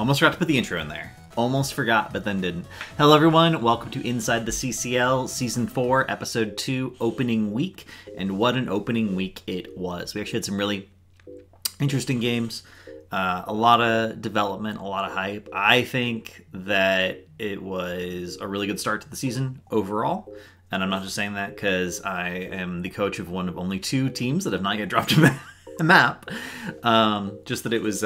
Almost forgot to put the intro in there. Almost forgot, but then didn't. Hello everyone, welcome to Inside the CCL, Season 4, Episode 2, Opening Week. And what an opening week it was. We actually had some really interesting games. A lot of development, a lot of hype. I think that it was a really good start to the season overall. And I'm not just saying that because I am the coach of one of only 2 teams that have not yet dropped a map. Just that it was,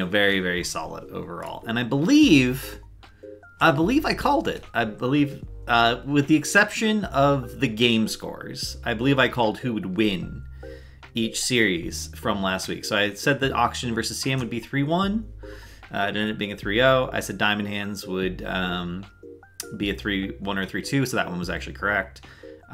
very, very solid overall. And I believe I called it. I believe, with the exception of the game scores, I believe I called who would win each series from last week. So I said that Auction versus CM would be 3-1. It ended up being a 3-0. I said Diamond Hands would be a 3-1 or 3-2, so that one was actually correct.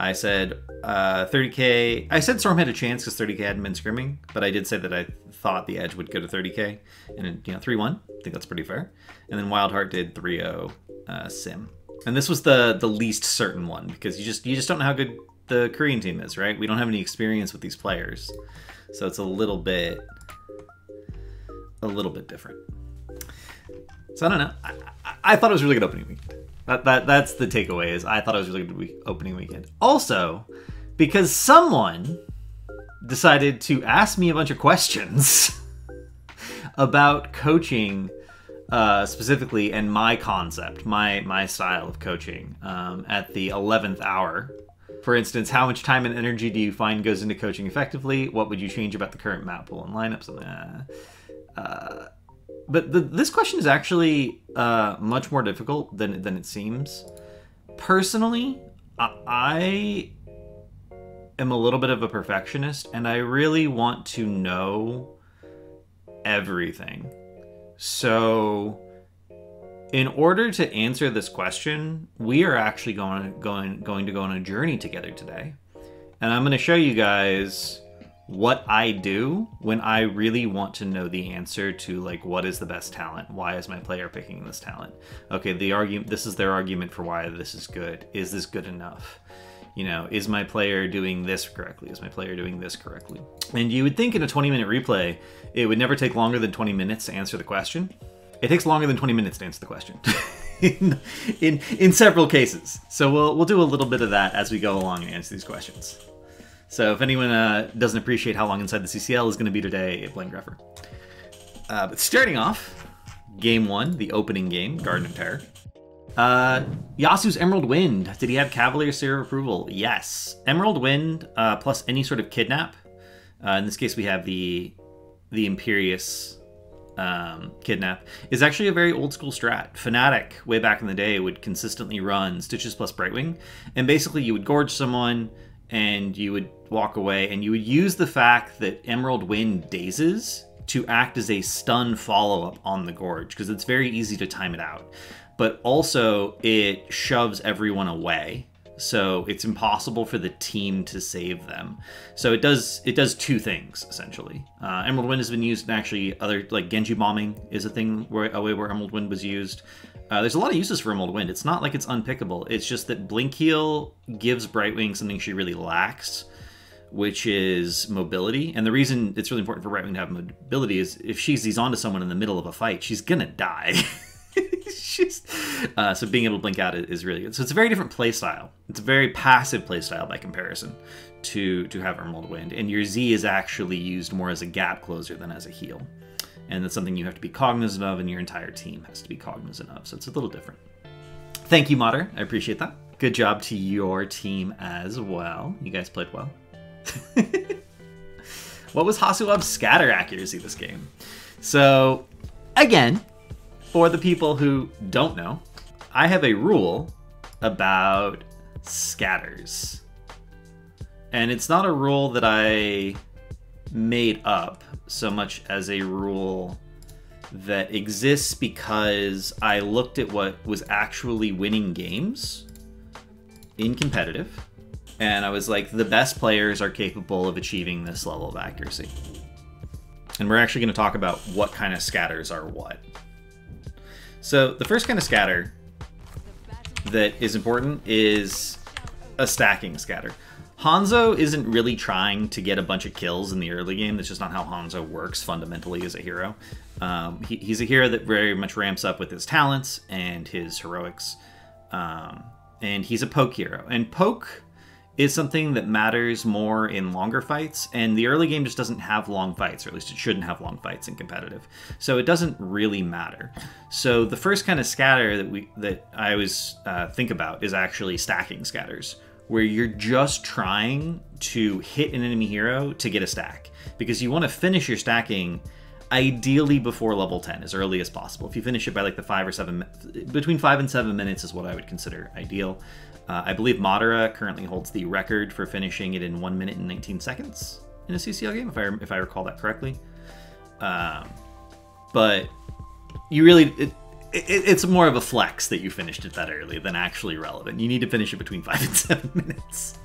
I said 30k. I said Storm had a chance because 30k hadn't been scrimming, but I did say that I thought the Edge would go to 30k, and 3-1. I think that's pretty fair. And then Wildheart did 3-0 Sim, and this was the least certain one because you just don't know how good the Korean team is, right? We don't have any experience with these players, so it's a little bit different. So I don't know. I thought it was a really good opening weekend. That's the takeaway, is I thought it was a really good opening weekend. Also, because someone decided to ask me a bunch of questions about coaching specifically, and my concept, my style of coaching at the 11th hour. For instance, how much time and energy do you find goes into coaching effectively? What would you change about the current map pool and lineups? But this question is actually much more difficult than it seems. Personally, I am a little bit of a perfectionist, and I really want to know everything. So, in order to answer this question, we are actually going to go on a journey together today, and I'm going to show you guys what I do when I really want to know the answer to, like, what is the best talent? Why is my player picking this talent? Okay, this is their argument for why this is good. Is this good enough? Is my player doing this correctly? Is my player doing this correctly? And you would think in a 20-minute replay, it would never take longer than 20 minutes to answer the question. It takes longer than 20 minutes to answer the question in several cases. So we'll do a little bit of that as we go along and answer these questions. So if anyone doesn't appreciate how long Inside the CCL is going to be today, blame Greffer. But starting off, Game 1, the opening game, Garden of Terror. Yasu's Emerald Wind. Did he have Cavalier Seal of Approval? Yes. Emerald Wind plus any sort of kidnap. In this case, we have the Imperious kidnap. Is actually a very old school strat. Fnatic, way back in the day, would consistently run Stitches plus Brightwing. And basically, you would gorge someone, and you would walk away, and you would use the fact that Emerald Wind dazes to act as a stun follow-up on the gorge, because it's very easy to time it out. But also, it shoves everyone away, so it's impossible for the team to save them. So it does 2 things, essentially. Emerald Wind has been used in actually other, like Genji bombing is a way where Emerald Wind was used. There's a lot of uses for Emerald Wind. It's not like it's unpickable. It's just that Blink Heal gives Brightwing something she really lacks, which is mobility. And the reason it's really important for Brightwing to have mobility is if she sees onto someone in the middle of a fight, she's gonna die. So being able to blink out is really good. So it's a very different playstyle. It's a very passive playstyle by comparison to have Emerald Wind. And your Z is actually used more as a gap closer than as a heal. And that's something you have to be cognizant of, and your entire team has to be cognizant of. So it's a little different. Thank you, Modder. I appreciate that. Good job to your team as well. You guys played well. What was Hasuab's scatter accuracy this game? So, again, for the people who don't know, I have a rule about scatters. And it's not a rule that I made up so much as a rule that exists because I looked at what was actually winning games in competitive, and I was like, the best players are capable of achieving this level of accuracy. And we're actually going to talk about what kind of scatters are what. So the first kind of scatter that is important is a stacking scatter. Hanzo isn't really trying to get a bunch of kills in the early game. That's just not how Hanzo works fundamentally as a hero. He's a hero that very much ramps up with his talents and his heroics. And he's a poke hero. And poke is something that matters more in longer fights, and the early game just doesn't have long fights, or at least it shouldn't have long fights in competitive. So it doesn't really matter. So the first kind of scatter that I always think about is actually stacking scatters, where you're just trying to hit an enemy hero to get a stack, because you want to finish your stacking ideally before level 10 as early as possible. If you finish it by like between 5 and 7 minutes is what I would consider ideal. I believe Madara currently holds the record for finishing it in 1 minute and 19 seconds in a CCL game, if I recall that correctly. But you really, it's more of a flex that you finished it that early than actually relevant. You need to finish it between 5 and 7 minutes.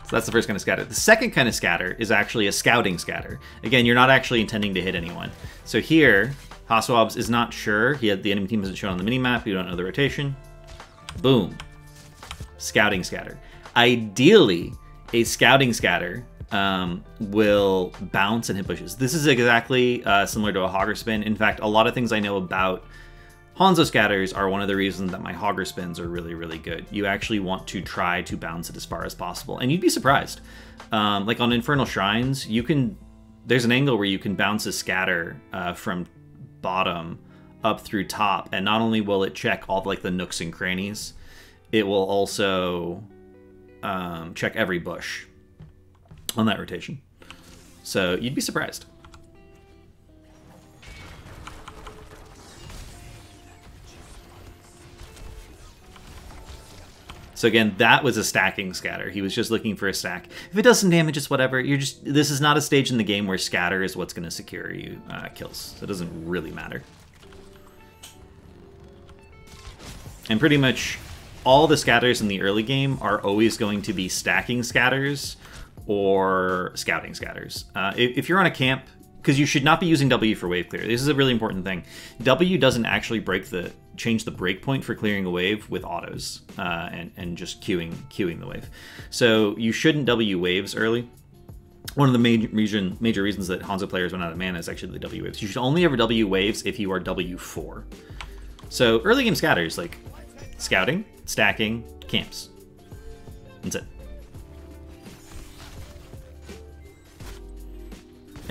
So that's the first kind of scatter. The second kind of scatter is actually a scouting scatter. Again, you're not actually intending to hit anyone. So here, Haswabs is not sure. The enemy team isn't shown on the minimap. You don't know the rotation. Boom. Scouting scatter. Ideally, a scouting scatter will bounce and hit bushes. This is exactly similar to a Hogger Spin. In fact, a lot of things I know about Hanzo scatters are one of the reasons that my Hogger Spins are really, really good. You actually want to try to bounce it as far as possible, and you'd be surprised. Like on Infernal Shrines, there's an angle where you can bounce a scatter from bottom up through top, and not only will it check all like the nooks and crannies, it will also check every bush on that rotation. So you'd be surprised. So again, that was a stacking scatter. He was just looking for a stack. If it does some damage, it's whatever. This is not a stage in the game where scatter is what's going to secure you kills. So it doesn't really matter. And pretty much all the scatters in the early game are always going to be stacking scatters or scouting scatters. If you're on a camp, because you should not be using W for wave clear. This is a really important thing. W doesn't actually change the breakpoint for clearing a wave with autos and just queuing the wave. So you shouldn't W waves early. One of the major reasons that Hanzo players run out of mana is actually the W waves. You should only ever W waves if you are W4. So early game scatters like scouting, stacking, camps. That's it.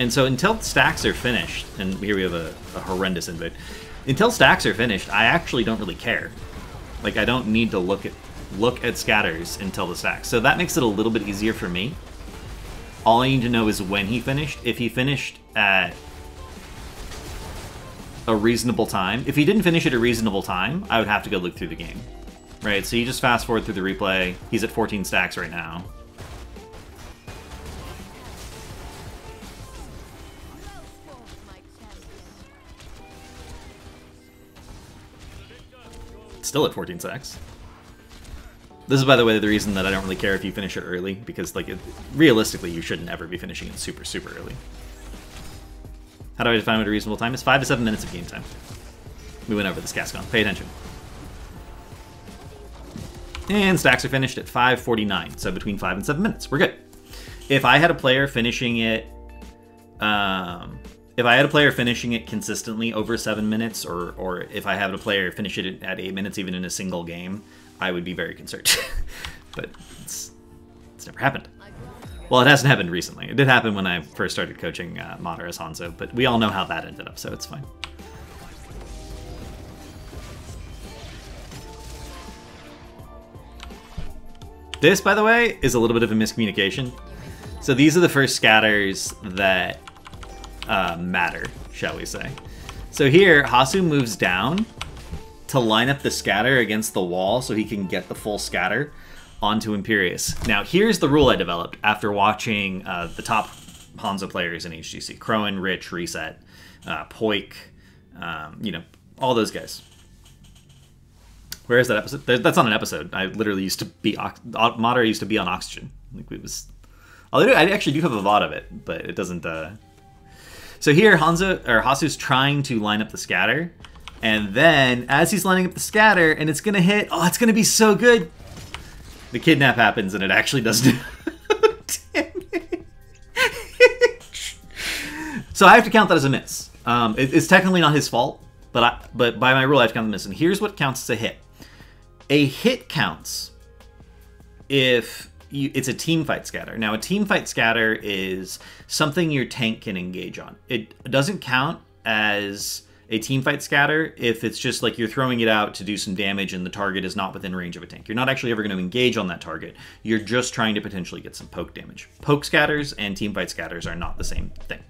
And so until stacks are finished, and here we have a horrendous invade. Until stacks are finished, I actually don't really care. Like, I don't need to look at scatters until the stacks. So that makes it a little bit easier for me. All I need to know is when he finished. If he finished at a reasonable time. If he didn't finish at a reasonable time, I would have to go look through the game. Right, so you just fast forward through the replay. He's at 14 stacks right now. Still at 14 stacks. This is, by the way, the reason that I don't really care if you finish it early, because like realistically, you shouldn't ever be finishing it super, super early. How do I define what a reasonable time is? 5 to 7 minutes of game time. We went over this, Cascon. Pay attention. And stacks are finished at 5:49, so between 5 and 7 minutes. We're good. If I had a player finishing it, consistently over 7 minutes, or if I had a player finish it at 8 minutes, even in a single game, I would be very concerned. But it's never happened. Well, it hasn't happened recently. It did happen when I first started coaching Madara as Hanzo, but we all know how that ended up, so it's fine. This, by the way, is a little bit of a miscommunication. So these are the first scatters that matter, shall we say. So here, Hasu moves down to line up the scatter against the wall so he can get the full scatter onto Imperius. Now, here's the rule I developed after watching the top Hanzo players in HGC. Crowan, Rich, Reset, Poik, you know, all those guys. Where is that episode? That's not an episode. I literally used to be... Madara used to be on Oxygen. Like, it was... I actually do have a VOD of it, but it doesn't... So here, Hasu's trying to line up the scatter, and then, as he's lining up the scatter, and it's gonna hit... Oh, it's gonna be so good! The kidnap happens, and it actually doesn't... So I have to count that as a miss. It's technically not his fault, but by my rule I have to count the miss. And here's what counts as a hit. A hit counts if it's a team fight scatter. Now, a team fight scatter is something your tank can engage on. It doesn't count as a team fight scatter if it's just like you're throwing it out to do some damage and the target is not within range of a tank. You're not actually ever going to engage on that target. You're just trying to potentially get some poke damage. Poke scatters and team fight scatters are not the same thing.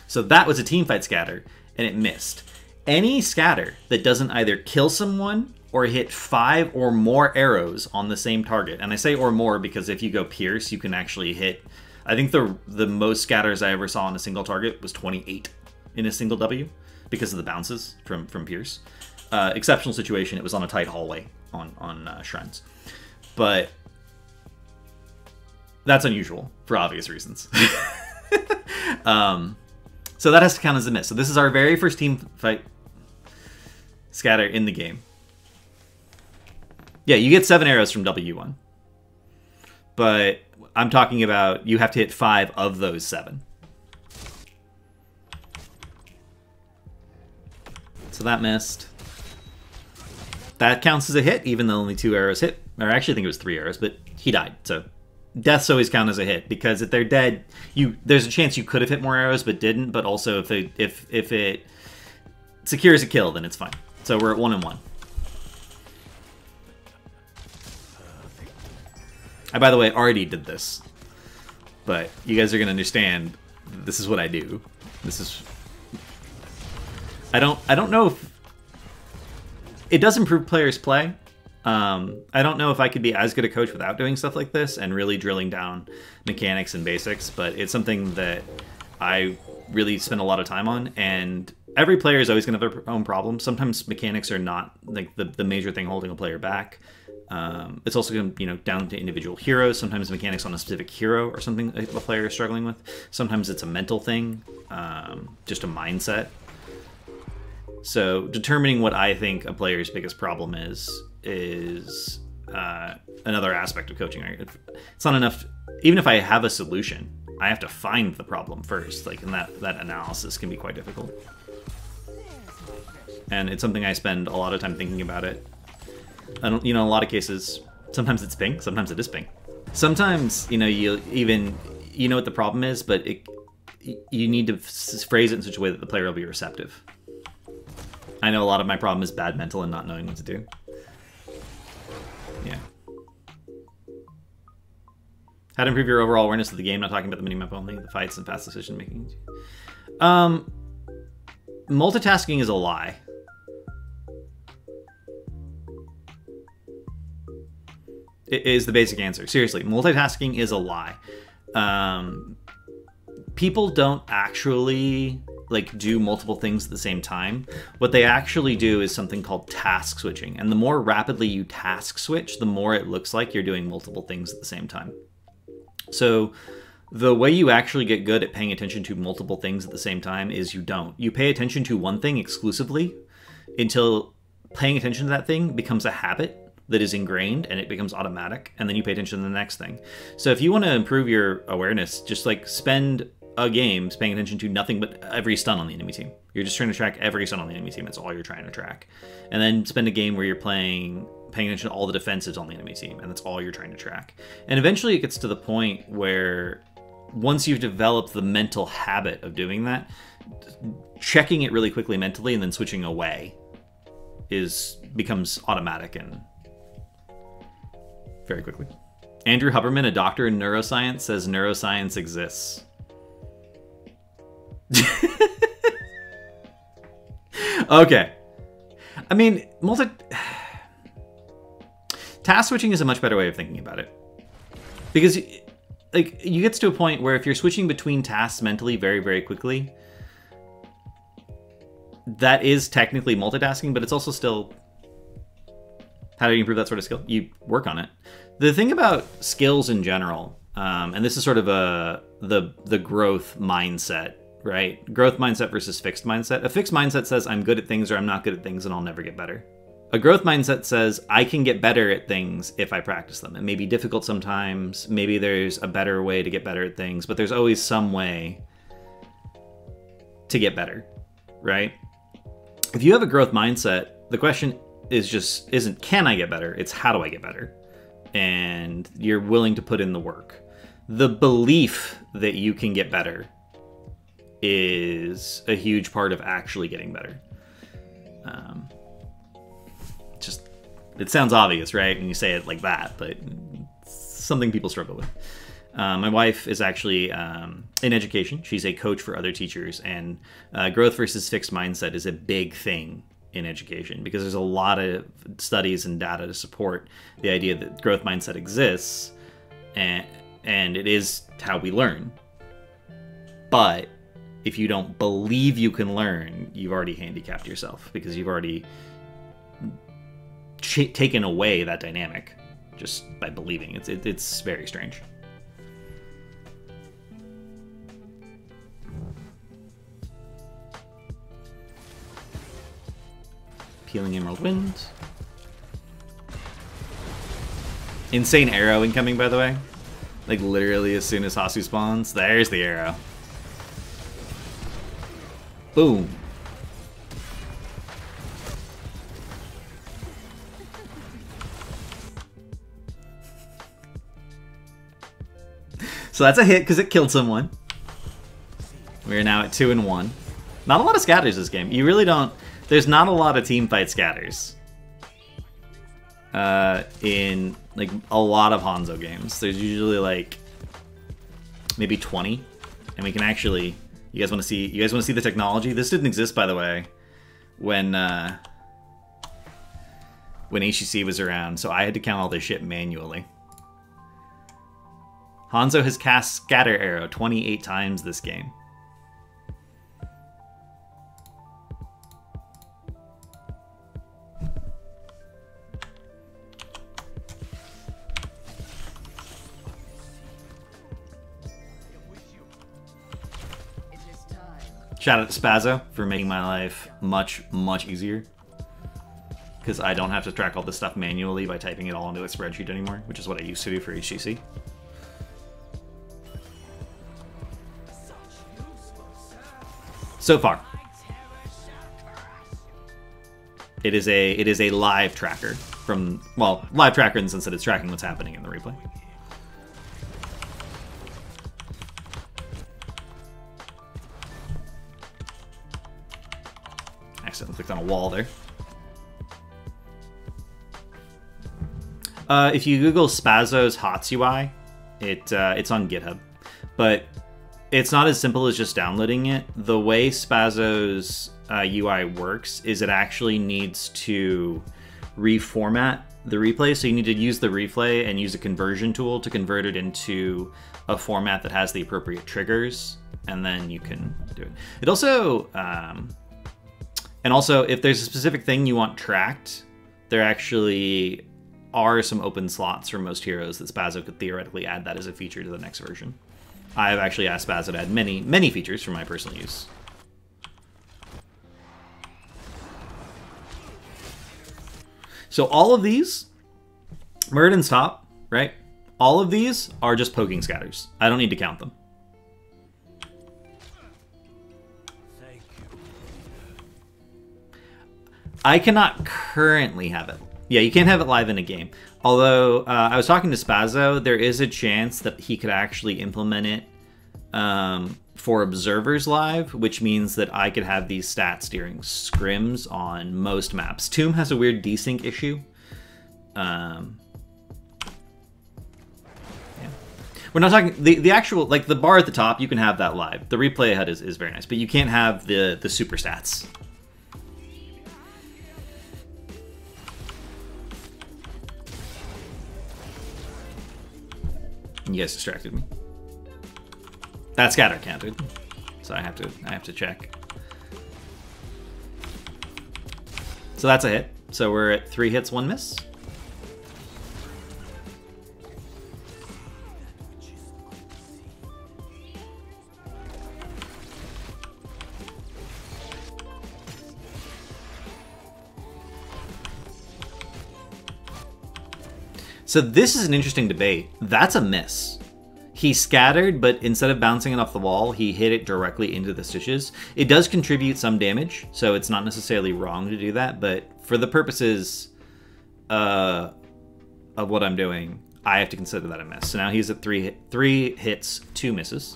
So that was a team fight scatter, and it missed. Any scatter that doesn't either kill someone or hit 5 or more arrows on the same target. And I say or more because if you go pierce, you can actually hit... I think the most scatters I ever saw on a single target was 28 in a single W because of the bounces from pierce. Exceptional situation, it was on a tight hallway on shrines. But that's unusual for obvious reasons. So that has to count as a miss. So this is our very first team fight scatter in the game. Yeah, you get 7 arrows from W1. But I'm talking about you have to hit 5 of those 7. So that missed. That counts as a hit, even though only 2 arrows hit. Or actually, I think it was 3 arrows, but he died. So deaths always count as a hit, because if they're dead, there's a chance you could have hit more arrows but didn't. But also, if it secures a kill, then it's fine. So we're at 1 and 1. I, by the way, already did this, but you guys are gonna understand. This is what I do. This is. I don't know if it does improve players' play. I don't know if I could be as good a coach without doing stuff like this and really drilling down mechanics and basics, but it's something that I really spend a lot of time on, and every player is always going to have their own problems. Sometimes mechanics are not like the major thing holding a player back. It's also down to individual heroes. Sometimes mechanics on a specific hero or something a player is struggling with. Sometimes it's a mental thing, just a mindset. So determining what I think a player's biggest problem is another aspect of coaching. It's not enough. Even if I have a solution, I have to find the problem first. Like, and that analysis can be quite difficult. And it's something I spend a lot of time thinking about it. I don't, in a lot of cases, sometimes it's ping, sometimes it is ping. Sometimes, you know what the problem is, but you need to phrase it in such a way that the player will be receptive. I know a lot of my problem is bad mental and not knowing what to do. Yeah. How to improve your overall awareness of the game, not talking about the minimap only, the fights and fast decision making. Multitasking is a lie. It is the basic answer. Seriously, multitasking is a lie. People don't actually do multiple things at the same time. What they actually do is something called task switching. And the more rapidly you task switch, the more it looks like you're doing multiple things at the same time. So the way you actually get good at paying attention to multiple things at the same time is you don't. You pay attention to one thing exclusively until paying attention to that thing becomes a habit that is ingrained and it becomes automatic, and then you pay attention to the next thing. So if you want to improve your awareness, just spend a game paying attention to nothing but every stun on the enemy team. You're just trying to track every stun on the enemy team. That's all you're trying to track. And then spend a game where you're paying attention to all the defensives on the enemy team, and that's all you're trying to track. And eventually it gets to the point where once you've developed the mental habit of doing that, checking it really quickly mentally and then switching away becomes automatic and very quickly. Andrew Huberman, a doctor in neuroscience, says neuroscience exists. Okay. I mean, task switching is a much better way of thinking about it. Because you get to a point where if you're switching between tasks mentally very, very quickly, that is technically multitasking, but it's also still... How do you improve that sort of skill? You work on it. The thing about skills in general, and this is sort of the growth mindset, right? Growth mindset versus fixed mindset. A fixed mindset says I'm good at things or I'm not good at things and I'll never get better. A growth mindset says I can get better at things if I practice them. It may be difficult sometimes. Maybe there's a better way to get better at things, but there's always some way to get better, right? If you have a growth mindset, the question isn't can I get better? It's how do I get better? And you're willing to put in the work. The belief that you can get better is a huge part of actually getting better. It sounds obvious, right, when you say it like that, but it's something people struggle with. My wife is actually in education. She's a coach for other teachers, and growth versus fixed mindset is a big thing in education because there's a lot of studies and data to support the idea that growth mindset exists, and it is how we learn. But if you don't believe you can learn, you've already handicapped yourself because you've already taken away that dynamic just by believing. It's very strange. Peeling Emerald Wind. Insane arrow incoming, by the way. Like, literally as soon as Hasu spawns, there's the arrow. Boom. So that's a hit because it killed someone. We're now at 2-1. Not a lot of scatters this game. You really don't... There's not a lot of team fight scatters. In, like, a lot of Hanzo games. There's usually, like, maybe 20. And we can actually... You guys want to see the technology? This didn't exist, by the way, when HCC was around, so I had to count all this shit manually. Hanzo has cast Scatter Arrow 28 times this game. Shout out to Spazzo for making my life much, much easier. Because I don't have to track all this stuff manually by typing it all into a spreadsheet anymore, which is what I used to do for HCC. So far, it is a live tracker from, well, live tracker in the sense that it's tracking what's happening in the replay. Accidentally clicked on a wall there. If you Google Spazzo's HOTS UI, it's on GitHub, but it's not as simple as just downloading it. The way Spazzo's UI works is it actually needs to reformat the replay. So you need to use the replay and use a conversion tool to convert it into a format that has the appropriate triggers, and then you can do it. It also, and also if there's a specific thing you want tracked, there actually are some open slots for most heroes that Spazzo could theoretically add that as a feature to the next version. I've actually asked Spazzo to add many, many features for my personal use. So all of these, Muradin's top, right? All of these are just poking scatters. I don't need to count them. I cannot currently have it. Yeah, you can't have it live in a game. Although, I was talking to Spazzo, there is a chance that he could actually implement it for observers live, which means that I could have these stats during scrims on most maps. Tomb has a weird desync issue. Yeah. We're not talking... The actual... Like, the bar at the top, you can have that live. The replay HUD is very nice, but you can't have the super stats. You guys distracted me. That scatter counted, so I have to check. So that's a hit. So we're at 3 hits, 1 miss. So this is an interesting debate. That's a miss. He scattered, but instead of bouncing it off the wall, he hit it directly into the stitches. It does contribute some damage, so it's not necessarily wrong to do that, but for the purposes of what I'm doing, I have to consider that a miss. So now he's at three hits, 2 misses.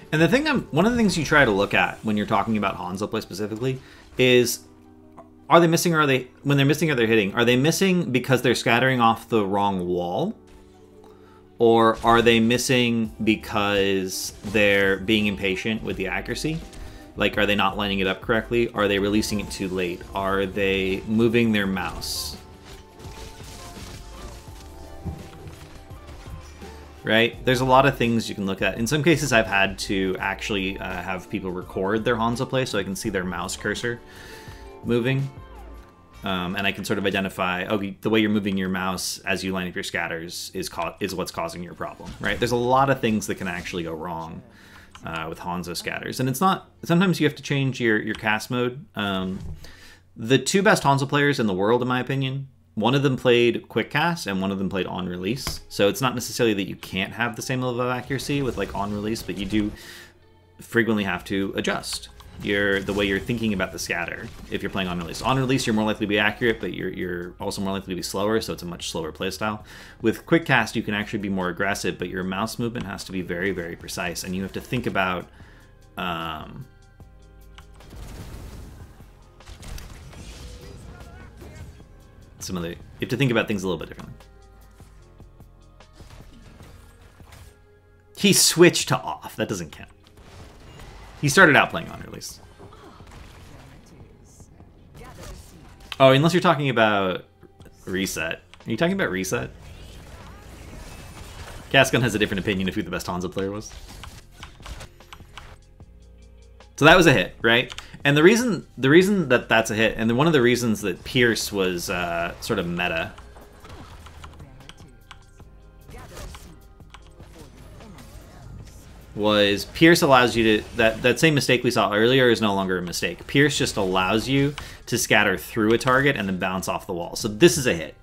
And the thing one of the things you try to look at when you're talking about Hanzo play specifically is, are they missing, or are they, when they're missing or they're hitting, are they missing because they're scattering off the wrong wall? Or are they missing because they're being impatient with the accuracy? Like, are they not lining it up correctly? Are they releasing it too late? Are they moving their mouse? Right? There's a lot of things you can look at. In some cases, I've had to actually have people record their Hanzo play so I can see their mouse cursor moving. And I can sort of identify, okay, the way you're moving your mouse as you line up your scatters is what's causing your problem, right? There's a lot of things that can actually go wrong with Hanzo scatters. And it's not, sometimes you have to change your cast mode. The 2 best Hanzo players in the world, in my opinion, one of them played quick cast and one of them played on release. So it's not necessarily that you can't have the same level of accuracy with like on release, but you do frequently have to adjust the way you're thinking about the scatter if you're playing on release. On release, you're more likely to be accurate, but you're also more likely to be slower, so it's a much slower playstyle. With quick cast, you can actually be more aggressive, but your mouse movement has to be very, very precise, and you have to think about you have to think about things a little bit differently. He switched to off. That doesn't count. He started out playing on release. Oh, unless you're talking about reset. Are you talking about reset? Cascon has a different opinion of who the best Hanzo player was. So that was a hit, right? And the reason that that's a hit, and one of the reasons that Pierce was sort of meta, was Pierce allows you to, that same mistake we saw earlier is no longer a mistake. Pierce just allows you to scatter through a target and then bounce off the wall. So this is a hit.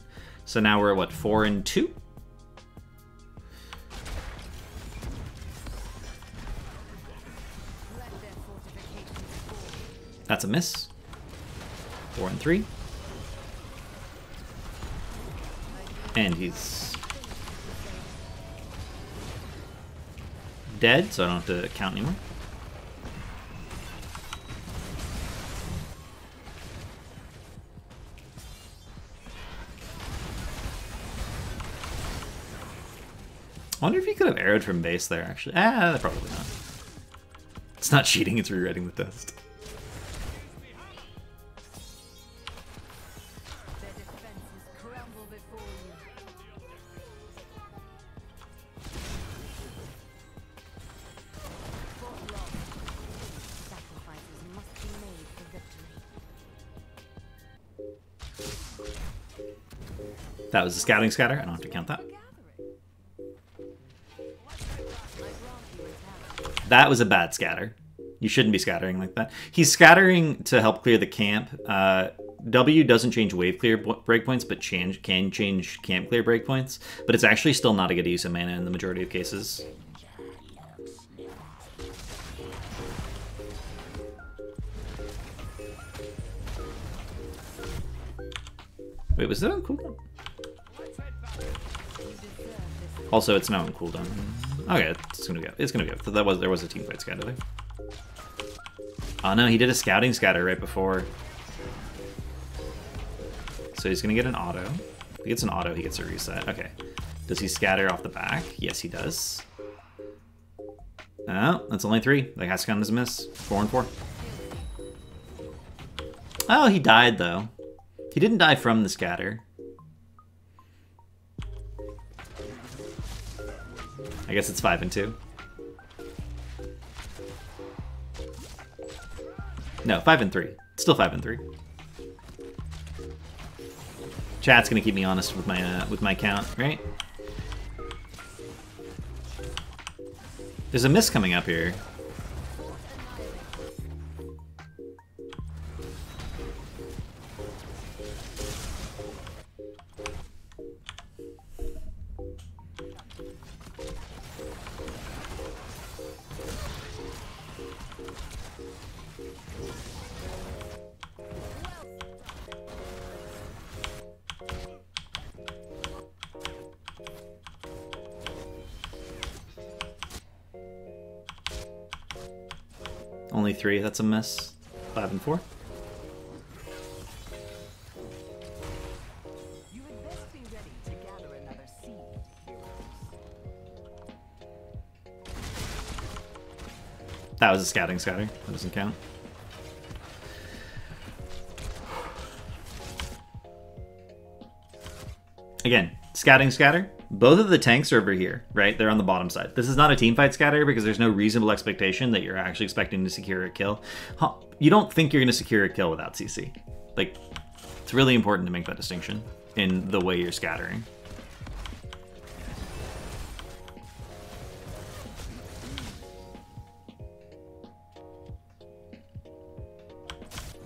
So now we're at what, 4 and 2? That's a miss. 4 and 3. And he's dead, so I don't have to count anymore. I wonder if you could have arrowed from base there, actually. Probably not. It's not cheating, it's rewriting the test. That was a scouting scatter. I don't have to count that. That was a bad scatter. You shouldn't be scattering like that. He's scattering to help clear the camp. W doesn't change wave clear breakpoints, but can change camp clear breakpoints. But it's actually still not a good use of mana in the majority of cases. Wait, was that on cooldown? Also, it's now on cooldown. Okay, it's gonna go. It's gonna go. There was a team fight scatter there. Oh no, he did a scouting scatter right before. So he's gonna get an auto. If he gets an auto, he gets a reset. Okay. Does he scatter off the back? Yes, he does. Oh, that's only 3. The Cascon is a miss. 4 and 4. Oh, he died though. He didn't die from the scatter. I guess it's 5 and 2. No, 5 and 3. It's still 5 and 3. Chat's gonna keep me honest with my count, right? There's a miss coming up here. Only 3, that's a miss. 5 and 4. You had best be ready to gather another seed, heroes. That was a scouting scatter. That doesn't count. Again, scouting scatter. Both of the tanks are over here, right? They're on the bottom side. This is not a teamfight scatter because there's no reasonable expectation that you're actually expecting to secure a kill. You don't think you're going to secure a kill without CC. Like, it's really important to make that distinction in the way you're scattering.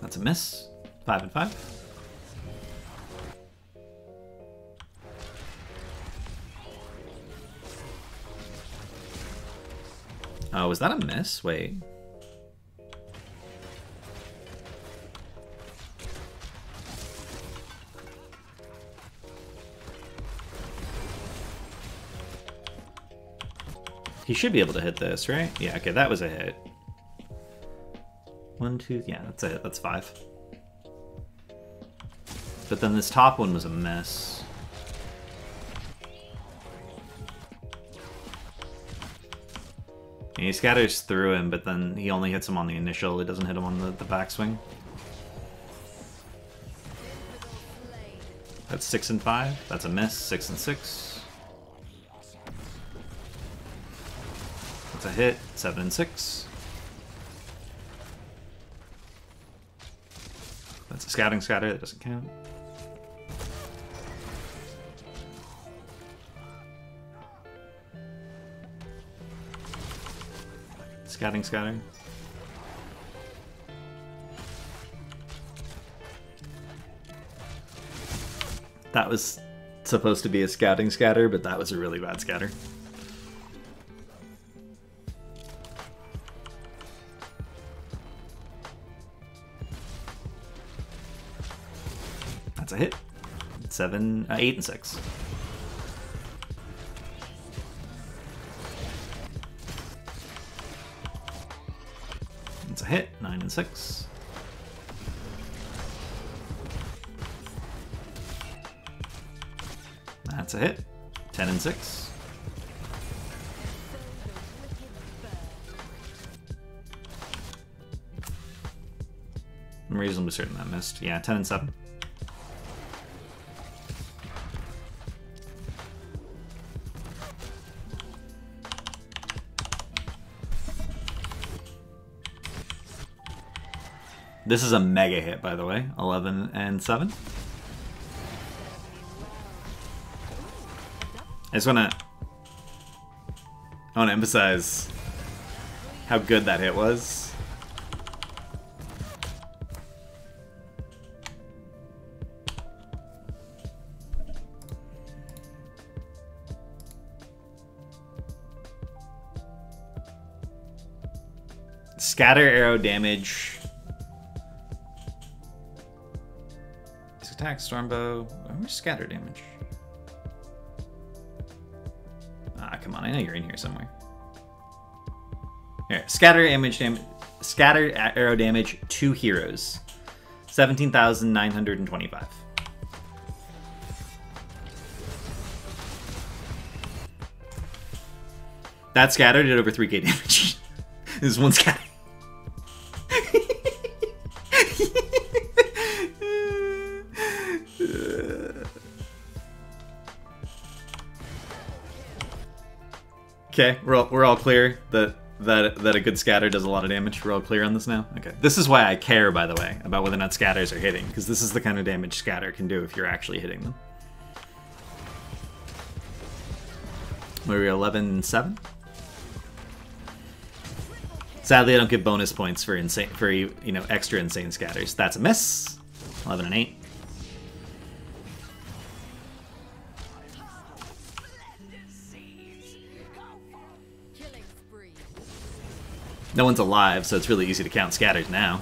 That's a miss. 5 and 5. Oh, was that a miss? Wait. He should be able to hit this, right? Yeah, okay, that was a hit. 1, 2, yeah, that's a hit. That's 5. But then this top one was a miss. He scatters through him, but then he only hits him on the initial. It doesn't hit him on the backswing. That's 6 and 5. That's a miss. 6 and 6. That's a hit. 7 and 6. That's a scouting scatter. That doesn't count. Scouting scatter. That was supposed to be a scouting scatter, but that was a really bad scatter. That's a hit. 8 and 6. It's a hit. 9 and 6. That's a hit. 10 and 6. I'm reasonably certain that missed. Yeah, 10 and 7. This is a mega hit, by the way. 11 and 7. I want to emphasize how good that hit was. Scatter arrow damage. Attack, Stormbow. Where's scatter damage? Ah, come on. I know you're in here somewhere. Here, scatter arrow damage, 2 heroes. 17,925. That scatter did over 3k damage. This is one scatter. Okay, we're all clear that that a good scatter does a lot of damage. We're all clear on this now? Okay. This is why I care, by the way, about whether or not scatters are hitting, because this is the kind of damage scatter can do if you're actually hitting them. Were we 11-7? Sadly, I don't give bonus points for insane, for extra insane scatters. That's a miss. 11-8. No one's alive, so it's really easy to count scatters now.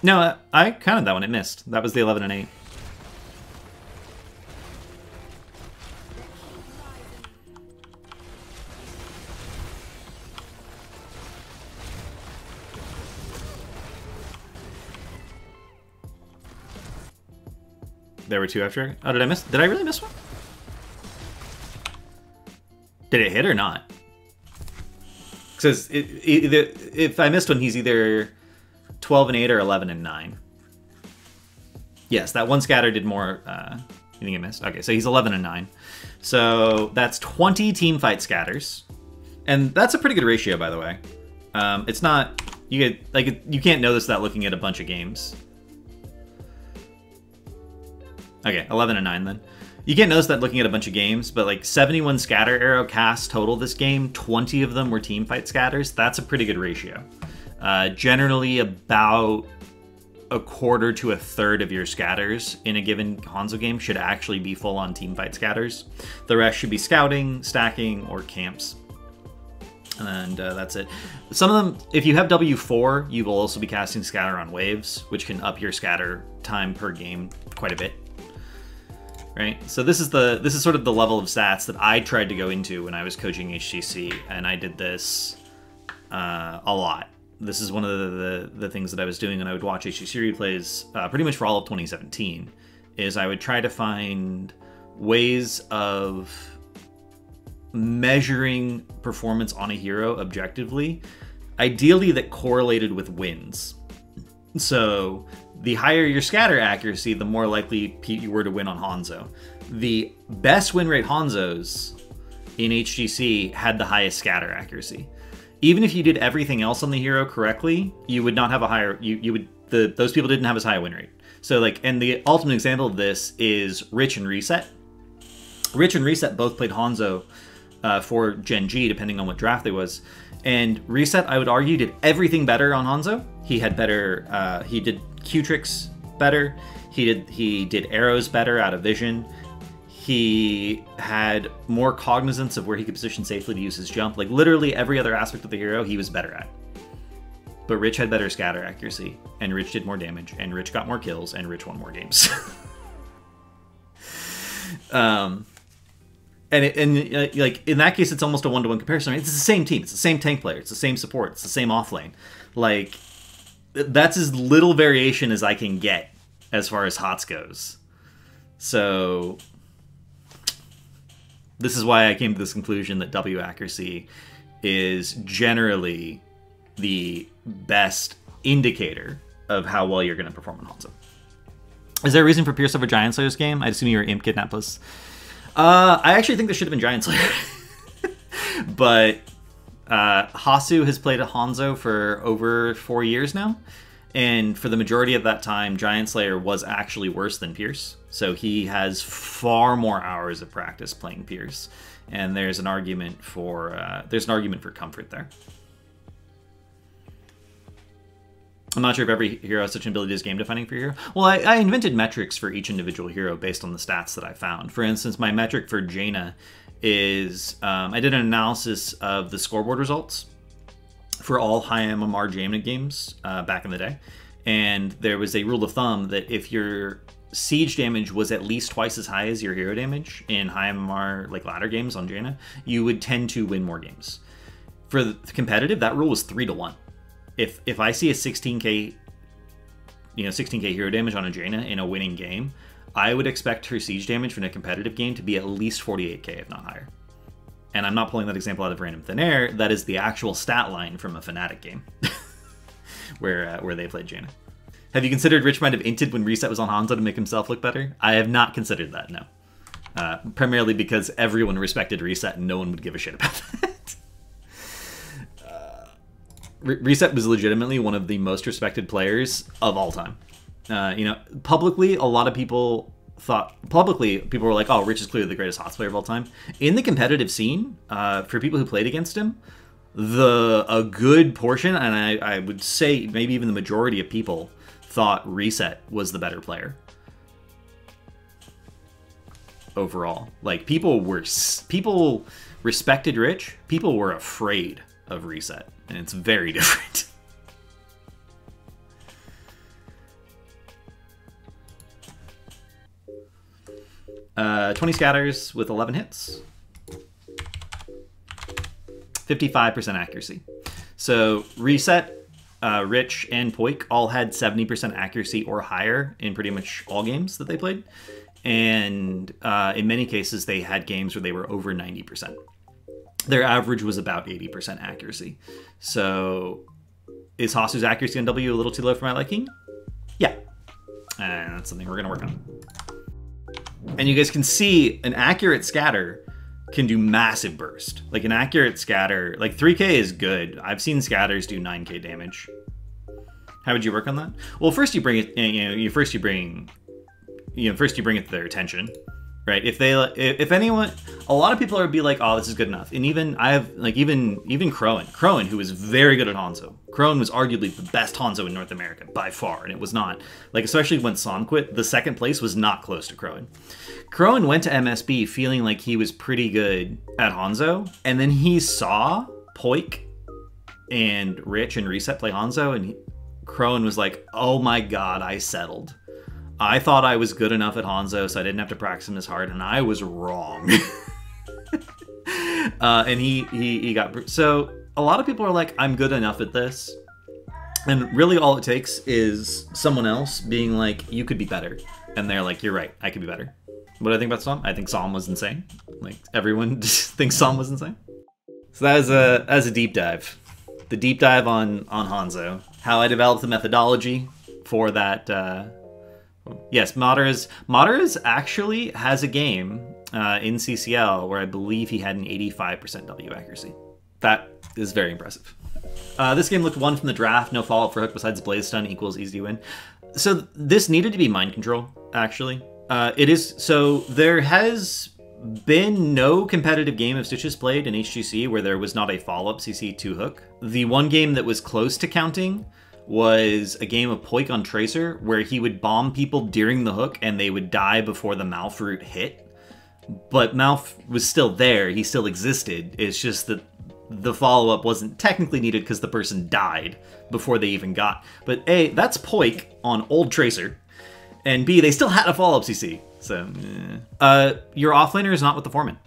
No, I counted that one. It missed. That was the 11-8. There were two after. Oh, did I miss? Did I really miss one? Did it hit or not? Because if I missed one, he's either 12-8 or 11-9. Yes, that one scatter did more. You think it missed? Okay, so he's 11-9. So that's 20 team fight scatters, and that's a pretty good ratio, by the way. It's not you can't know this without looking at a bunch of games. Okay, 11-9 then. You can't notice that looking at a bunch of games, but like 71 scatter arrow casts total this game, 20 of them were team fight scatters. That's a pretty good ratio. Generally about a quarter to a third of your scatters in a given Hanzo game should actually be full-on team fight scatters. The rest should be scouting, stacking, or camps. And that's it. Some of them, if you have W4, you will also be casting scatter on waves, which can up your scatter time per game quite a bit. Right, so this is sort of the level of stats that I tried to go into when I was coaching HCC, and I did this a lot. This is one of the things that I was doing when I would watch HCC replays pretty much for all of 2017, is I would try to find ways of measuring performance on a hero objectively, ideally that correlated with wins. So the higher your scatter accuracy, the more likely you were to win on Hanzo. The best win rate Hanzos in HGC had the highest scatter accuracy. Even if you did everything else on the hero correctly, you would not have a higher. Those people didn't have as high a win rate. So and the ultimate example of this is Rich and Reset. Rich and Reset both played Hanzo for Gen G, depending on what draft they was. And Reset, I would argue, did everything better on Hanzo. He had better. He did Q tricks better. He did arrows better out of vision. He had more cognizance of where he could position safely to use his jump. Like literally every other aspect of the hero, he was better at. But Rich had better scatter accuracy, and Rich did more damage, and Rich got more kills, and Rich won more games. Like in that case, it's almost a one-to-one comparison. It's the same team. It's the same tank player. It's the same support. It's the same offlane. Like that's as little variation as I can get as far as HOTS goes. So this is why I came to this conclusion that W accuracy is generally the best indicator of how well you're going to perform in Hanzo. Is there a reason for Pierce over Giant Slayer's game? I assume you were Imp Kidnappus. I actually think there should have been Giant Slayer. But Hasu has played a Hanzo for over 4 years now. And for the majority of that time, Giant Slayer was actually worse than Pierce. So he has far more hours of practice playing Pierce. And there's an argument for comfort there. I'm not sure if every hero has such an ability as game defining for your hero. Well, I invented metrics for each individual hero based on the stats that I found. For instance, my metric for Jaina is I did an analysis of the scoreboard results for all high MMR Jaina games back in the day. And there was a rule of thumb that if your siege damage was at least twice as high as your hero damage in high MMR like ladder games on Jaina, you would tend to win more games. For the competitive, that rule was 3-1. If I see a 16k hero damage on a Jaina in a winning game, I would expect her siege damage from a competitive game to be at least 48k, if not higher. And I'm not pulling that example out of random thin air. That is the actual stat line from a Fnatic game where they played Jaina. Have you considered Rich might have inted when Reset was on Hanzo to make himself look better? I have not considered that, no. primarily because everyone respected Reset and no one would give a shit about that. Reset was legitimately one of the most respected players of all time. You know, publicly, a lot of people were like, oh, Rich is clearly the greatest HOTS player of all time. In the competitive scene, for people who played against him, a good portion, and I would say maybe even the majority of people, thought Reset was the better player overall. Like, people respected Rich, people were afraid of Reset, and it's very different. 20 scatters with 11 hits. 55% accuracy. So Reset, Rich, and Poik all had 70% accuracy or higher in pretty much all games that they played. And in many cases, they had games where they were over 90%. Their average was about 80% accuracy. So is Hasu's accuracy on W a little too low for my liking? Yeah. And that's something we're going to work on. And you guys can see an accurate scatter can do massive burst. Like an accurate scatter, like 3K is good. I've seen scatters do 9K damage. How would you work on that? Well, first you bring it, first you bring it to their attention, right? If anyone, a lot of people would be like, oh, this is good enough. And even Crowan, who was very good at Hanzo. Crowan was arguably the best Hanzo in North America by far, and it was not. Like, especially when Son quit, the second place was not close to Crowan. Crowan went to MSB feeling like he was pretty good at Hanzo, and then he saw Poik and Rich and Reset play Hanzo, and Crowan was like, oh my god, I settled. I thought I was good enough at Hanzo, so I didn't have to practice him as hard, and I was wrong. And he got... So a lot of people are like, I'm good enough at this. And really all it takes is someone else being like, you could be better. And they're like, you're right, I could be better. What do I think about Psalm? I think Psalm was insane. Like, everyone just thinks Psalm was insane. So that was a deep dive. The deep dive on Hanzo. How I developed the methodology for that... Yes, Madara's actually has a game in CCL where I believe he had an 85% W accuracy. That is very impressive. This game looked 1 from the draft, no follow-up for hook besides Blaze Stun equals easy to win. So this needed to be mind control, actually. It is, so there has been no competitive game of Stitches played in HGC where there was not a follow-up CC to hook. The one game that was close to counting was a game of Poik on Tracer where he would bomb people during the hook and they would die before the Malf route hit. But Malf was still there, he still existed. It's just that the follow-up wasn't technically needed because the person died before they even got. But A, that's Poik on old Tracer, and B, they still had a follow-up CC. So, your offlaner is not with the foreman.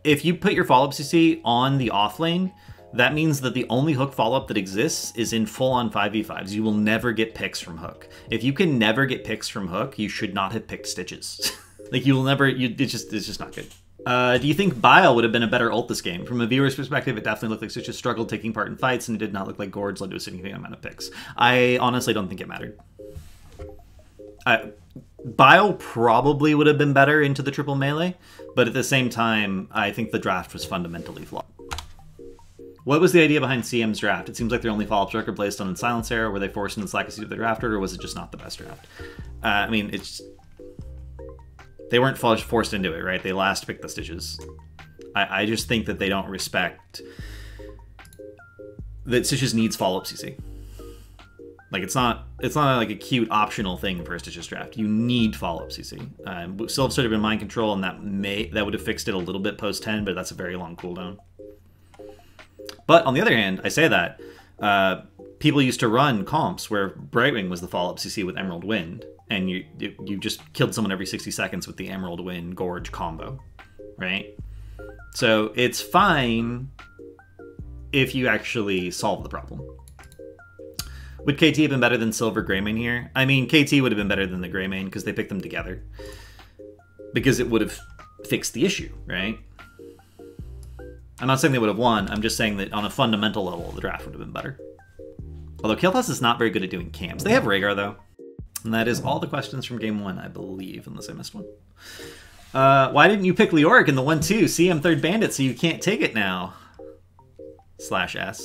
If you put your follow-up CC on the offlane, that means that the only hook follow-up that exists is in full-on 5v5s. You will never get picks from hook. If you can never get picks from hook, you should not have picked Stitches. Like, you will never... it's just not good. Do you think Bile would have been a better ult this game? From a viewer's perspective, it definitely looked like Stitches struggled taking part in fights, and it did not look like Gorge led to a significant amount of picks. I honestly don't think it mattered. Bile probably would have been better into the triple melee, but at the same time, I think the draft was fundamentally flawed. What was the idea behind CM's draft? It seems like their only follow-ups record placed on Silence Era. Were they forced into the slackest seat of the draft order, or was it just not the best draft? I mean, it's... They weren't forced into it, right? They last picked the Stitches. I just think that they don't respect... that Stitches needs follow-up CC. Like, it's not like a cute optional thing for a Stitches draft. You need follow-up CC. Still have sort of been mind control, and that would have fixed it a little bit post-10, but that's a very long cooldown. But on the other hand, I say that, people used to run comps where Brightwing was the follow-up CC with Emerald Wind, and you just killed someone every 60 seconds with the Emerald Wind Gorge combo, right? So it's fine if you actually solve the problem. Would KT have been better than Silver Greymane here? I mean, KT would have been better than the Greymane because they picked them together. Because it would have fixed the issue, right? I'm not saying they would have won, I'm just saying that on a fundamental level, the draft would have been better. Although Kael'thas is not very good at doing camps. They have Rhaegar, though. And that is all the questions from Game 1, I believe, unless I missed one. Why didn't you pick Leoric in the 1-2? See, I'm third bandit, so you can't take it now. /S.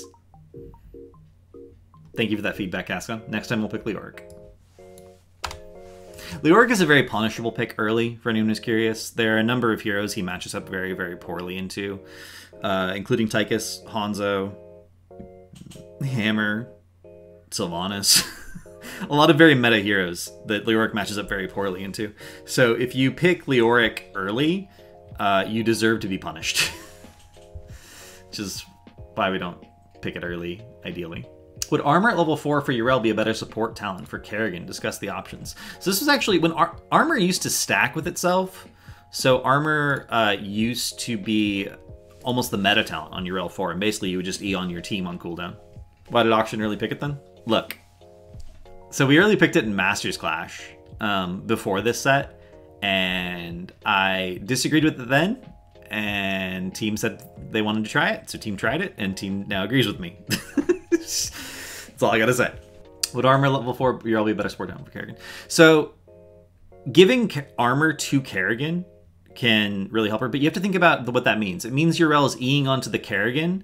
Thank you for that feedback, Cascon. Next time we'll pick Leoric. Leoric is a very punishable pick early, for anyone who's curious. There are a number of heroes he matches up very, very poorly into, including Tychus, Hanzo, Hammer, Sylvanas. A lot of very meta heroes that Leoric matches up very poorly into. So if you pick Leoric early, you deserve to be punished. Which is why we don't pick it early, ideally. Would armor at level 4 for Yrel be a better support talent for Kerrigan? Discuss the options. So this was actually when armor used to stack with itself. So armor used to be almost the meta talent on Yrel 4, and basically you would just E on your team on cooldown. Why did Auction early pick it then? Look. So we early picked it in Masters Clash before this set, and I disagreed with it then, and team said they wanted to try it, so team tried it, and team now agrees with me. That's all I gotta say. Would armor level 4 Yrel be a better support talent for Kerrigan? So giving armor to Kerrigan can really help her, but you have to think about what that means. It means Yrel is Eing onto the Kerrigan,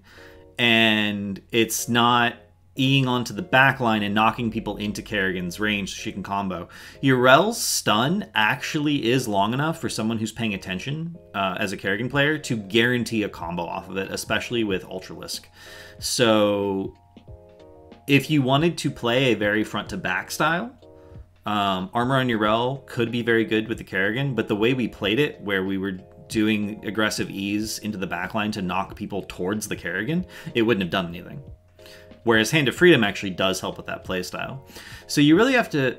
and it's not Eing onto the backline and knocking people into Kerrigan's range so she can combo. Yrel's stun actually is long enough for someone who's paying attention as a Kerrigan player to guarantee a combo off of it, especially with Ultralisk. So if you wanted to play a very front-to-back style, armor on Yrel could be very good with the Kerrigan, but the way we played it, where we were doing aggressive ease into the backline to knock people towards the Kerrigan, it wouldn't have done anything. Whereas Hand of Freedom actually does help with that playstyle. So you really have to...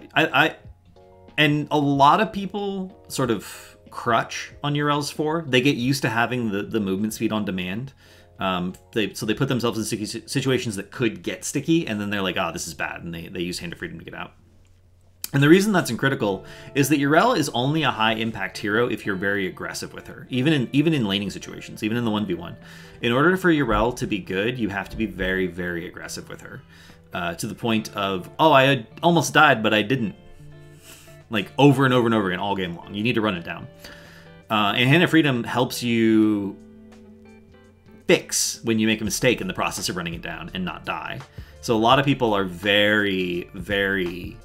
and a lot of people sort of crutch on Yrel's 4. They get used to having the movement speed on demand. So they put themselves in sticky situations that could get sticky, and then they're like, oh, this is bad, and they use Hand of Freedom to get out. And the reason that's critical is that Yrel is only a high-impact hero if you're very aggressive with her, even in laning situations, even in the 1v1. In order for Yrel to be good, you have to be very, very aggressive with her, to the point of, oh, I had almost died, but I didn't. Like, over and over and over again, all game long. You need to run it down. And Hand of Freedom helps you fix when you make a mistake in the process of running it down and not die. So a lot of people are very, very...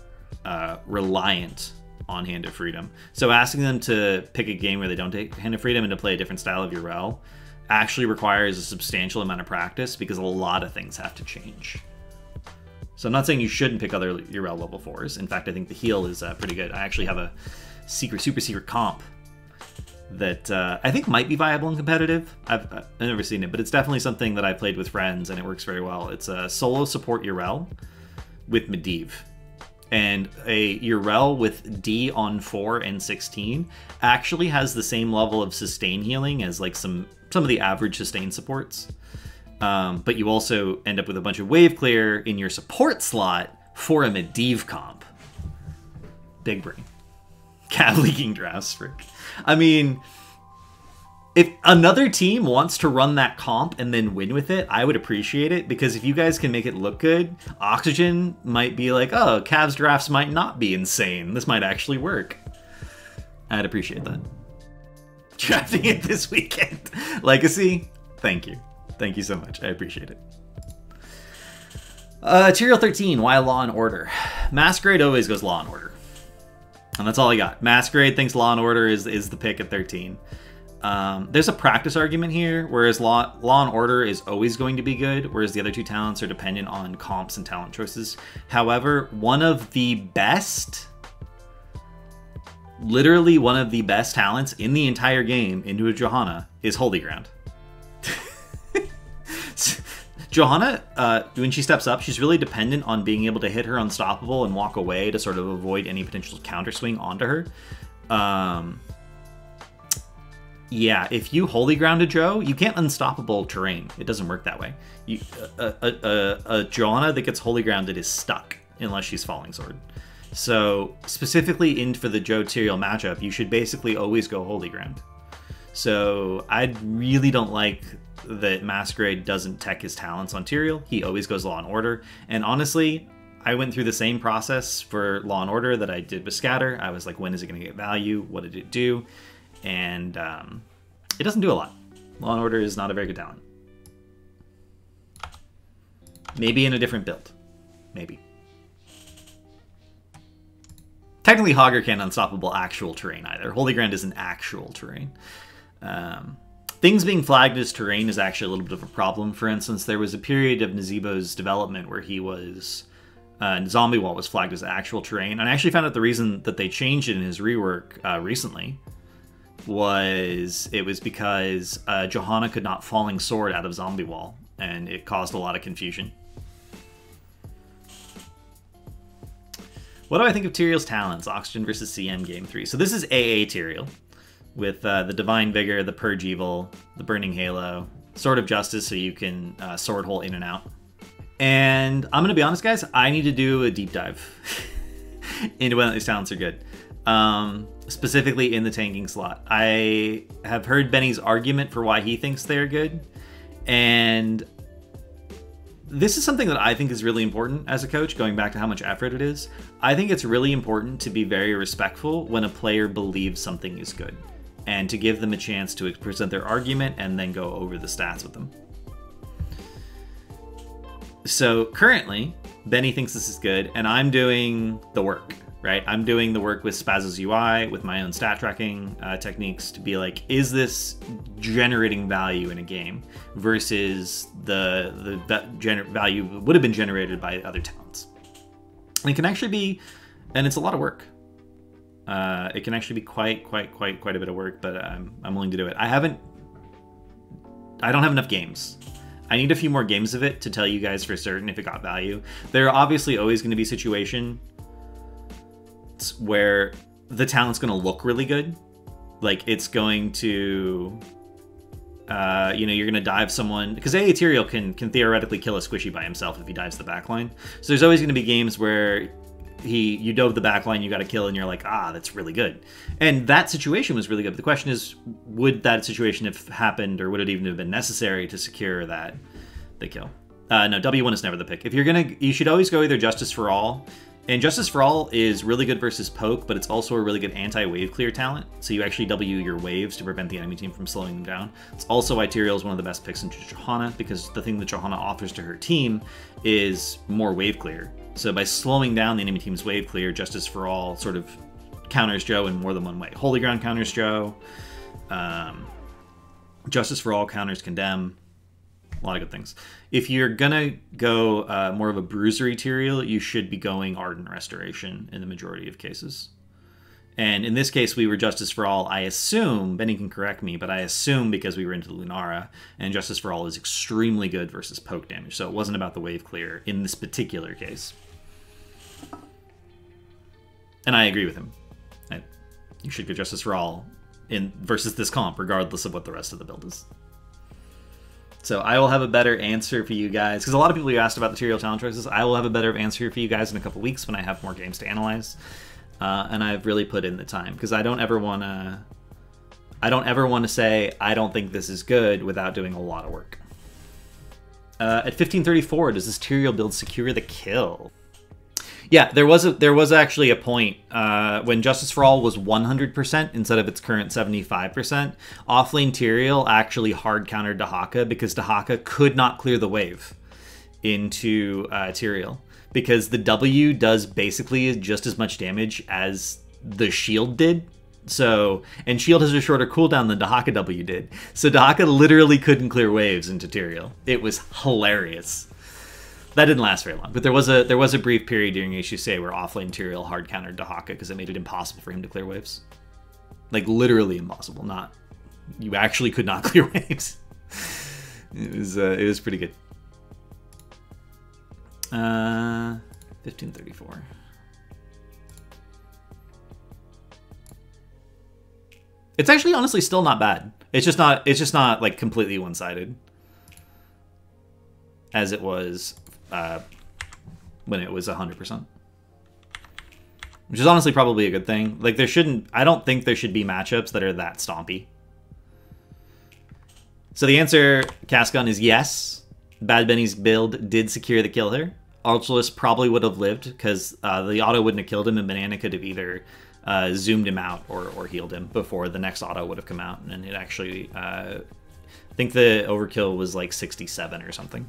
reliant on Hand of Freedom. So asking them to pick a game where they don't take Hand of Freedom and to play a different style of Yrel actually requires a substantial amount of practice because a lot of things have to change. So I'm not saying you shouldn't pick other Yrel level 4s. In fact, I think the heal is pretty good. I actually have a super secret comp that I think might be viable and competitive. I've never seen it, but it's definitely something that I played with friends and it works very well. It's a solo support Yrel with Medivh. And a Yrel with D on 4 and 16 actually has the same level of sustain healing as like some of the average sustain supports. But you also end up with a bunch of wave clear in your support slot for a Medivh comp. Big brain. Cav leaking drafts, frick. I mean, if another team wants to run that comp and then win with it, I would appreciate it, because if you guys can make it look good, Oxygen might be like, oh, Cavs drafts might not be insane. This might actually work. I'd appreciate that. Drafting it this weekend. Legacy, thank you. Thank you so much. I appreciate it. Tyrael 13, why Law and Order? Masquerade always goes Law and Order. And that's all I got. Masquerade thinks Law and Order is the pick at 13. There's a practice argument here, whereas Law and Order is always going to be good, whereas the other two talents are dependent on comps and talent choices. However, one of the best, literally one of the best talents in the entire game into a Johanna is Holy Ground. Johanna, when she steps up, she's really dependent on being able to hit her unstoppable and walk away to sort of avoid any potential counter swing onto her. Yeah, if you Holy Ground a Joe, you can't unstoppable terrain. It doesn't work that way. A Johanna that gets Holy Grounded is stuck unless she's Falling Sword. So specifically in for the Joe Tyrael matchup, you should basically always go Holy Ground. So I really don't like that Masquerade doesn't tech his talents on Tyrael. He always goes Law and Order. And honestly, I went through the same process for Law and Order that I did with Scatter. I was like, when is it going to get value? What did it do? and it doesn't do a lot. Law and Order is not a very good talent. Maybe in a different build. Maybe. Technically, Hogger can't unstoppable actual terrain either. Holy Ground isn't actual terrain. Things being flagged as terrain is actually a little bit of a problem. For instance, there was a period of Nazeebo's development where he was... Zombie Wall was flagged as actual terrain. And I actually found out the reason that they changed it in his rework recently was because Johanna could not Falling Sword out of Zombie Wall, and it caused a lot of confusion. What do I think of Tyrael's talents? Oxygen versus CM Game 3. So this is AA Tyrael, with the Divine Vigor, the Purge Evil, the Burning Halo, Sword of Justice, so you can sword hole in and out. And I'm going to be honest, guys, I need to do a deep dive into whether these talents are good. Specifically in the tanking slot. I have heard Benny's argument for why he thinks they're good, and this is something that I think is really important as a coach, going back to how much effort it is. I think it's really important to be very respectful when a player believes something is good, and to give them a chance to present their argument and then go over the stats with them. So currently, Benny thinks this is good, and I'm doing the work, right? I'm doing the work with Spaz's UI, with my own stat tracking techniques to be like, is this generating value in a game versus the value would have been generated by other talents? And it can actually be, and it's a lot of work. It can actually be quite a bit of work, but I'm willing to do it. I don't have enough games. I need a few more games of it to tell you guys for certain if it got value. There are obviously always going to be situations where the talent's going to look really good. Like, it's going to... you're going to dive someone... Because AA Tyrael can theoretically kill a squishy by himself if he dives the backline. So there's always going to be games where you dove the backline, you got a kill, and you're like, that's really good. And that situation was really good. But the question is, would that situation have happened, or would it even have been necessary to secure the kill? No, W1 is never the pick. If you're you should always go either Justice for All. And Justice for All is really good versus poke, but it's also a really good anti-wave clear talent. So you actually W your waves to prevent the enemy team from slowing them down. It's also why Tyrael is one of the best picks into Johanna, because the thing that Johanna offers to her team is more wave clear. So by slowing down the enemy team's wave clear, Justice for All sort of counters Joe in more than one way. Holy Ground counters Joe. Justice for All counters Condemn. A lot of good things. If you're gonna go more of a bruisery Tyrael, you should be going Ardent Restoration in the majority of cases. And in this case, we were Justice for All, I assume, Benny can correct me, but I assume because we were into Lunara, and Justice for All is extremely good versus poke damage, so it wasn't about the wave clear in this particular case. And I agree with him. You should go Justice for All versus this comp, regardless of what the rest of the build is. So I will have a better answer for you guys, because a lot of people you asked about the Tyrael talent choices. I will have a better answer for you guys in a couple weeks when I have more games to analyze, and I've really put in the time, because I don't ever want to say I don't think this is good without doing a lot of work. At 1534, does this Tyrael build secure the kill? Yeah, there was actually a point when Justice for All was 100% instead of its current 75%. Offlane Tyrael actually hard countered Dahaka because Dahaka could not clear the wave into Tyrael, because the W does basically just as much damage as the shield did. So, and shield has a shorter cooldown than Dahaka W did. So Dahaka literally couldn't clear waves into Tyrael. It was hilarious. That didn't last very long, but there was a brief period during HUCA where offlane Tyrael hard countered Dahaka because it made it impossible for him to clear waves. Like, literally impossible. You actually could not clear waves. It was pretty good. 1534. It's actually honestly still not bad. It's just not like completely one-sided as it was when it was 100%, which is honestly probably a good thing. Like, I don't think there should be matchups that are that stompy. So the answer, Cascon, is yes. Bad Benny's build did secure the kill here. Ultralist probably would have lived because the auto wouldn't have killed him, and Banana could have either zoomed him out or healed him before the next auto would have come out. And it actually, I think the overkill was like 67 or something.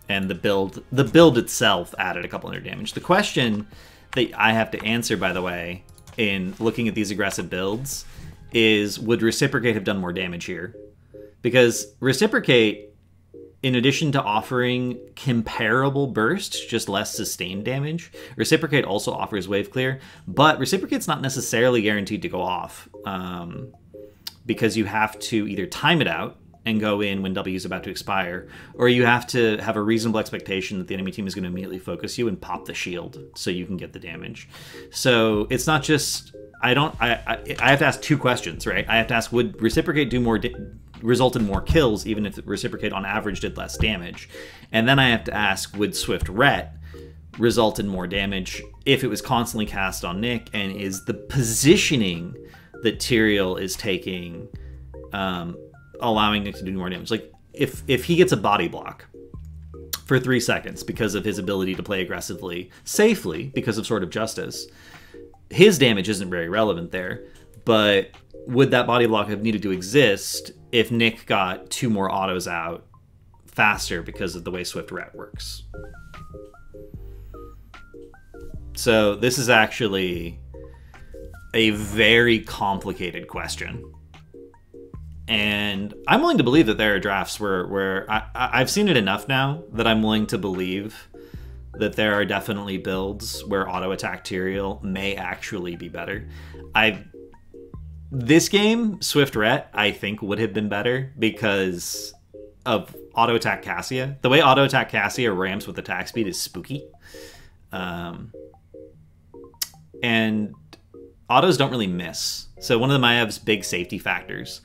And the build itself added a couple hundred damage. The question that I have to answer, by the way, in looking at these aggressive builds is, would Reciprocate have done more damage here? Because Reciprocate, in addition to offering comparable bursts, just less sustained damage, Reciprocate also offers wave clear, but Reciprocate's not necessarily guaranteed to go off, because you have to either time it out and go in when W is about to expire, or you have to have a reasonable expectation that the enemy team is going to immediately focus you and pop the shield so you can get the damage. So it's not just... I have to ask two questions, right? I have to ask, would Reciprocate do more result in more kills, even if Reciprocate on average did less damage? And then I have to ask, would Swift Ret result in more damage if it was constantly cast on Nick? And is the positioning that Tyrael is taking allowing Nick to do more damage? Like, if he gets a body block for 3 seconds because of his ability to play aggressively, safely, because of Sword of Justice, his damage isn't very relevant there. But would that body block have needed to exist if Nick got 2 more autos out faster because of the way Swift Ret works? So this is actually a very complicated question. And I'm willing to believe that there are drafts where I've seen it enough now that I'm willing to believe that there are definitely builds where auto attack Tyrael may actually be better. This game, Swift Ret, I think would have been better because of auto attack Cassia. The way auto attack Cassia ramps with attack speed is spooky. And autos don't really miss. So one of the Mayev's big safety factors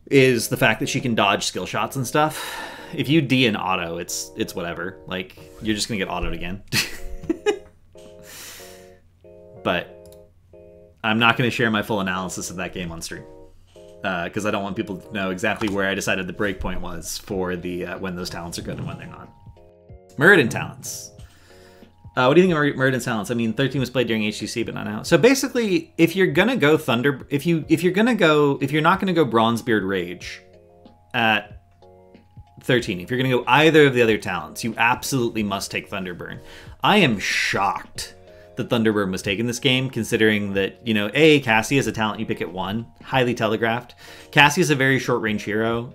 is the fact that she can dodge skill shots and stuff. If you D an auto, it's whatever. Like, you're just gonna get autoed again. But I'm not gonna share my full analysis of that game on stream, because I don't want people to know exactly where I decided the breakpoint was for the when those talents are good and when they're not. Muradin talents. What do you think of Muradin's talents? I mean, 13 was played during HTC, but not now. So basically, if you're gonna go Thunder, if you're not gonna go Bronzebeard Rage at 13, if you're gonna go either of the other talents, you absolutely must take Thunderburn. I am shocked that Thunderburn was taken this game, considering that, you know, Cassie is a talent you pick at 1, highly telegraphed. Cassie is a very short-range hero,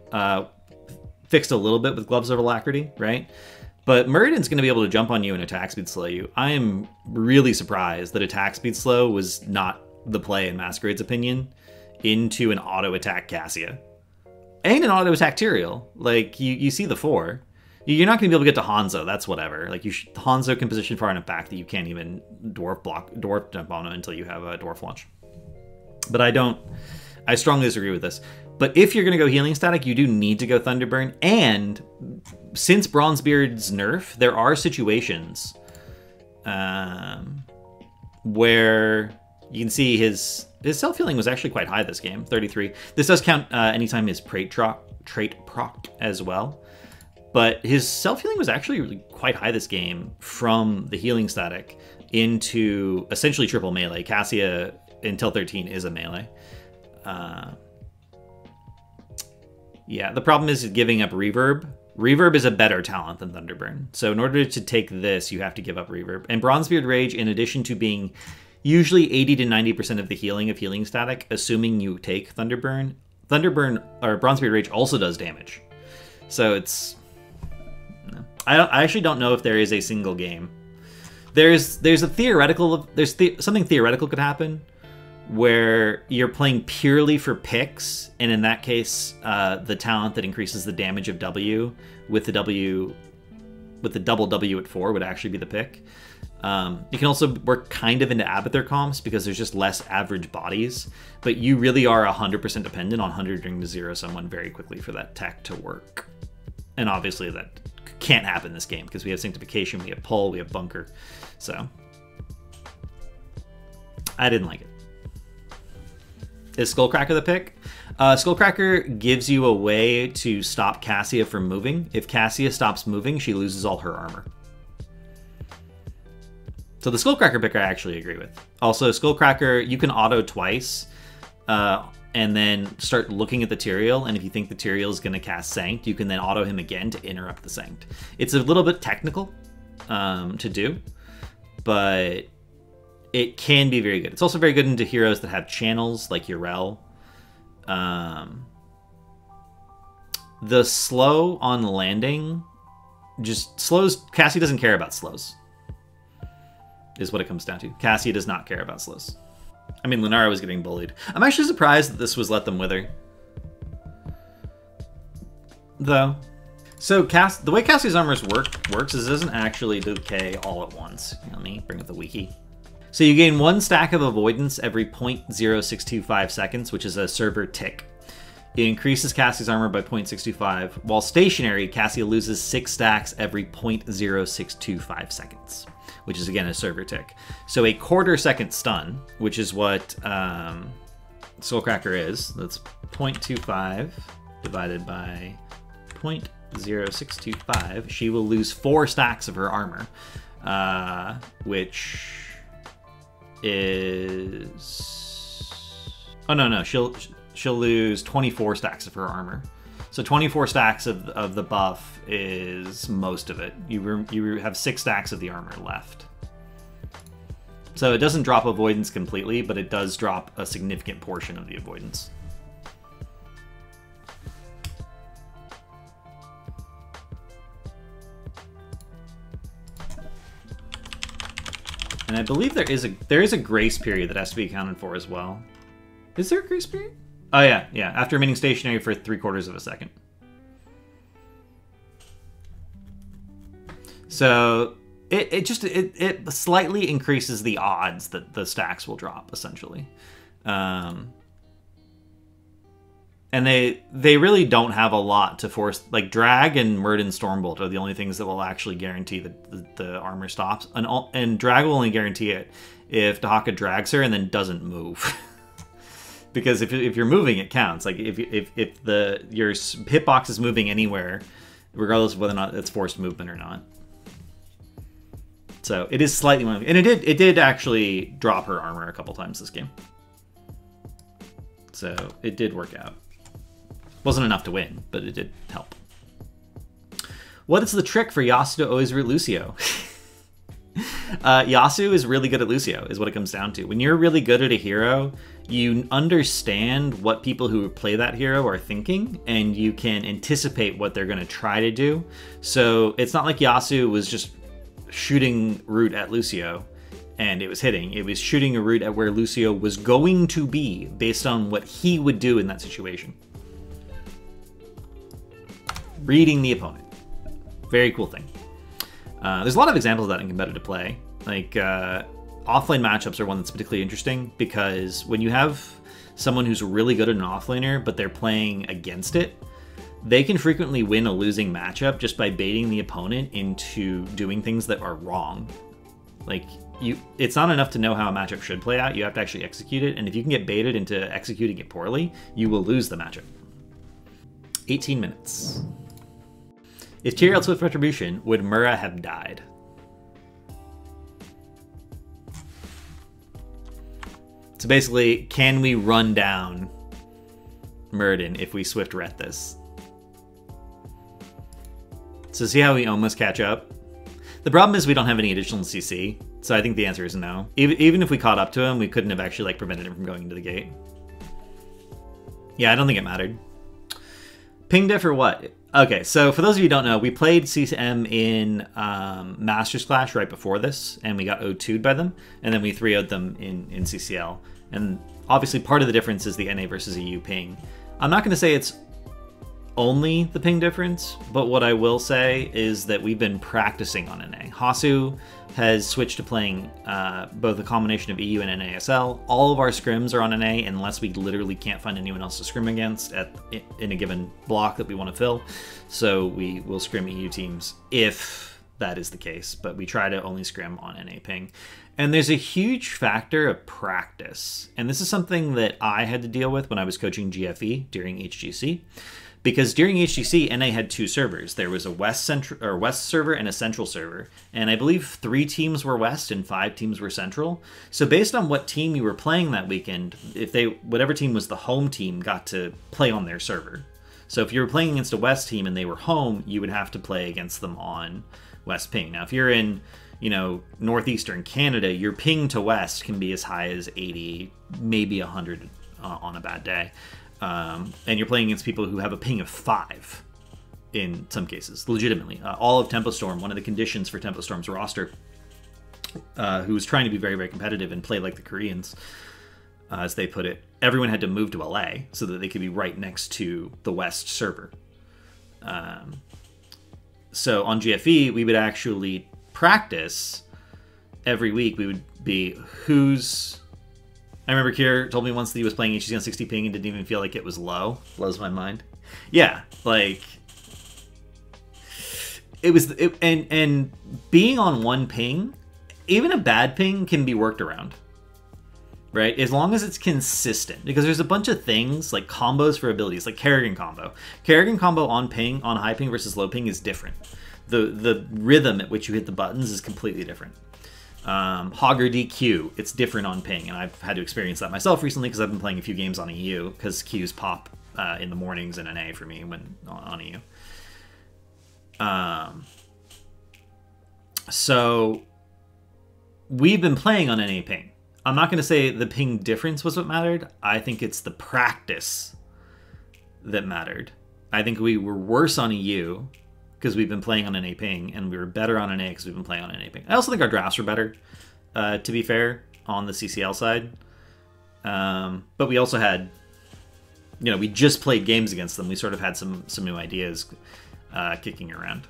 fixed a little bit with Gloves of Alacrity, right? But Muradin's going to be able to jump on you and attack speed slow you. I am really surprised that attack speed slow was not the play, in Masquerade's opinion, into an auto attack Cassia. And an auto attack Tyrael. Like, you see the 4. You're not going to be able to get to Hanzo, that's whatever. Like, Hanzo can position far enough back that you can't even dwarf jump on it until you have a dwarf launch. But I strongly disagree with this. But if you're going to go healing static, you do need to go Thunderburn. And since Bronzebeard's nerf, there are situations where you can see his self-healing was actually quite high this game, 33. This does count anytime his trait proc as well. But his self-healing was actually really quite high this game from the healing static into essentially triple melee. Cassia, until 13, is a melee. Yeah, the problem is giving up Reverb. Reverb is a better talent than Thunderburn. So in order to take this, you have to give up Reverb. And Bronzebeard Rage, in addition to being usually 80 to 90% of the healing of healing static, assuming you take Thunderburn, or Bronzebeard Rage also does damage. So it's... No. I actually don't know if there is a single game. There's a theoretical... something theoretical could happen where you're playing purely for picks, and in that case, the talent that increases the damage of W with the double W at 4 would actually be the pick. You can also work kind of into Abathur comps because there's just less average bodies, but you really are 100% dependent on 100ing to 0 someone very quickly for that tech to work. And obviously that can't happen this game because we have Sanctification, we have Pull, we have Bunker. So I didn't like it. Is Skullcracker the pick? Skullcracker gives you a way to stop Cassia from moving. If Cassia stops moving, she loses all her armor. So the Skullcracker pick I actually agree with. Also, Skullcracker, you can auto twice, and then start looking at the Tyrael, and if you think the Tyrael is going to cast Sanct, you can then auto him again to interrupt the Sanct. It's a little bit technical to do, but it can be very good. It's also very good into heroes that have channels, like Urel. The slow on landing just slows. Cassie doesn't care about slows, is what it comes down to. Cassie does not care about slows. I mean, Lunara was getting bullied. I'm actually surprised that this was Let Them Wither, though. So the way Cassie's armor works is it doesn't actually decay all at once. Let me bring up the wiki. So you gain 1 stack of avoidance every 0.0625 seconds, which is a server tick. It increases Cassie's armor by 0.625. While stationary, Cassie loses 6 stacks every 0.0625 seconds, which is again a server tick. So a quarter-second stun, which is what Skullcracker is. That's 0.25 divided by 0.0625. She will lose 4 stacks of her armor, which is... Oh, no. She'll lose 24 stacks of her armor. So 24 stacks of the buff is most of it. You have 6 stacks of the armor left. So it doesn't drop avoidance completely, but it does drop a significant portion of the avoidance. And I believe there is a grace period that has to be accounted for as well. Is there a grace period? Oh yeah. After remaining stationary for 3/4 of a second. So it slightly increases the odds that the stacks will drop, essentially. And they really don't have a lot to force. Like Drag and Murden Stormbolt are the only things that will actually guarantee that the armor stops. And Drag will only guarantee it if Dahaka drags her and then doesn't move. Because if you're moving, it counts. Like if your hitbox is moving anywhere, regardless of whether or not it's forced movement or not. So it is slightly more, and it did actually drop her armor a couple times this game. So it did work out. Wasn't enough to win, but it did help. What is the trick for Yasu to always root Lucio? Yasu is really good at Lucio, is what it comes down to. When you're really good at a hero, you understand what people who play that hero are thinking, and you can anticipate what they're going to try to do. So it's not like Yasu was just shooting root at Lucio and it was hitting. It was shooting a root at where Lucio was going to be based on what he would do in that situation. Reading the opponent. Very cool thing. There's a lot of examples of that in competitive play. Like, offlane matchups are one that's particularly interesting because when you have someone who's really good at an offlaner, but they're playing against it, they can frequently win a losing matchup just by baiting the opponent into doing things that are wrong. Like, it's not enough to know how a matchup should play out, you have to actually execute it, and if you can get baited into executing it poorly, you will lose the matchup. 18 minutes. If Tyrael Swift Retribution, would Mura have died? So basically, can we run down Murden if we Swift Ret this? So see how we almost catch up? The problem is we don't have any additional CC, so I think the answer is no. Even if we caught up to him, we couldn't have actually prevented him from going into the gate. Yeah, I don't think it mattered. Ping diff or what? Okay, so for those of you who don't know, we played CCM in Masters Clash right before this, and we got 0-2'd by them, and then we 3-0'd them in CCL. And obviously part of the difference is the NA versus EU ping. I'm not going to say it's only the ping difference, but what I will say is that we've been practicing on NA. Hasu has switched to playing both a combination of EU and NASL. All of our scrims are on NA unless we literally can't find anyone else to scrim against in a given block that we want to fill. So we will scrim EU teams if that is the case, but we try to only scrim on NA ping. And there's a huge factor of practice. And this is something that I had to deal with when I was coaching GFE during HGC. because during HGC, NA had 2 servers. There was a West server and a Central server, and I believe 3 teams were West and 5 teams were Central. So based on what team you were playing that weekend, whatever team was the home team got to play on their server. So if you were playing against a West team and they were home, you would have to play against them on West ping. Now, if you're in, northeastern Canada, your ping to West can be as high as 80, maybe 100 on a bad day. And you're playing against people who have a ping of 5 in some cases, legitimately. All of Tempo Storm, one of the conditions for Tempo Storm's roster, who was trying to be very, very competitive and play like the Koreans, as they put it, everyone had to move to LA so that they could be right next to the West server. So on GFE, we would actually practice every week. We would be I remember Kier told me once that he was playing HC on 60 ping and didn't even feel like it was low. Blows my mind. Yeah, like and being on 1 ping, even a bad ping can be worked around. Right? As long as it's consistent. Because there's a bunch of things, like combos for abilities, like Kerrigan combo. Kerrigan combo on ping, on high ping versus low ping is different. The rhythm at which you hit the buttons is completely different. Hogger DQ, it's different on ping, and I've had to experience that myself recently because I've been playing a few games on EU, because Qs pop in the mornings in NA for me when on EU. So we've been playing on NA ping. I'm not going to say the ping difference was what mattered. I think it's the practice that mattered. I think we were worse on EU because we've been playing on NA ping, and we were better on NA because we've been playing on NA ping. I also think our drafts were better, to be fair, on the CCL side. But we also had, we just played games against them. We sort of had some new ideas kicking around.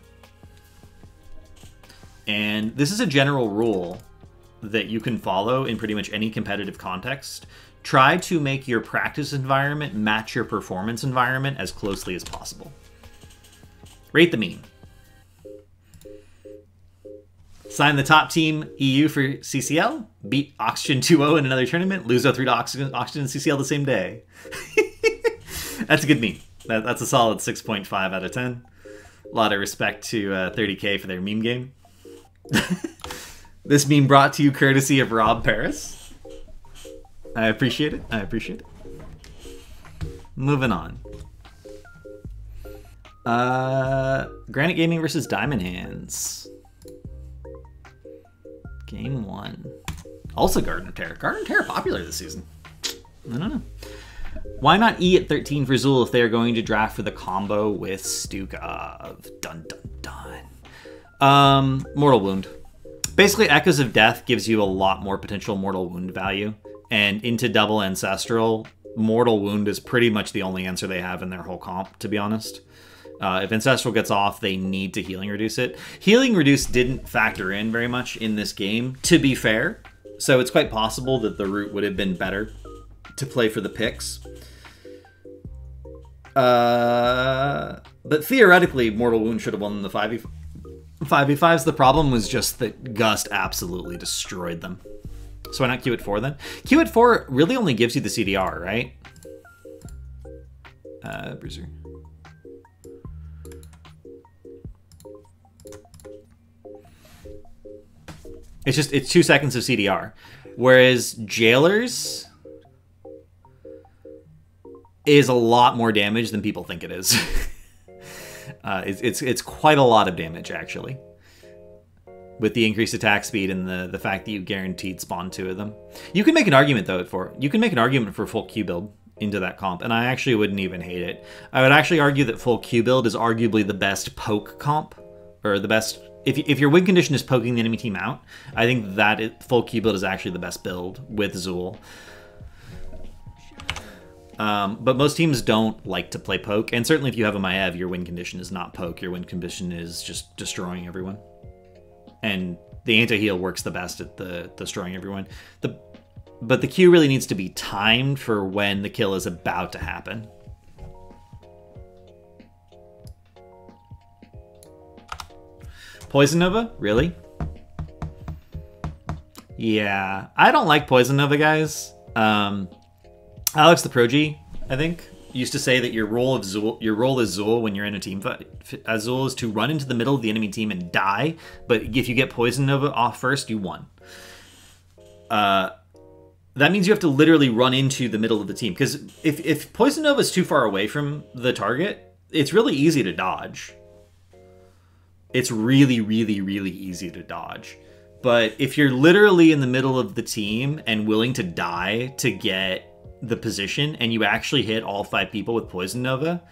And this is a general rule that you can follow in pretty much any competitive context. Try to make your practice environment match your performance environment as closely as possible. Rate the mean. Sign the top team EU for CCL. Beat Oxygen 2-0 in another tournament. Lose 0-3 to Oxygen and CCL the same day. That's a good meme. That's a solid 6.5 out of 10. A lot of respect to 30K for their meme game. This meme brought to you courtesy of Rob Paris. I appreciate it. Moving on. Granite Gaming versus Diamond Hands. Game 1. Also Garden of Terror. Garden of Terror popular this season. I don't know. Why not E at 13 for Zool if they are going to draft for the combo with Stukov? Dun dun dun. Mortal Wound. Basically, Echoes of Death gives you a lot more potential Mortal Wound value. And into double Ancestral, Mortal Wound is pretty much the only answer they have in their whole comp, to be honest. If Ancestral gets off, they need to Healing Reduce it. Healing Reduce didn't factor in very much in this game, to be fair. So it's quite possible that the route would have been better to play for the picks. But theoretically, Mortal Wound should have won the 5v5s. The problem was just that Gust absolutely destroyed them. So why not Q at 4 then? Q at 4 really only gives you the CDR, right? Bruiser. It's 2 seconds of CDR. Whereas Jailers is a lot more damage than people think it is. It's quite a lot of damage, actually. With the increased attack speed and the fact that you guaranteed spawn 2 of them. You can make an argument, though, for full Q build into that comp, and I actually wouldn't even hate it. I would actually argue that full Q build is arguably the best poke comp, or the best... If your win condition is poking the enemy team out, I think that full Q build is actually the best build with Zool. But most teams don't like to play poke, and certainly if you have a Maev, your win condition is not poke. Your win condition is just destroying everyone. And the anti-heal works the best at the destroying everyone. But the Q really needs to be timed for when the kill is about to happen. Poison Nova? Really? Yeah. I don't like Poison Nova, guys. Alex the Progy, I think, used to say that your role as Zul when you're in a team fight as Zul is to run into the middle of the enemy team and die, but if you get Poison Nova off first, you won. That means you have to literally run into the middle of the team, because if Poison Nova is too far away from the target, it's really easy to dodge. It's really, really, really easy to dodge. But if you're literally in the middle of the team and willing to die to get the position, and you actually hit all 5 people with Poison Nova,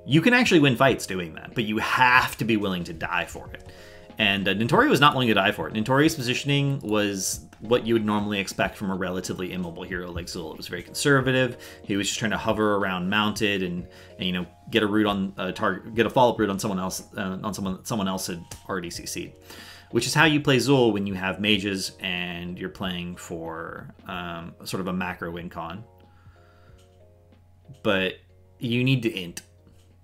you can actually win fights doing that, but you have to be willing to die for it. And Notori was not willing to die for it. Notori's positioning was what you would normally expect from a relatively immobile hero like Zul. It was very conservative. He was just trying to hover around mounted and you know, get a root on a target, get a follow-up root on someone else, someone else had already CC'd. Which is how you play Zul when you have mages and you're playing for sort of a macro win con. But you need to int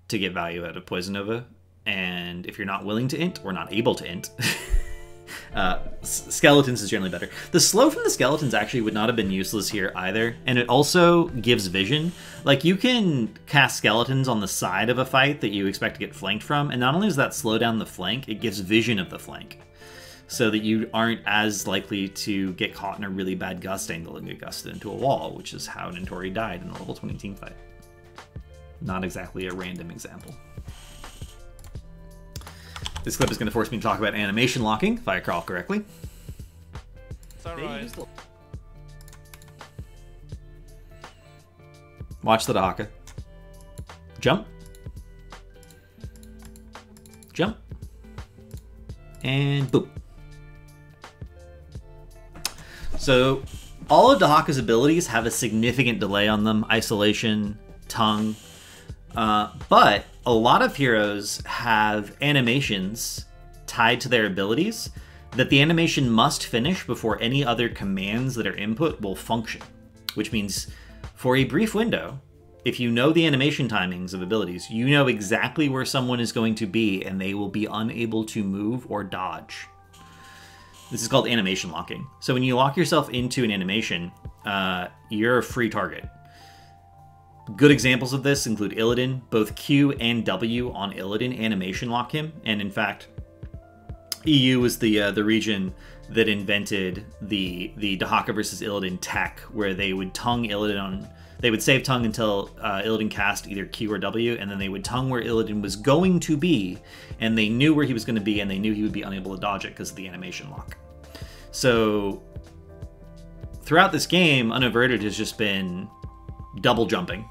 to get value out of Poison Nova. And if you're not willing to int or not able to int, Skeletons is generally better. The slow from the Skeletons actually would not have been useless here either. And it also gives vision. Like, you can cast Skeletons on the side of a fight that you expect to get flanked from. And not only does that slow down the flank, it gives vision of the flank, so that you aren't as likely to get caught in a really bad gust angle and get gusted into a wall, which is how Notori died in the level 20 team fight. Not exactly a random example. This clip is going to force me to talk about animation locking, if I recall correctly. It's alright. Watch the Dahaka. Jump. Jump. And boom. So all of Dahaka's abilities have a significant delay on them. Isolation, tongue. But a lot of heroes have animations tied to their abilities that the animation must finish before any other commands that are input will function. Which means for a brief window, if you know the animation timings of abilities, you know exactly where someone is going to be and they will be unable to move or dodge. This is called animation locking. So when you lock yourself into an animation, you're a free target. Good examples of this include Illidan. Both Q and W on Illidan animation lock him, and in fact, EU was the region that invented the Dahaka versus Illidan tech, where they would tongue Illidan on. They would save tongue until Illidan cast either Q or W, and then they would tongue where Illidan was going to be, and they knew where he was going to be, and they knew he would be unable to dodge it because of the animation lock. So throughout this game, Unaverted has just been double jumping.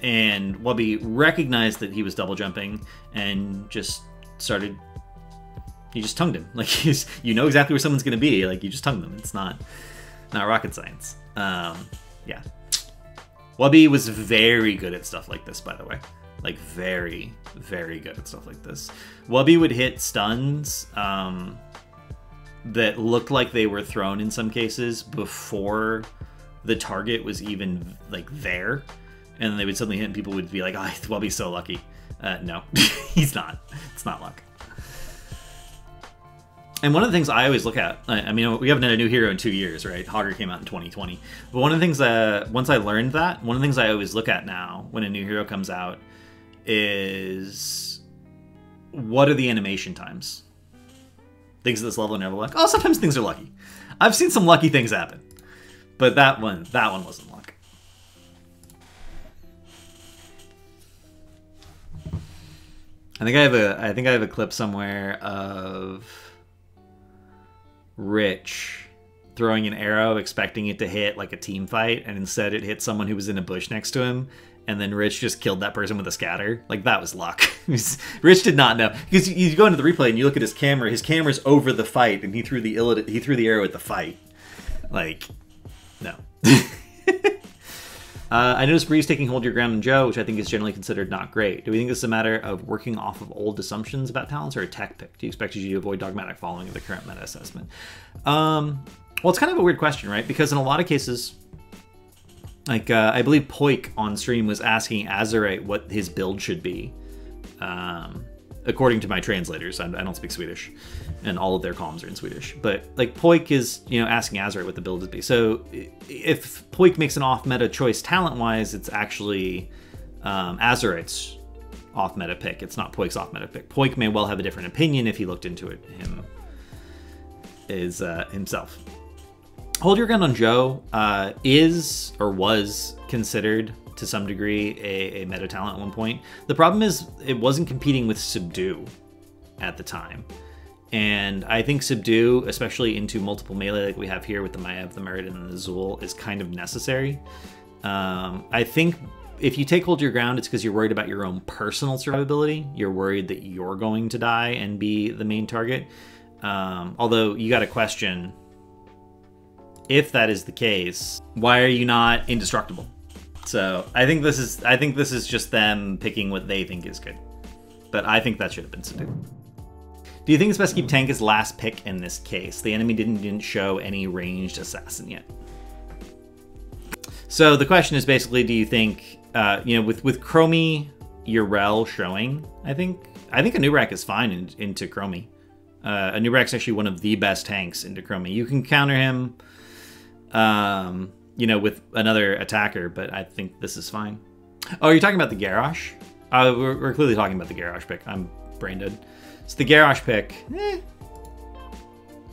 And Wubby recognized that he was double jumping and just started... He just tongued him. Like, you know exactly where someone's going to be. Like, you just tongue them. It's not rocket science. Yeah. Wubby was very good at stuff like this, by the way. Like, very, very good at stuff like this. Wubby would hit stuns that looked like they were thrown in some cases before the target was even, like, there. And then they would suddenly hit and people would be like, oh, Wubby's so lucky. No, he's not. It's not luck. And one of the things I always look at, I mean, we haven't had a new hero in 2 years, right? Hogger came out in 2020. But one of the things, once I learned that, one of the things I always look at now when a new hero comes out is, what are the animation times? Things at this level are never like, oh, sometimes things are lucky. I've seen some lucky things happen. But that one wasn't luck. I think I have a clip somewhere of Rich throwing an arrow expecting it to hit like a team fight, and instead it hit someone who was in a bush next to him, and then Rich just killed that person with a scatter. Like, that was luck. Rich did not know, because you go into the replay and you look at his camera's over the fight, and he threw the arrow at the fight. Like, no. I noticed Breeze taking Hold Your Ground and Joe, which I think is generally considered not great. Do we think this is a matter of working off of old assumptions about talents or a tech pick? Do you expect you to avoid dogmatic following of the current meta assessment? Well, it's kind of a weird question, right? Because in a lot of cases, like, I believe Poik on stream was asking Azerite what his build should be. According to my translators, I don't speak Swedish. and all of their columns are in Swedish. But like Poik is, you know, asking Azerite what the build would be. So if Poik makes an off-meta choice talent-wise, it's actually Azerite's off-meta pick. It's not Poik's off-meta pick. Poik may well have a different opinion if he looked into it himself. Hold Your Ground on Joe is or was considered to some degree a meta talent at one point. The problem is it wasn't competing with Subdue at the time. And I think Subdue, especially into multiple melee like we have here with the Maiev, the Muradin, and the Azul, is kind of necessary. I think if you take Hold Your Ground, it's because you're worried about your own personal survivability. You're worried that you're going to die and be the main target. Although you got to question, if that is the case, why are you not indestructible? So I think this is just them picking what they think is good. But I think that should have been Subdue. Do you think it's best to keep Tank as last pick in this case? The enemy didn't show any ranged assassin yet. So the question is basically, do you think, you know, with Chromie, Urel showing, I think a Nubrak is fine into Chromie. A Nubrak's actually one of the best tanks into Chromie. You can counter him, you know, with another attacker, but I think this is fine. Oh, you're talking about the Garrosh? We're clearly talking about the Garrosh pick. I'm brain dead. So the Garrosh pick,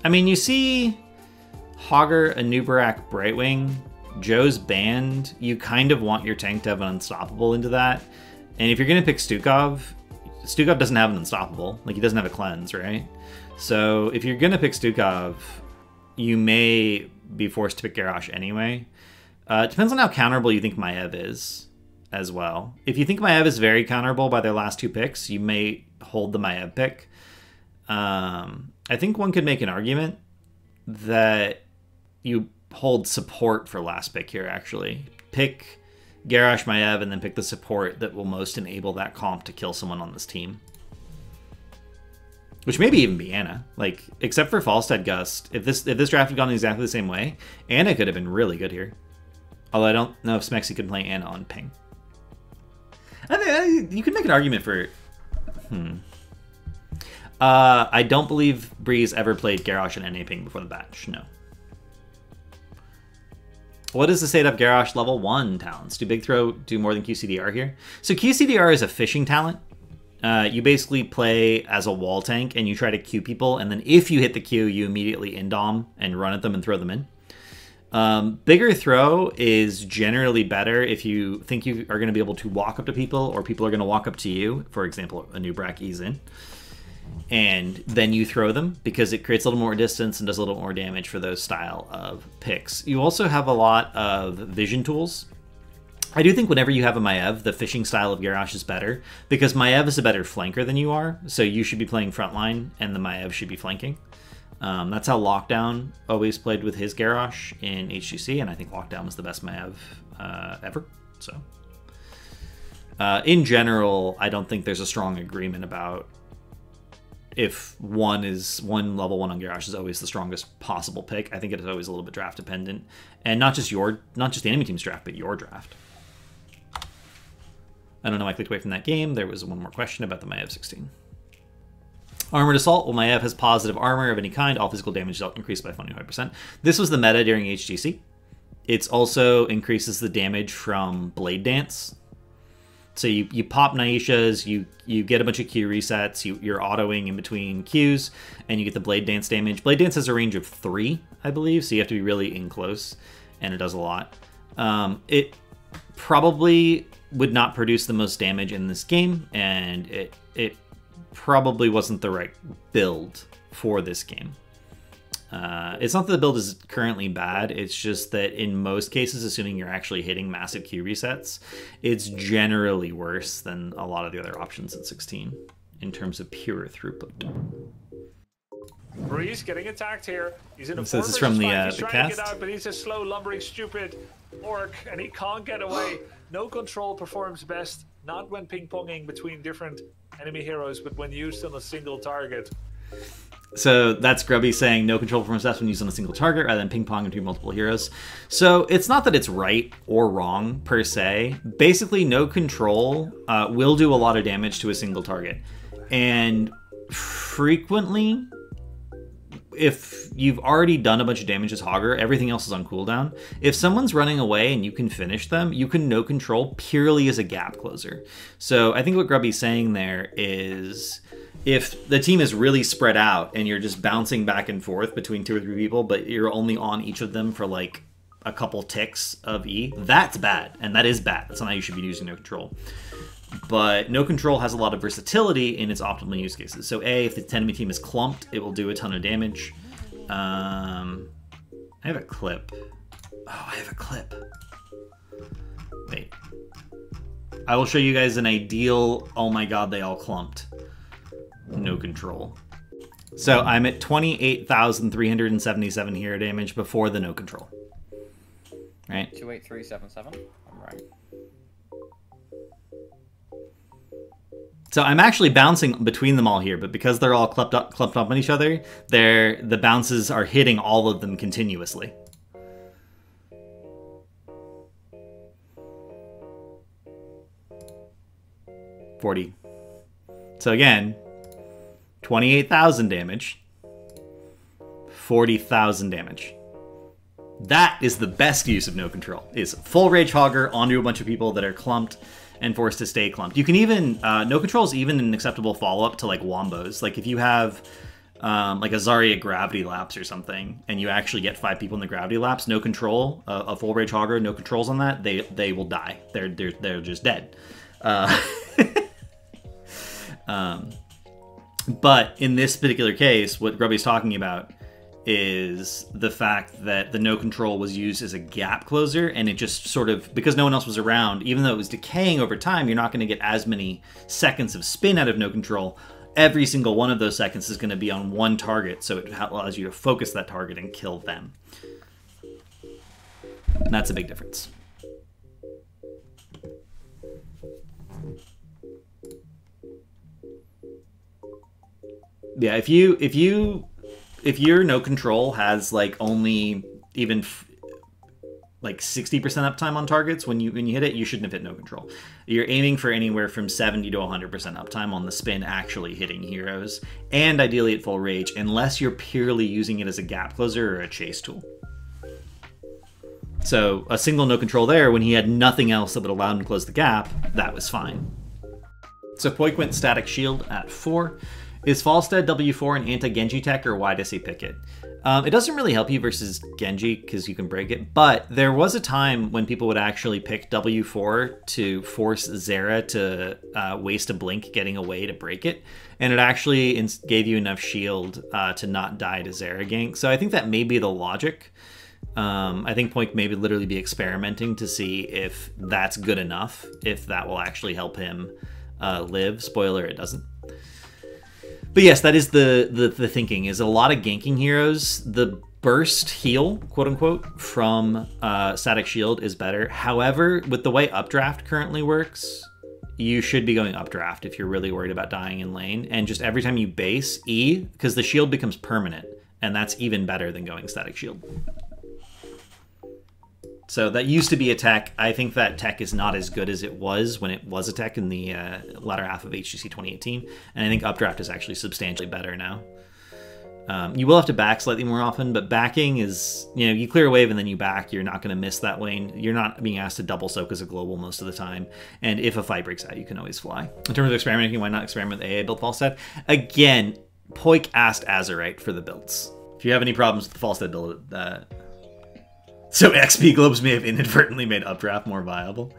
I mean, you see Hogger, Anubarak, Brightwing, Joe's Band. You kind of want your tank to have an Unstoppable into that. And if you're going to pick Stukov doesn't have an Unstoppable. Like, he doesn't have a Cleanse, right? So if you're going to pick Stukov, you may be forced to pick Garrosh anyway. It depends on how counterable you think Maiev is as well. If you think Maiev is very counterable by their last two picks, you may hold the Maiev pick. I think one could make an argument that you hold support for last pick here, actually. Pick Garrosh, Maiev, and then pick the support that will most enable that comp to kill someone on this team. Which maybe even be Anna. Like, except for Falstad Gust, if this draft had gone exactly the same way, Anna could have been really good here. Although I don't know if Smexy could play Anna on ping. I think you could make an argument for... I don't believe Breeze ever played Garrosh and NA ping before the batch. No. What is the state of Garrosh level 1 talents? Do Big Throw do more than QCDR here? So QCDR is a fishing talent. You basically play as a wall tank and you try to Q people, and then if you hit the Q, you immediately indom and run at them and throw them in. Bigger Throw is generally better if you think you are going to be able to walk up to people, or people are going to walk up to you. For example, a Nubrak ease in. And then you throw them, because it creates a little more distance and does a little more damage for those style of picks. You also have a lot of vision tools. I do think whenever you have a Maiev, the fishing style of Garrosh is better, because Maiev is a better flanker than you are, so you should be playing frontline, and the Maiev should be flanking. That's how Lockdown always played with his Garrosh in HGC, and I think Lockdown was the best Maiev ever. So, in general, I don't think there's a strong agreement about if one level 1 on Garrosh is always the strongest possible pick. I think it is always a little bit draft dependent, and not just the enemy team's draft, but your draft. I don't know, I clicked away from that game. There was one more question about the Maiev 16. Armored Assault. Well, Maiev has positive armor of any kind. All physical damage dealt increased by 25%. This was the meta during HGC. It also increases the damage from Blade Dance. So you pop Naishas, you get a bunch of Q resets, you're autoing in between Qs, and you get the Blade Dance damage. Blade Dance has a range of 3, I believe, so you have to be really in close, and it does a lot. It probably would not produce the most damage in this game, and it probably wasn't the right build for this game. It's not that the build is currently bad, it's just that in most cases, assuming you're actually hitting massive Q resets, it's generally worse than a lot of the other options at 16 in terms of pure throughput. Breeze getting attacked here. He's in a so this is from the he's trying cast. to get out, but he's a slow, lumbering, stupid orc, and he can't get away. No control performs best, not when ping-ponging between different enemy heroes, but when used on a single target. So that's Grubby saying no control performance best when used on a single target rather than ping-pong between multiple heroes. So it's not that it's right or wrong per se. Basically, no control will do a lot of damage to a single target. And frequently, if you've already done a bunch of damage as Hogger, everything else is on cooldown. If someone's running away and you can finish them, you can no control purely as a gap closer. So I think what Grubby's saying there is, if the team is really spread out and you're just bouncing back and forth between 2 or 3 people, but you're only on each of them for like a couple ticks of E, that's bad. And that is bad. That's not how you should be using no control. But no control has a lot of versatility in its optimal use cases. So A, if the enemy team is clumped, it will do a ton of damage. I have a clip. Oh, I have a clip. Wait. I will show you guys an ideal, oh my god, they all clumped. No control. So I'm at 28,377 hero damage before the no control. Right? 28377. I'm right. So I'm actually bouncing between them all here, but because they're all clumped up on each other, the bounces are hitting all of them continuously. $40. So again, 28,000 damage, 40,000 damage. That is the best use of no control. Is full rage hogger onto a bunch of people that are clumped and forced to stay clumped. You can even no control is even an acceptable follow-up to like wombos. Like if you have like a Zarya gravity lapse or something, and you actually get 5 people in the gravity lapse, no control, a full rage hogger, no controls on that, they will die. They're just dead. But in this particular case, what Grubby's talking about is the fact that the no control was used as a gap closer, and it just sort of, because no one else was around, even though it was decaying over time, you're not going to get as many seconds of spin out of no control. Every single one of those seconds is going to be on one target, so it allows you to focus that target and kill them. And that's a big difference. Yeah, if your no control has like only even like 60% uptime on targets when you hit it, you shouldn't have hit no control. You're aiming for anywhere from 70 to 100% uptime on the spin actually hitting heroes, and ideally at full rage, unless you're purely using it as a gap closer or a chase tool. So a single no control there, when he had nothing else that would allow him to close the gap, that was fine. So Poik went static shield at 4. Is Falstead W4 an anti-Genji tech, or why does he pick it? It doesn't really help you versus Genji because you can break it, but there was a time when people would actually pick W4 to force Zera to waste a blink getting away to break it, and it actually gave you enough shield to not die to Zera gank. So I think that may be the logic. I think Poik may literally be experimenting to see if that's good enough, if that will actually help him live. Spoiler, it doesn't. But yes, that is the thinking, is a lot of ganking heroes, the burst heal, quote unquote, from static shield is better. However, with the way updraft currently works, you should be going updraft if you're really worried about dying in lane. And just every time you base E, because the shield becomes permanent, and that's even better than going static shield. So that used to be a tech. I think that tech is not as good as it was when it was a tech in the latter half of HGC 2018. And I think updraft is actually substantially better now. You will have to back slightly more often, but backing is, you clear a wave and then you back. You're not going to miss that lane. You're not being asked to double soak as a global most of the time. And if a fight breaks out, you can always fly. In terms of experimenting, why not experiment with AA build Falstead? Again, Poik asked Azurite for the builds. If you have any problems with the Falstead build, so XP globes may have inadvertently made updraft more viable.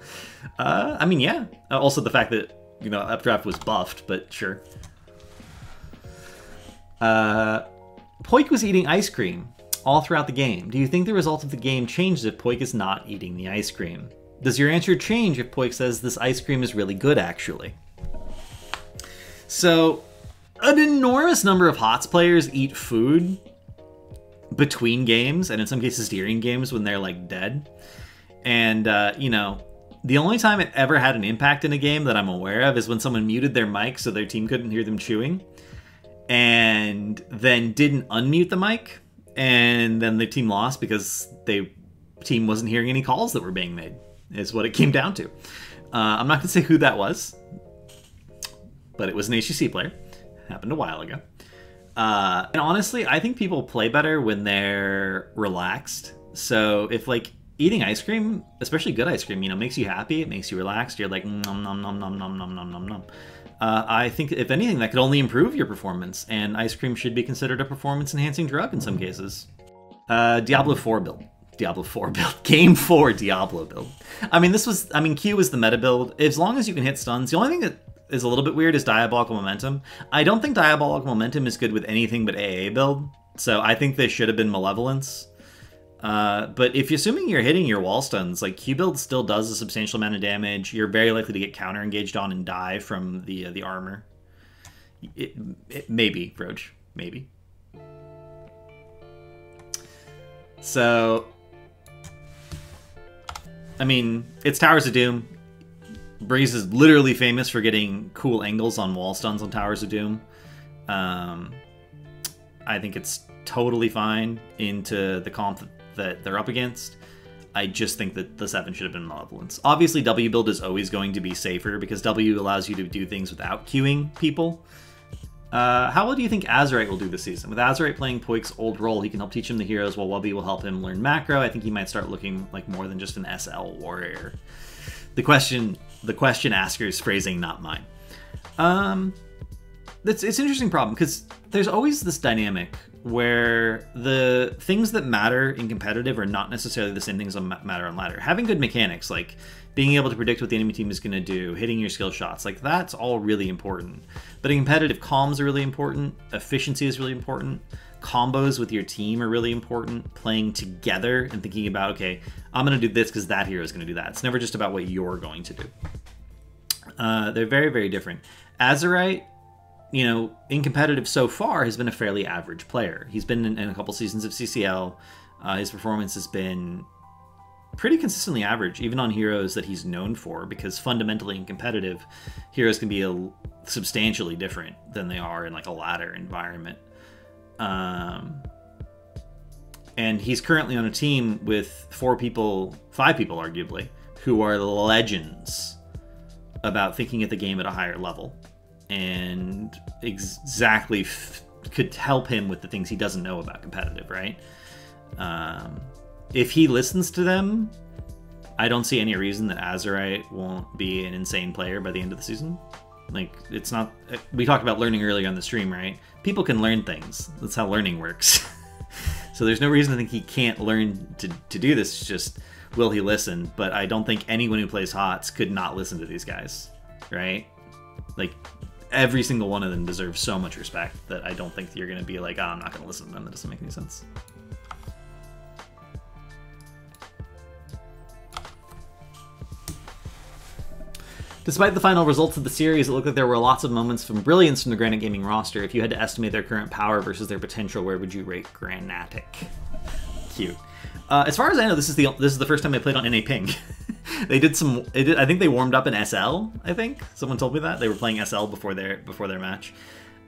I mean, yeah. Also the fact that, updraft was buffed, but sure. Poik was eating ice cream all throughout the game. Do you think the result of the game changes if Poik is not eating the ice cream? Does your answer change if Poik says this ice cream is really good, actually? So, an enormous number of HOTS players eat food between games, and in some cases during games when they're like dead. And the only time it ever had an impact in a game that I'm aware of is when someone muted their mic so their team couldn't hear them chewing, and then didn't unmute the mic, and then the team lost because the team wasn't hearing any calls that were being made, is what it came down to. I'm not gonna say who that was, but it was an HGC player. Happened a while ago. And honestly, I think people play better when they're relaxed. So if like eating ice cream, especially good ice cream, makes you happy, it makes you relaxed, you're like nom nom nom nom nom nom nom nom nom. I think if anything, that could only improve your performance, and ice cream should be considered a performance-enhancing drug in some cases. Diablo 4 build. Diablo 4 build. Game 4 Diablo build. Q was the meta build. As long as you can hit stuns, the only thing that is a little bit weird is Diabolical Momentum. I don't think Diabolical Momentum is good with anything but AA build, so I think they should have been Malevolence. But if you're assuming you're hitting your wall stuns, like Q build still does a substantial amount of damage. You're very likely to get counter engaged on and die from the armor. Maybe, Roach. Maybe. So, I mean, it's Towers of Doom. Breeze is literally famous for getting cool angles on wall stuns on Towers of Doom. I think it's totally fine into the comp that they're up against. I just think that the 7 should have been Malevolence. Obviously, W build is always going to be safer because W allows you to do things without queuing people. How well do you think Azerite will do this season? With Azerite playing Poik's old role, he can help teach him the heroes while Wubby will help him learn macro. I think he might start looking like more than just an SL warrior. The question asker's phrasing, not mine. It's an interesting problem because there's always this dynamic where the things that matter in competitive are not necessarily the same things that matter on ladder. Having good mechanics, like being able to predict what the enemy team is going to do, hitting your skill shots, like that's all really important. But in competitive, comms are really important, efficiency is really important, combos with your team are really important, playing together and thinking about, okay, I'm going to do this because that hero is going to do that. It's never just about what you're going to do. They're very, very different. Azerite, in competitive so far, has been a fairly average player. He's been in a couple seasons of CCL. His performance has been pretty consistently average, even on heroes that he's known for, because fundamentally in competitive, heroes can be substantially different than they are in like a ladder environment. And he's currently on a team with 5 people arguably, who are legends about thinking at the game at a higher level. And exactly could help him with the things he doesn't know about competitive, right? If he listens to them, I don't see any reason that Azerite won't be an insane player by the end of the season. Like, it's not... We talked about learning earlier on the stream, right? People can learn things. That's how learning works. So there's no reason to think he can't learn to do this. It's just, will he listen? But I don't think anyone who plays HOTS could not listen to these guys, right? Like, every single one of them deserves so much respect that I don't think you're going to be like, oh, I'm not going to listen to them. That doesn't make any sense. Despite the final results of the series, it looked like there were lots of moments from brilliance from the Granite Gaming roster. If you had to estimate their current power versus their potential, where would you rate Granatic? Cute. As far as I know, this is the first time they played on NA Ping. I think they warmed up in SL. I think someone told me that they were playing SL before their match.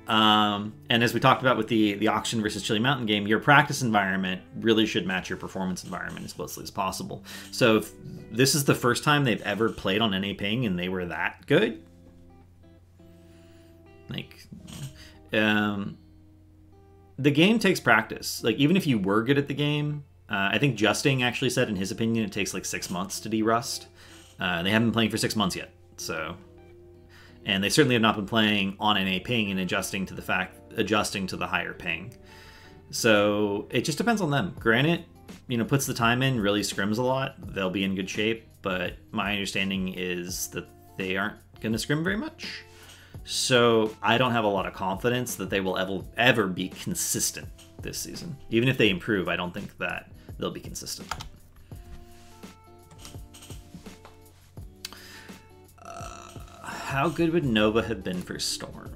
And as we talked about with the Auction versus Chili Mountain game, your practice environment really should match your performance environment as closely as possible. So if this is the first time they've ever played on NA Ping and they were that good, like, the game takes practice. Like, even if you were good at the game, I think Justing actually said in his opinion it takes like 6 months to de-rust. They haven't been playing for 6 months yet, so... And they certainly have not been playing on NA Ping and adjusting to the higher ping. So it just depends on them. Granite, puts the time in, really scrims a lot. They'll be in good shape, but my understanding is that they aren't going to scrim very much. So I don't have a lot of confidence that they will ever be consistent this season. Even if they improve, I don't think that they'll be consistent. How good would Nova have been for Storm?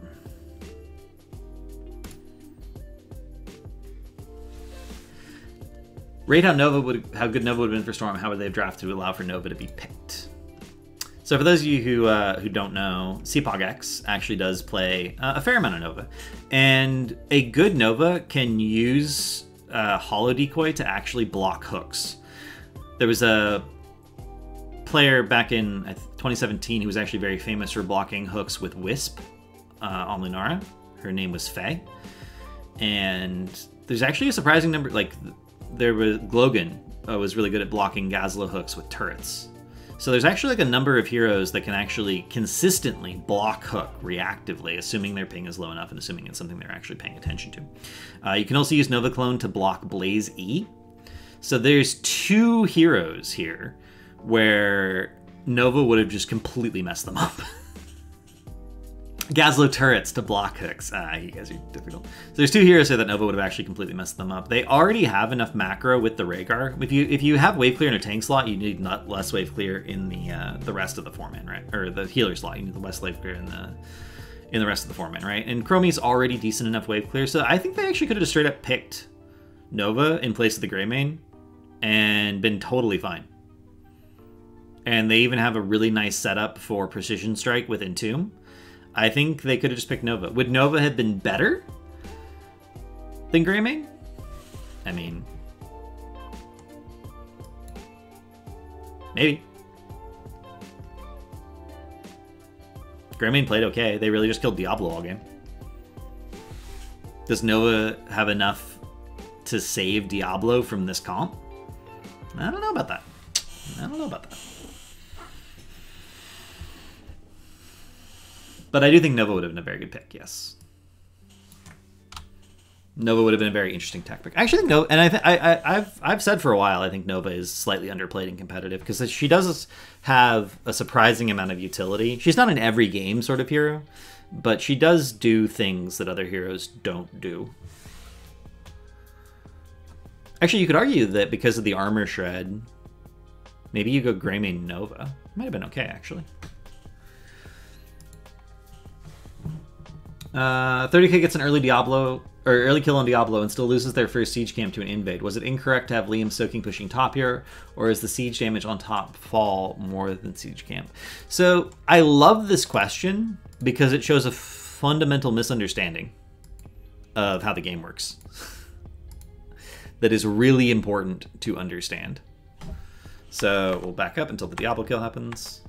Rate how good Nova would have been for Storm. How would they have drafted to allow for Nova to be picked? So for those of you who don't know, CPOGX actually does play a fair amount of Nova, and a good Nova can use Holo Decoy to actually block hooks. There was a player back in 2017 who was actually very famous for blocking hooks with Wisp on Lunara. Her name was Faye. And there's actually a surprising number, like, there was Glogan was really good at blocking Gazla hooks with turrets. So there's actually like a number of heroes that can actually consistently block hook reactively, assuming their ping is low enough and assuming it's something they're actually paying attention to. You can also use Nova Clone to block Blaze E. So there's 2 heroes here where Nova would have just completely messed them up. Gazlo turrets to block hooks. You guys are difficult. So there's 2 heroes here that Nova would have actually completely messed them up. They already have enough macro with the Rhaegar. If you have wave clear in a tank slot, you need less wave clear in the rest of the 4-man, right? Or the healer slot. You need the less wave clear in the rest of the 4-man, right? And Chromie's already decent enough wave clear, so I think they actually could have just straight up picked Nova in place of the Greymane and been totally fine. And they even have a really nice setup for Precision Strike with Entomb. I think they could have just picked Nova. Would Nova have been better than Greymane? I mean, maybe. Greymane played okay. They really just killed Diablo all game. Does Nova have enough to save Diablo from this comp? I don't know about that. But I do think Nova would have been a very good pick, yes. Nova would have been a very interesting tech pick. I actually think Nova, and I've said for a while, I think Nova is slightly underplayed and competitive because she does have a surprising amount of utility. She's not an every game sort of hero, but she does do things that other heroes don't do. Actually, you could argue that because of the armor shred, maybe you go Greymane Nova. Might have been okay, actually. 30k gets an early Diablo or early kill on Diablo and still loses their first siege camp to an invade. Was it incorrect to have Liam soaking pushing top here, or is the siege damage on top fall more than siege camp? So I love this question because it shows a fundamental misunderstanding of how the game works that is really important to understand. So we'll back up until the Diablo kill happens.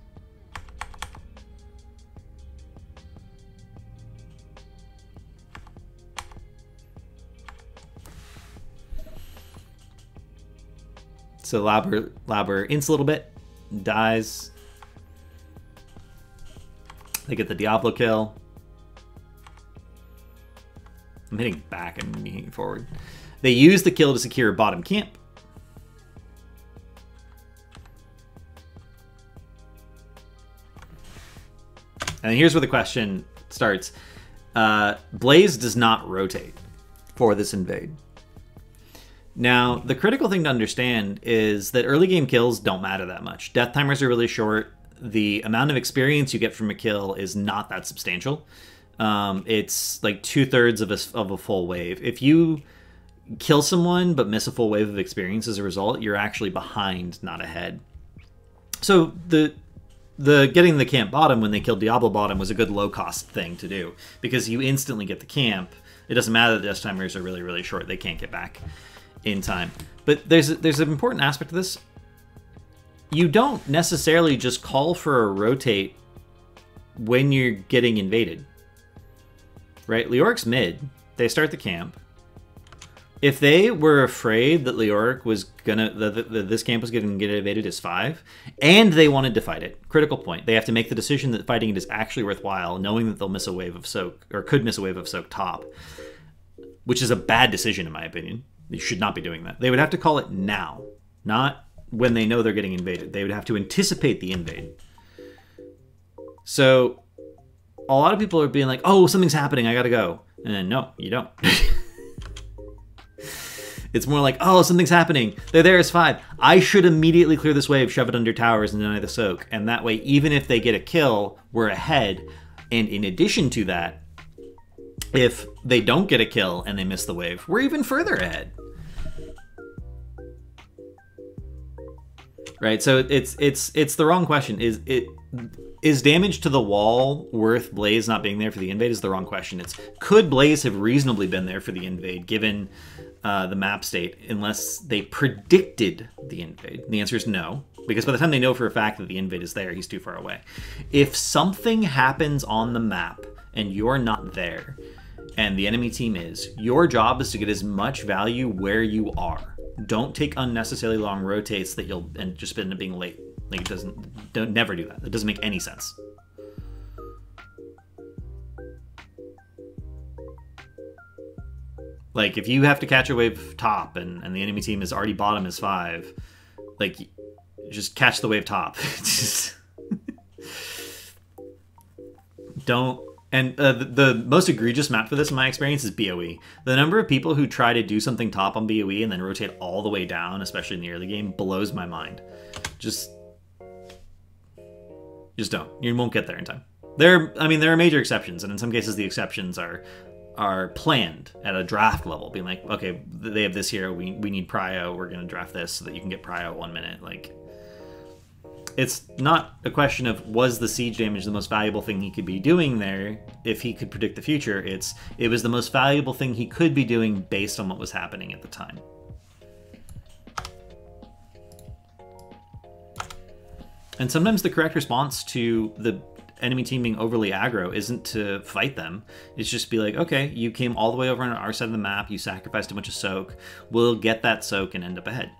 So Labber ints a little bit, dies. They get the Diablo kill. I'm hitting back and hitting forward. They use the kill to secure bottom camp. And here's where the question starts. Blaze does not rotate for this invade. Now, the critical thing to understand is that early game kills don't matter that much. Death timers are really short. The amount of experience you get from a kill is not that substantial. It's like 2/3 of a full wave. If you kill someone but miss a full wave of experience as a result, you're actually behind, not ahead. So the getting the camp bottom when they killed Diablo bottom was a good low-cost thing to do because you instantly get the camp. It doesn't matter that death timers are really, really short. They can't get back in time. But there's an important aspect to this. You don't necessarily just call for a rotate when you're getting invaded. Right? Leoric's mid. They start the camp. If they were afraid that Leoric was gonna that this camp was gonna get invaded as 5, and they wanted to fight it, critical point. They have to make the decision that fighting it is actually worthwhile, knowing that they'll miss a wave of soak, or could miss a wave of soak top, which is a bad decision in my opinion. You should not be doing that. They would have to call it now, not when they know they're getting invaded. They would have to anticipate the invade. So a lot of people are being like, oh, something's happening, I gotta go. And then, no, you don't. It's more like, oh, something's happening. They're there as 5. I should immediately clear this wave, shove it under towers, and deny the soak. And that way, even if they get a kill, we're ahead. And in addition to that, if they don't get a kill and they miss the wave, we're even further ahead. Right? So it's the wrong question. Is damage to the wall worth Blaze not being there for the invade? Is the wrong question. It's could Blaze have reasonably been there for the invade given the map state unless they predicted the invade? And the answer is no, because by the time they know for a fact that the invade is there, he's too far away. If something happens on the map and you're not there, and the enemy team is, your job is to get as much value where you are. Don't take unnecessarily long rotates that you'll and just end up being late. Like, don't never do that. It doesn't make any sense. Like, if you have to catch a wave top and the enemy team is already bottom is 5, like, just catch the wave top. Just don't. And the most egregious map for this, in my experience, is BOE. The number of people who try to do something top on BOE and then rotate all the way down, especially in the early game, blows my mind. Just don't. You won't get there in time. There are major exceptions, and in some cases the exceptions are planned at a draft level, being like, okay, they have this hero, we need prio, we're going to draft this so that you can get prio 1 minute. Like, it's not a question of was the siege damage the most valuable thing he could be doing there if he could predict the future. It was the most valuable thing he could be doing based on what was happening at the time. And sometimes the correct response to the enemy team being overly aggro isn't to fight them. It's just be like, okay, you came all the way over on our side of the map, you sacrificed a bunch of soak, we'll get that soak and end up ahead.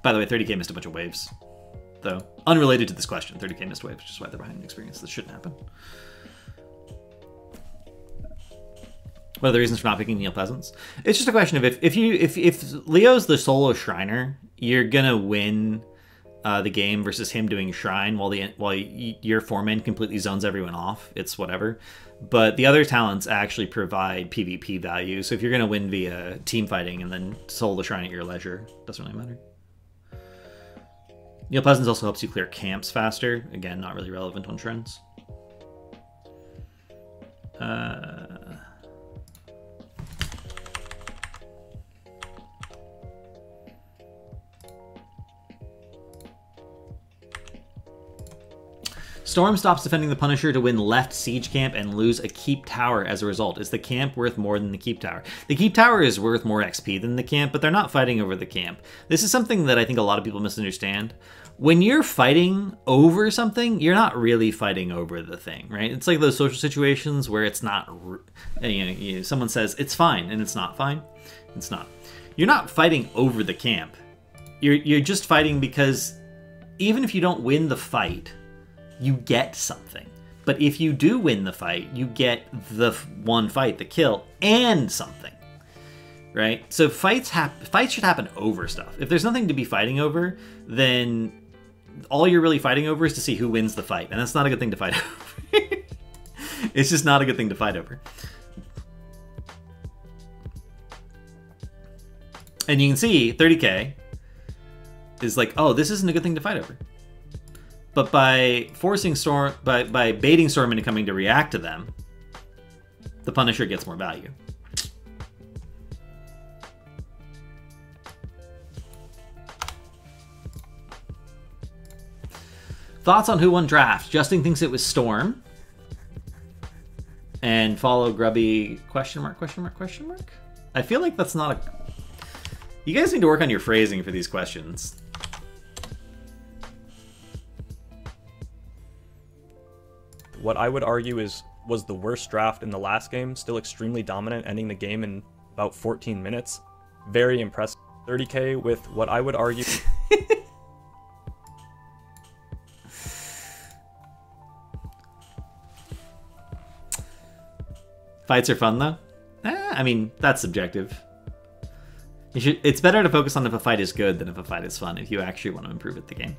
By the way, 30k missed a bunch of waves, though. Unrelated to this question, 30k missed waves, which is why they're behind the experience. This shouldn't happen. What are the reasons for not picking Neil Peasants? It's just a question of if Leo's the solo Shriner, you're gonna win the game versus him doing Shrine while your 4-man completely zones everyone off. It's whatever. But the other talents actually provide PvP value. So if you're gonna win via team fighting and then solo Shrine at your leisure, doesn't really matter. Neil Peasants also helps you clear camps faster. Again, not really relevant on trends. Storm stops defending the Punisher to win left siege camp and lose a keep tower as a result. Is the camp worth more than the keep tower? The keep tower is worth more XP than the camp, but they're not fighting over the camp. This is something that I think a lot of people misunderstand. When you're fighting over something, you're not really fighting over the thing, right? It's like those social situations where it's not, someone says it's fine and it's not fine. It's not. You're not fighting over the camp. You're just fighting because even if you don't win the fight, you get something. But if you do win the fight, you get the one fight, the kill, and something, right? So fights should happen over stuff. If there's nothing to be fighting over, then all you're really fighting over is to see who wins the fight, and that's not a good thing to fight over. It's just not a good thing to fight over. And you can see 30k is like, oh, this isn't a good thing to fight over. But by forcing Storm, by baiting Storm into coming to react to them, the Punisher gets more value. Thoughts on who won draft? Justin thinks it was Storm. And follow Grubby question mark, question mark, question mark? I feel like that's not a... You guys need to work on your phrasing for these questions. What I would argue was the worst draft in the last game, still extremely dominant, ending the game in about 14 minutes. Very impressive. 30k with what I would argue... Fights are fun, though? I mean, that's subjective. It's better to focus on if a fight is good than if a fight is fun, if you actually want to improve at the game.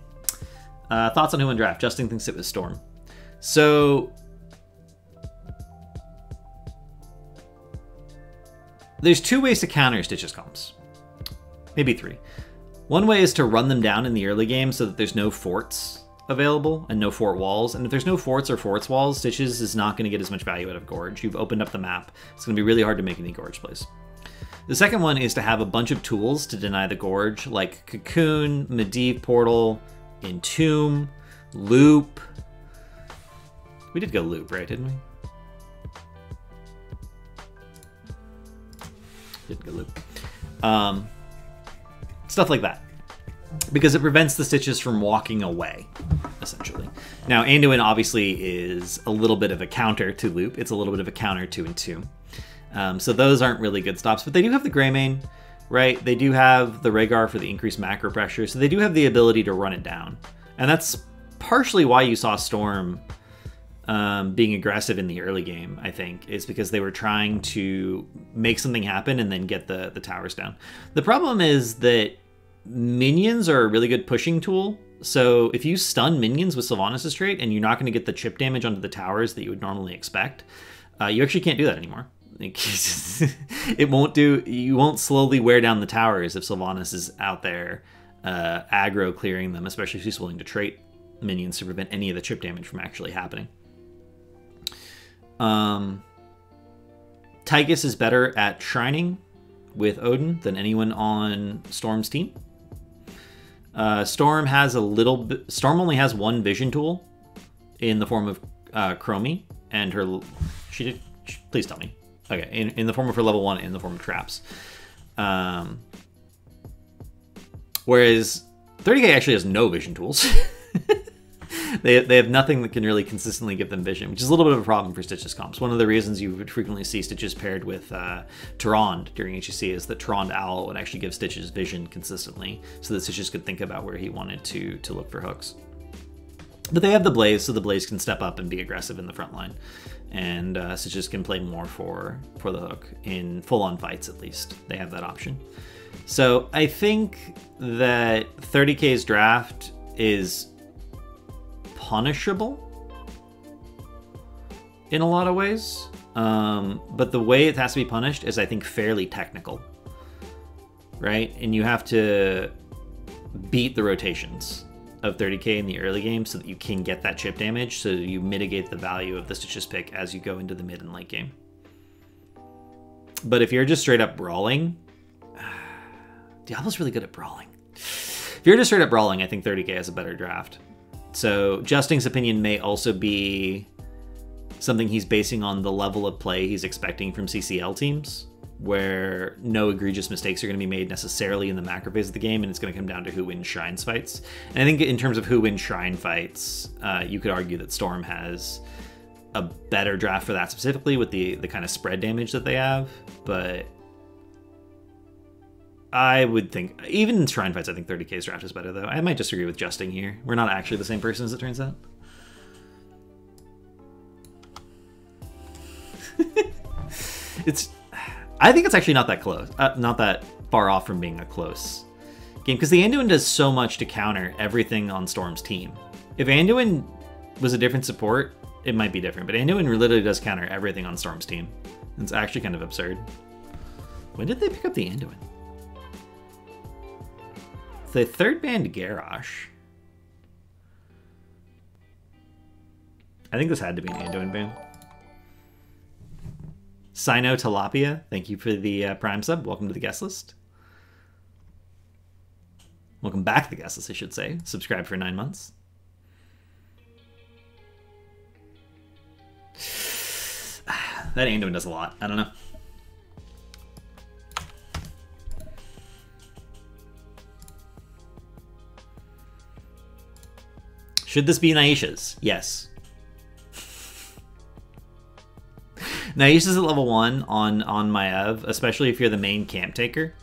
Thoughts on who won draft? Justin thinks it was Storm. So, there's two ways to counter Stitch's comps. Maybe three. One way is to run them down in the early game so that there's no forts available and no fort walls. And if there's no forts or forts walls, Stitches is not going to get as much value out of Gorge. You've opened up the map. It's going to be really hard to make any Gorge plays. The second one is to have a bunch of tools to deny the Gorge, like Cocoon, Medivh Portal, Entomb, Loop. We did go Loop, right, didn't we? Didn't go Loop. Stuff like that. Because it prevents the Stitches from walking away, essentially. essentially. Now, Anduin obviously is a little bit of a counter to Loop. It's a little bit of a counter to and 2. So those aren't really good stops, but they do have the Greymane, right? They do have the Rhaegar for the increased macro pressure, so they do have the ability to run it down. And that's partially why you saw Storm being aggressive in the early game, I think, is because they were trying to make something happen and then get the towers down. The problem is that minions are a really good pushing tool. So if you stun minions with Sylvanas' trait and you're not going to get the chip damage onto the towers that you would normally expect, you actually can't do that anymore. It won't do. You won't slowly wear down the towers if Sylvanas is out there aggro clearing them, especially if she's willing to trait minions to prevent any of the chip damage from actually happening. Tychus is better at shrining with Odin than anyone on Storm's team. Storm has a little bit. Storm only has one vision tool in the form of Chromie, and her. Please tell me. Okay, in the form of her level 1, in the form of traps. Whereas 30k actually has no vision tools. They have nothing that can really consistently give them vision, which is a little bit of a problem for Stitch's comps. One of the reasons you would frequently see Stitches paired with Tyrande during HEC is that Tyrande Owl would actually give Stitches vision consistently, so that Stitches could think about where he wanted to look for hooks. But they have the Blaze, so the Blaze can step up and be aggressive in the front line. And Stitches can play more for the hook, in full-on fights at least. They have that option. So I think that 30k's draft is punishable in a lot of ways. But the way it has to be punished is, I think, fairly technical. Right? And you have to beat the rotations of 30k in the early game so that you can get that chip damage, so you mitigate the value of the Stitches pick as you go into the mid and late game. But if you're just straight up brawling, Diablo's really good at brawling. If you're just straight up brawling, I think 30k has a better draft. So Justing's opinion may also be something he's basing on the level of play he's expecting from CCL teams, where no egregious mistakes are going to be made necessarily in the macro phase of the game, and it's going to come down to who wins Shrines fights. And I think in terms of who wins Shrine fights, you could argue that Storm has a better draft for that specifically with the kind of spread damage that they have. But I would think, even in Shrine fights, I think 30k's draft is better, though. I might disagree with Justing here. We're not actually the same person, as it turns out. I think it's actually not that close, not that far off from being a close game, because the Anduin does so much to counter everything on Storm's team. If Anduin was a different support, it might be different, but Anduin literally does counter everything on Storm's team. It's actually kind of absurd. When did they pick up the Anduin? The third banned Garrosh. I think this had to be an Anduin ban. Sino Tilapia, thank you for the Prime sub. Welcome to the guest list. Welcome back to the guest list, I should say. Subscribe for 9 months. That Anduin does a lot. I don't know. Should this be Naisha's? Yes. Naisha's at level 1 on Maev, especially if you're the main camp taker,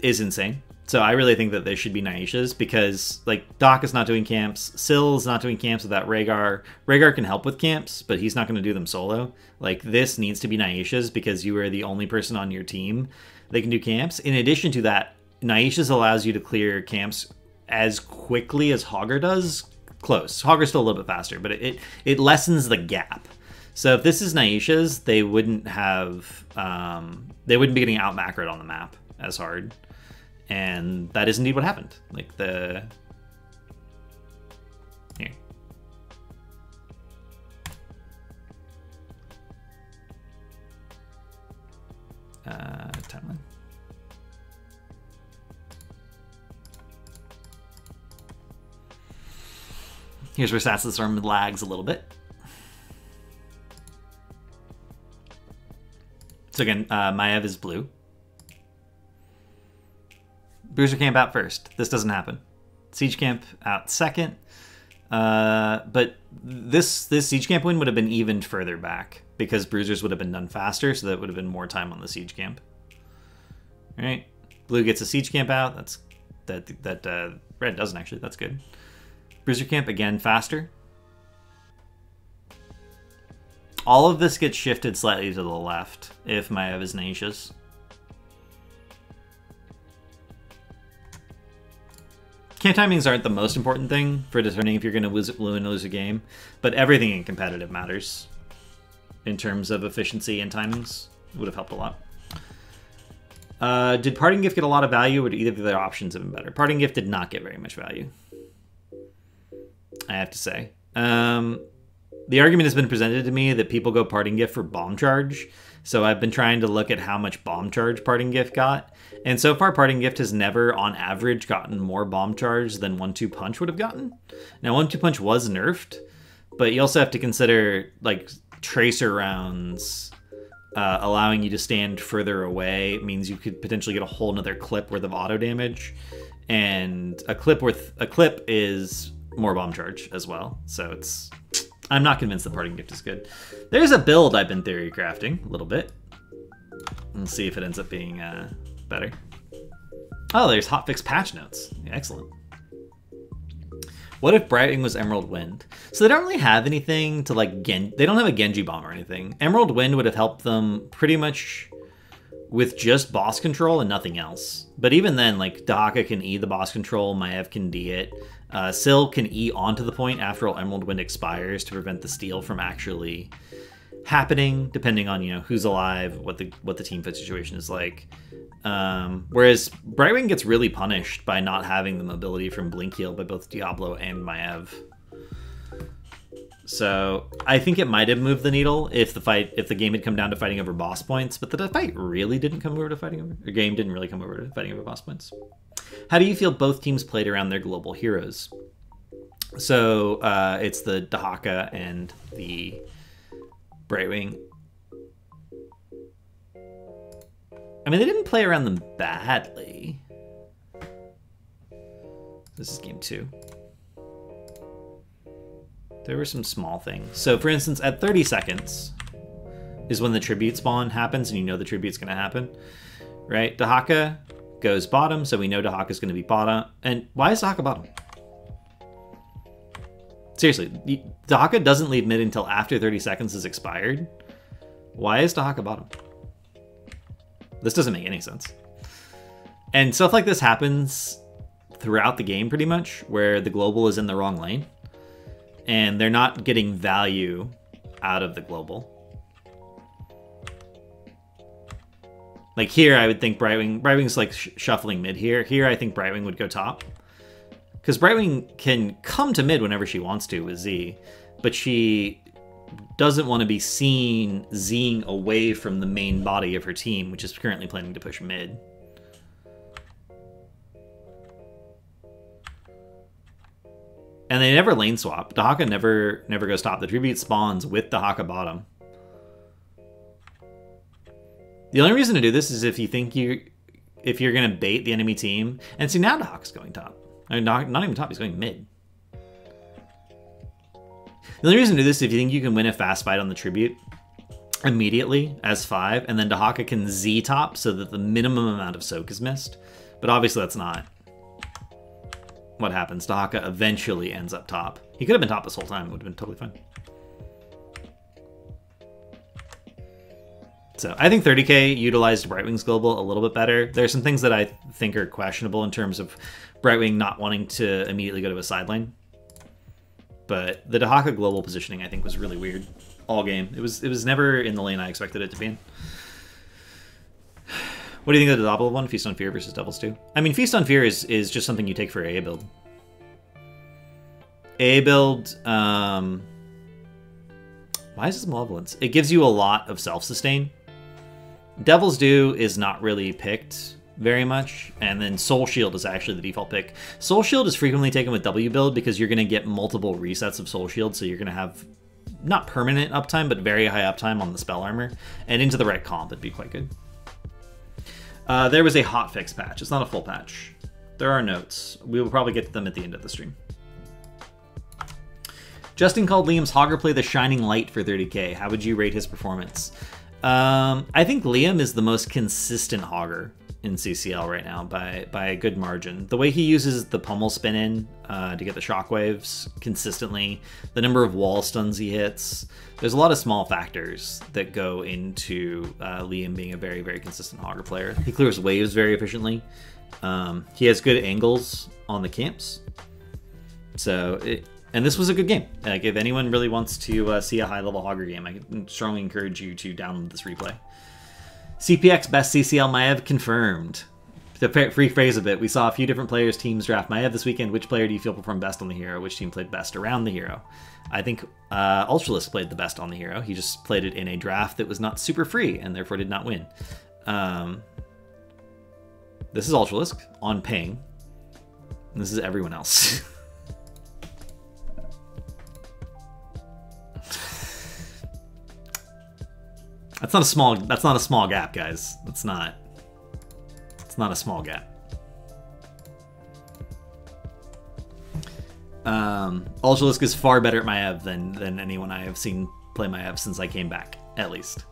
is insane. So I really think that there should be Naisha's, because like Doc is not doing camps, Syl is not doing camps without Rhaegar. Rhaegar can help with camps, but he's not going to do them solo. Like, this needs to be Naisha's because you are the only person on your team that can do camps. In addition to that, Naisha's allows you to clear camps as quickly as Hogger does. Close. Hogger's still a little bit faster, but it lessens the gap. So if this is Naisha's, they wouldn't have they wouldn't be getting out macroed on the map as hard, and that is indeed what happened. Like here. Timeline. Here's where Stats of the Storm lags a little bit. So again, Maev is blue. Bruiser camp out first. This doesn't happen. Siege Camp out second. But this Siege Camp win would have been even further back because Bruisers would have been done faster, so that would have been more time on the Siege Camp. All right, Blue gets a Siege Camp out. Red doesn't actually. That's good. Bruiser Camp again faster. All of this gets shifted slightly to the left if Maev is Nacious. Camp timings aren't the most important thing for determining if you're going to lose a game, but everything in competitive matters in terms of efficiency and timings. It would have helped a lot. Did Parting Gift get a lot of value, or did either of their options have been better? Parting Gift did not get very much value, I have to say. The argument has been presented to me that people go Parting Gift for Bomb Charge, so I've been trying to look at how much Bomb Charge Parting Gift got, and so far Parting Gift has never, on average, gotten more Bomb Charge than 1-2 Punch would have gotten. Now, 1-2 Punch was nerfed, but you also have to consider, like, Tracer rounds allowing you to stand further away means you could potentially get a whole nother clip worth of auto damage, and a clip is more Bomb Charge as well, so it's... I'm not convinced the Parting Gift is good. There's a build I've been theory crafting a little bit. We'll see if it ends up being better. Oh, there's hotfix patch notes. Yeah, excellent. What if Brightwing was Emerald Wind? So they don't really have anything to like they don't have a Genji bomb or anything. Emerald Wind would have helped them pretty much with just boss control and nothing else. But even then, like, Dahaka can E the boss control, Maev can D it. Syl can E onto the point after all Emerald Wind expires to prevent the steal from actually happening, depending on, you know, who's alive, what the team fight situation is like. Whereas Brightwing gets really punished by not having the mobility from Blink Heal by both Diablo and Maev. So I think it might have moved the needle if the game had come down to fighting over boss points, but the fight really didn't come over to fighting over. The game didn't really come over to fighting over boss points. How do you feel both teams played around their global heroes? So it's the Dahaka and the Brightwing. I mean, they didn't play around them badly. This is game 2. There were some small things. So, for instance, at 30 seconds is when the tribute spawn happens, and you know the tribute's going to happen, right? Dahaka goes bottom, so we know Dahaka's going to be bottom. And why is Dahaka bottom? Seriously, Dahaka doesn't leave mid until after 30 seconds is expired. Why is Dahaka bottom? This doesn't make any sense. And stuff like this happens throughout the game pretty much, where the global is in the wrong lane, and they're not getting value out of the global. Like here, I would think Brightwing's like shuffling mid here. Here, I think Brightwing would go top. Because Brightwing can come to mid whenever she wants to with Z, but she doesn't want to be seen Zing away from the main body of her team, which is currently planning to push mid. And they never lane swap. Dahaka never goes top. The tribute spawns with Dahaka bottom. The only reason to do this is if you think if you're gonna bait the enemy team. And see, now Dahaka's going top. I mean, not even top, he's going mid. The only reason to do this is if you think you can win a fast fight on the tribute immediately as 5, and then Dahaka can Z top so that the minimum amount of soak is missed. But obviously that's not what happens. Dahaka eventually ends up top. He could have been top this whole time. It would have been totally fine. So I think 30k utilized Brightwing's global a little bit better. There are some things that I think are questionable in terms of Brightwing not wanting to immediately go to a side lane. But the Dahaka global positioning, I think, was really weird all game. It was never in the lane I expected it to be in. What do you think of the double one, Feast on Fear versus Devils 2? I mean, Feast on Fear is just something you take for AA build. AA build, why is this Malevolence? It gives you a lot of self-sustain. Devil's Due is not really picked very much, and then Soul Shield is actually the default pick. Soul Shield is frequently taken with W build because you're going to get multiple resets of Soul Shield, so you're going to have not permanent uptime, but very high uptime on the spell armor, and into the right comp, it'd be quite good. There was a hotfix patch. It's not a full patch. There are notes. We will probably get to them at the end of the stream. Justin called Liam's Hogger play the shining light for 30k. How would you rate his performance? I think Liam is the most consistent Hogger in CCL right now by a good margin. The way he uses the pummel spin in to get the shockwaves consistently, the number of wall stuns he hits, there's a lot of small factors that go into Liam being a very, very consistent Hogger player. He clears waves very efficiently. He has good angles on the camps. And this was a good game. Like, if anyone really wants to see a high-level Hogger game, I can strongly encourage you to download this replay. CPX best CCL Maev confirmed. To rephrase a bit, we saw a few different players' teams draft Maev this weekend. Which player do you feel performed best on the hero? Which team played best around the hero? I think Ultralisk played the best on the hero. He just played it in a draft that was not super free and therefore did not win. This is Ultralisk on ping. And this is everyone else. That's not a small gap, guys. It's not a small gap. Ultralisk is far better at Maev than anyone I have seen play Maev since I came back, at least.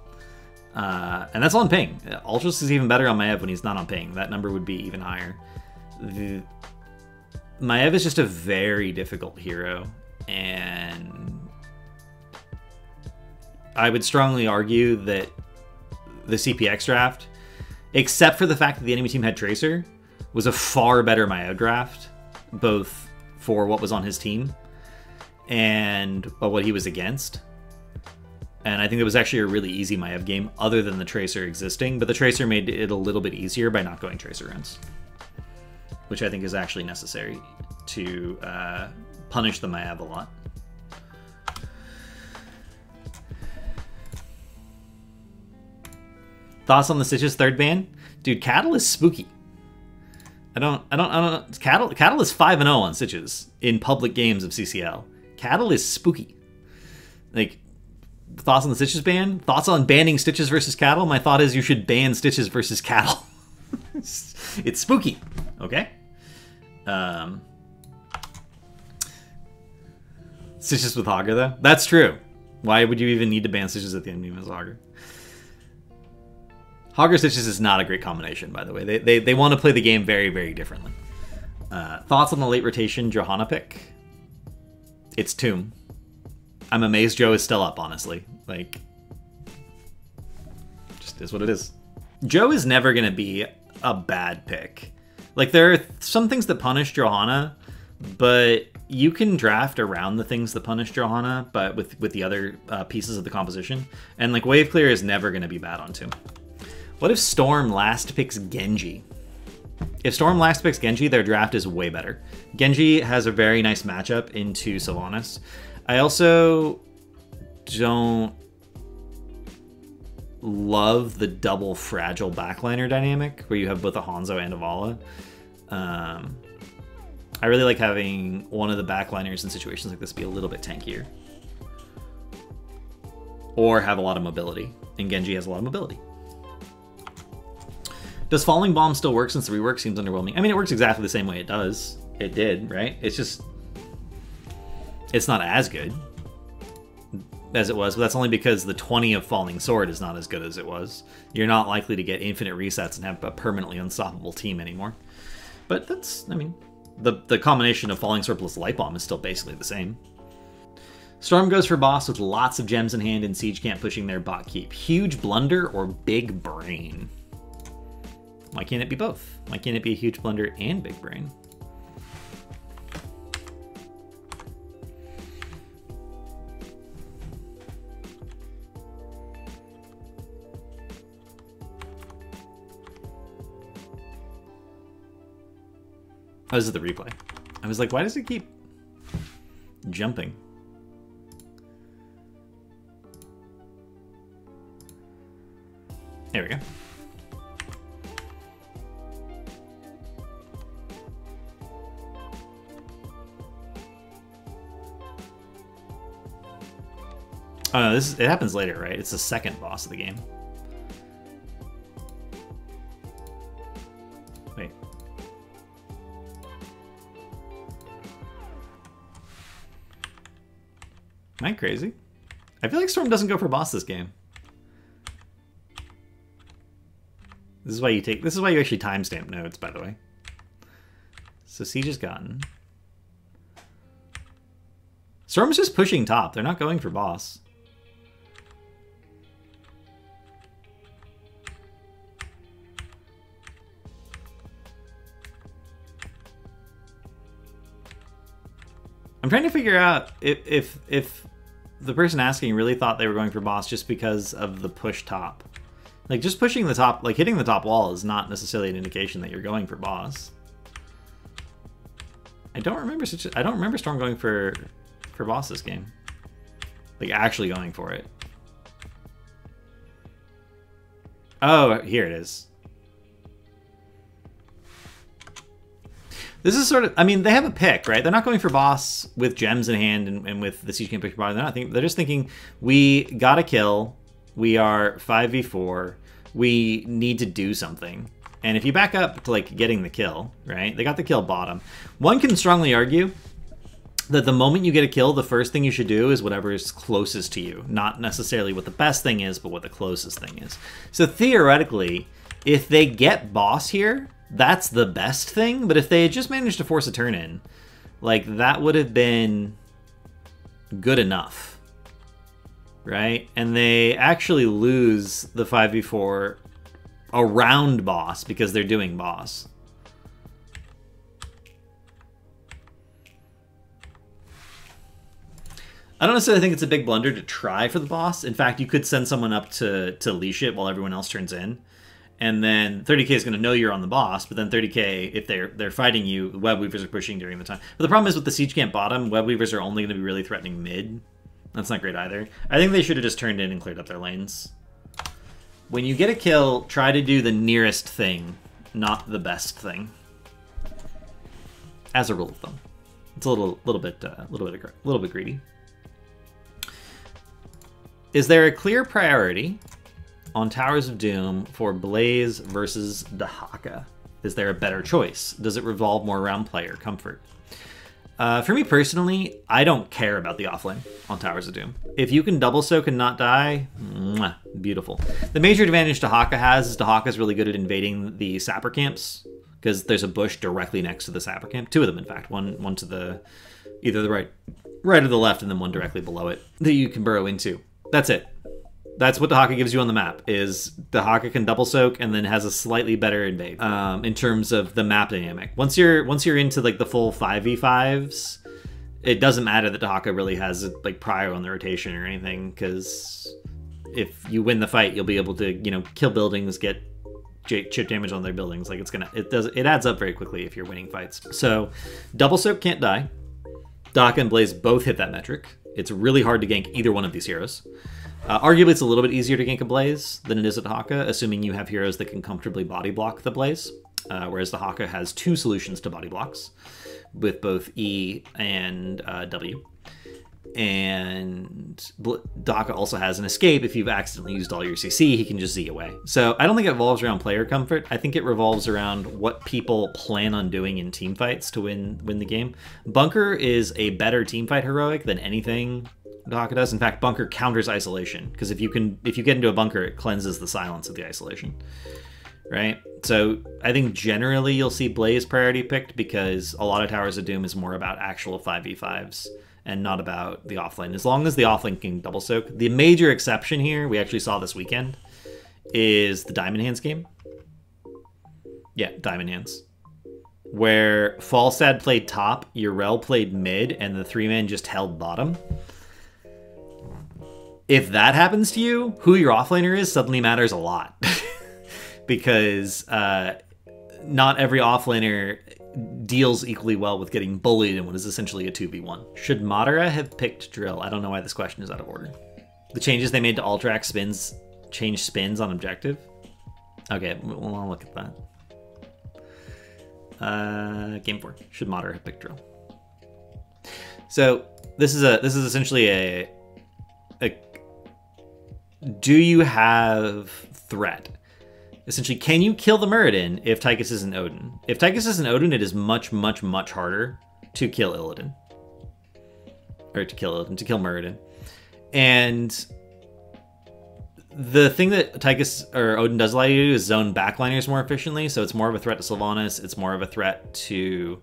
And that's on ping. Ultralisk is even better on Maev when he's not on ping. That number would be even higher. Maev is just a very difficult hero, and I would strongly argue that the CPX draft, except for the fact that the enemy team had Tracer, was a far better Maev draft, both for what was on his team and what he was against. And I think it was actually a really easy Maev game, other than the Tracer existing, but the Tracer made it a little bit easier by not going Tracer runs, which I think is actually necessary to punish the Maev a lot. Thoughts on the Stitches third ban? Dude, Cattle is spooky. I don't know. Cattle is 5-0 on Stitches in public games of CCL. Cattle is spooky. Like, thoughts on the Stitches ban? Thoughts on banning Stitches versus Cattle? My thought is you should ban Stitches versus Cattle. It's spooky. Okay? Stitches with Hogger, though? That's true. Why would you even need to ban Stitches at the end of Hogger? Hogger Stitches is not a great combination, by the way. They want to play the game very, very differently. Thoughts on the late rotation Johanna pick? It's Tomb. I'm amazed Joe is still up, honestly. Like, just is what it is. Joe is never going to be a bad pick. Like, there are some things that punish Johanna, but you can draft around the things that punish Johanna, but with the other pieces of the composition. And, like, Wave Clear is never going to be bad on Tomb. What if Storm last picks Genji? If Storm last picks Genji, their draft is way better. Genji has a very nice matchup into Sylvanas. I also don't love the double fragile backliner dynamic, where you have both a Hanzo and a Vala. I really like having one of the backliners in situations like this be a little bit tankier. Or have a lot of mobility. And Genji has a lot of mobility. Does Falling Bomb still work since the rework seems underwhelming? I mean, it works exactly the same way it does. It did, right? It's just... it's not as good as it was, but that's only because the 20 of Falling Sword is not as good as it was. You're not likely to get infinite resets and have a permanently unstoppable team anymore. But that's, I mean, the combination of Falling Sword plus Light Bomb is still basically the same. Storm goes for boss with lots of gems in hand and Siege Camp pushing their bot keep. Huge blunder or big brain? Why can't it be both? Why can't it be a huge blunder and big brain? Oh, this is the replay. I was like, why does it keep jumping? There we go. Oh no, it happens later, right? It's the second boss of the game. Wait. Am I crazy? I feel like Storm doesn't go for boss this game. This is why you actually timestamp notes, by the way. So Siege is gotten. Storm's just pushing top. They're not going for boss. I'm trying to figure out if the person asking really thought they were going for boss just because of the push top. Like, just pushing the top, like hitting the top wall is not necessarily an indication that you're going for boss. I don't remember Storm going for boss this game. Like, actually going for it. Oh, here it is. This is sort of, I mean, they have a pick, right? They're not going for boss with gems in hand and with the Siege Camp pick bar. They're just thinking, we got a kill. We are 5v4. We need to do something. And if you back up to, like, getting the kill, right? They got the kill bottom. One can strongly argue that the moment you get a kill, the first thing you should do is whatever is closest to you. Not necessarily what the best thing is, but what the closest thing is. So theoretically, if they get boss here, that's the best thing. But if they had just managed to force a turn in, like, that would have been good enough. Right? And they actually lose the 5v4 around boss because they're doing boss. I don't necessarily think it's a big blunder to try for the boss. In fact, you could send someone up to leash it while everyone else turns in. And then 30k is going to know you're on the boss, but then 30k, if they're fighting you, the web weavers are pushing during the time. But the problem is with the siege camp bottom, web weavers are only going to be really threatening mid. That's not great either. I think they should have just turned in and cleared up their lanes. When you get a kill, try to do the nearest thing, not the best thing. As a rule of thumb, it's a little bit greedy. Is there a clear priority on Towers of Doom for Blaze versus Dahaka? Is there a better choice? Does it revolve more around player comfort? For me personally, I don't care about the offlane on Towers of Doom. If you can double soak and not die, mwah, beautiful. The major advantage Dahaka has is Dahaka's really good at invading the sapper camps because there's a bush directly next to the sapper camp. Two of them, in fact. One to the either the right or the left, and then one directly below it that you can burrow into. That's it. That's what Dahaka gives you on the map, is Dahaka can double soak and then has a slightly better invade in terms of the map dynamic. Once you're into like the full 5v5s, it doesn't matter that Dahaka really has like prior on the rotation or anything, because if you win the fight, you'll be able to, you know, kill buildings, get chip damage on their buildings. Like it adds up very quickly if you're winning fights. So double soak can't die. Dahaka and Blaze both hit that metric. It's really hard to gank either one of these heroes. Arguably, it's a little bit easier to gank a Blaze than it is a Dahaka, assuming you have heroes that can comfortably body block the Blaze, whereas the Dahaka has two solutions to body blocks, with both E and W. And Dahaka also has an escape. If you've accidentally used all your CC, he can just Z away. So I don't think it revolves around player comfort. I think it revolves around what people plan on doing in team fights to win the game. Bunker is a better teamfight heroic than anything Dahaka does. In fact, Bunker counters isolation, because if you get into a bunker, it cleanses the silence of the isolation, right? So I think generally you'll see Blaze priority picked, because a lot of Towers of Doom is more about actual 5v5s and not about the offlane. As long as the offlane can double soak. The major exception here, we actually saw this weekend, is the Diamond Hands game. Yeah, Diamond Hands. Where Falstad played top, Yrel played mid, and the 3-man just held bottom. If that happens to you, who your offlaner is suddenly matters a lot. Because not every offlaner deals equally well with getting bullied in what is essentially a 2v1. Should Madara have picked Drill? I don't know why this question is out of order. The changes they made to Ultrax spins change spins on objective? Okay, well, I'll look at that. Game 4. Should Madara have picked Drill? So this is essentially a do you have threat? Essentially, can you kill the Muradin if Tychus isn't Odin? If Tychus isn't Odin, it is much, much, much harder to kill Illidan. or to kill Muradin. And the thing that Tychus or Odin does allow you to do is zone backliners more efficiently, so it's more of a threat to Sylvanas, it's more of a threat to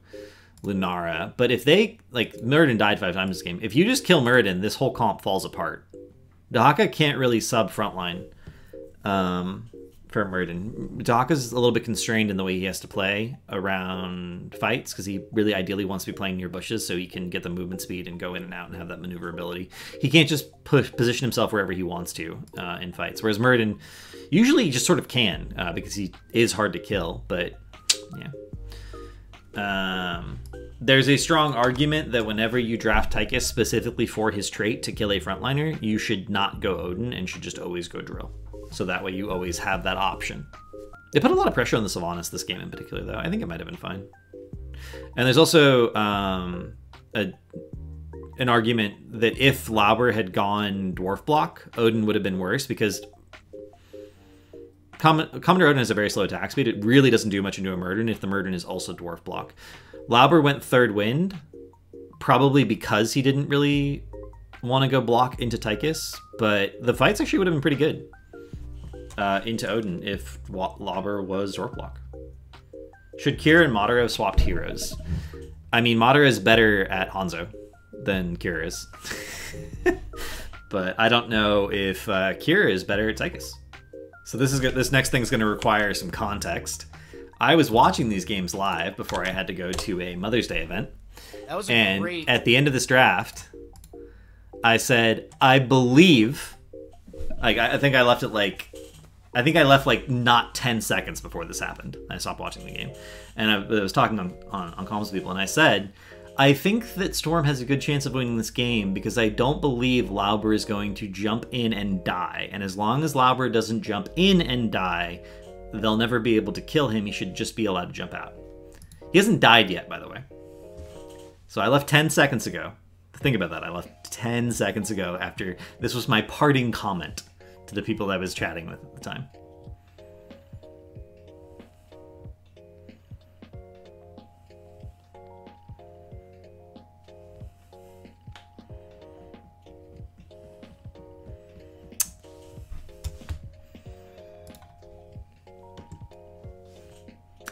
Lunara. But if they, like, Muradin died 5 times this game. If you just kill Muradin, this whole comp falls apart. Dahaka can't really sub frontline for Muradin. Dahaka's a little bit constrained in the way he has to play around fights, because he really ideally wants to be playing near bushes so he can get the movement speed and go in and out and have that maneuverability. He can't just position himself wherever he wants to in fights, whereas Muradin usually just sort of can, because he is hard to kill, but yeah. There's a strong argument that whenever you draft Tychus specifically for his trait to kill a frontliner, you should not go Odin and should just always go Drill. So that way you always have that option. They put a lot of pressure on the Sylvanas this game in particular, though. I think it might have been fine. And there's also an argument that if Lauber had gone Dwarf Block, Odin would have been worse, because Commodore Odin has a very slow attack speed. It really doesn't do much into a Muradin if the Muradin is also Dwarf Block. Lauber went Third Wind, probably because he didn't really want to go block into Tychus, but the fights actually would have been pretty good into Odin if Lauber was Dwarf Block. Should Kira and Madara have swapped heroes? I mean, Madara is better at Hanzo than Kira is. But I don't know if Kira is better at Tychus. So this next thing is going to require some context. I was watching these games live before I had to go to a Mother's Day event. That was great. At the end of this draft, I said, I believe, like, I think I left like not 10 seconds before this happened. I stopped watching the game. And I was talking on comms with people, and I said, I think that Storm has a good chance of winning this game because I don't believe Lauber is going to jump in and die. And as long as Lauber doesn't jump in and die, they'll never be able to kill him. He should just be allowed to jump out. He hasn't died yet, by the way. So I left 10 seconds ago. Think about that. I left 10 seconds ago after this was my parting comment to the people that I was chatting with at the time.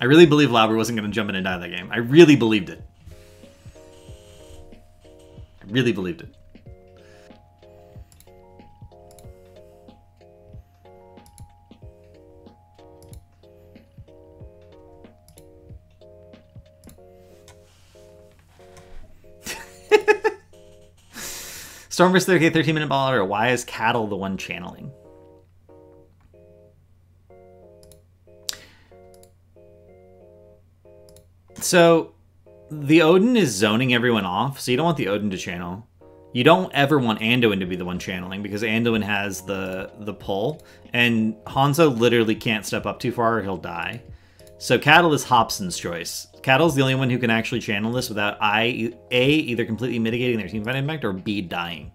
I really believe Lauber wasn't going to jump in and die that game. I really believed it. I really believed it. Storm vs. 30K 13-minute ball, or why is Cattle the one channeling? So, the Odin is zoning everyone off, so you don't want the Odin to channel. You don't ever want Anduin to be the one channeling, because Anduin has the pull, and Hanzo literally can't step up too far or he'll die. So Cattle is Hobson's choice. Cattle's the only one who can actually channel this without A, either completely mitigating their teamfight impact, or B, dying.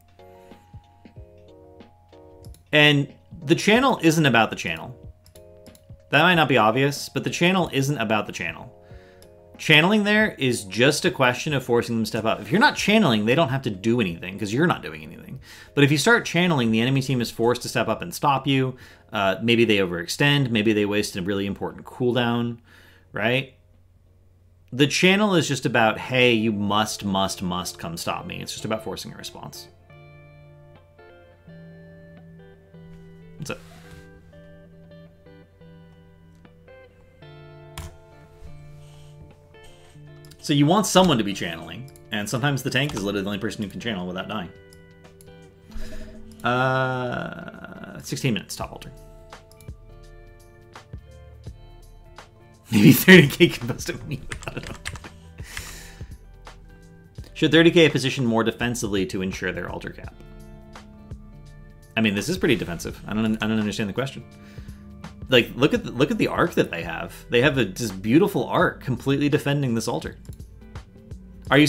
And the channel isn't about the channel. That might not be obvious, but the channel isn't about the channel. Channeling there is just a question of forcing them to step up. If you're not channeling, they don't have to do anything because you're not doing anything. But if you start channeling, the enemy team is forced to step up and stop you. Maybe they overextend. Maybe they waste a really important cooldown, right? The channel is just about, hey, you must come stop me. It's just about forcing a response. That's it. So you want someone to be channeling, and sometimes the tank is literally the only person who can channel without dying. 16 minutes, top altar. Maybe 30k can bust a meme. I don't know. Should 30k position more defensively to ensure their altar cap? I mean, this is pretty defensive. I don't understand the question. Like, look at the arc that they have. They have this beautiful arc completely defending this altar. Are you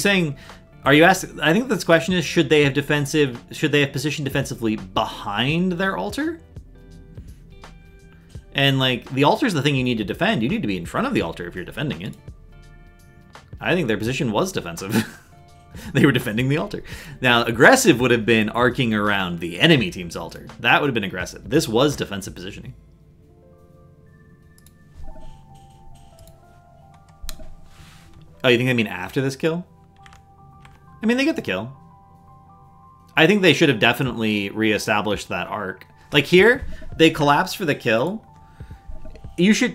asking? I think this question is, should they have positioned defensively behind their altar? And like, the altar is the thing you need to defend. You need to be in front of the altar if you're defending it. I think their position was defensive. They were defending the altar. Now, aggressive would have been arcing around the enemy team's altar. That would have been aggressive. This was defensive positioning. Oh, you think they mean after this kill? I mean, they get the kill. I think they should have definitely reestablished that arc. Like here, they collapse for the kill.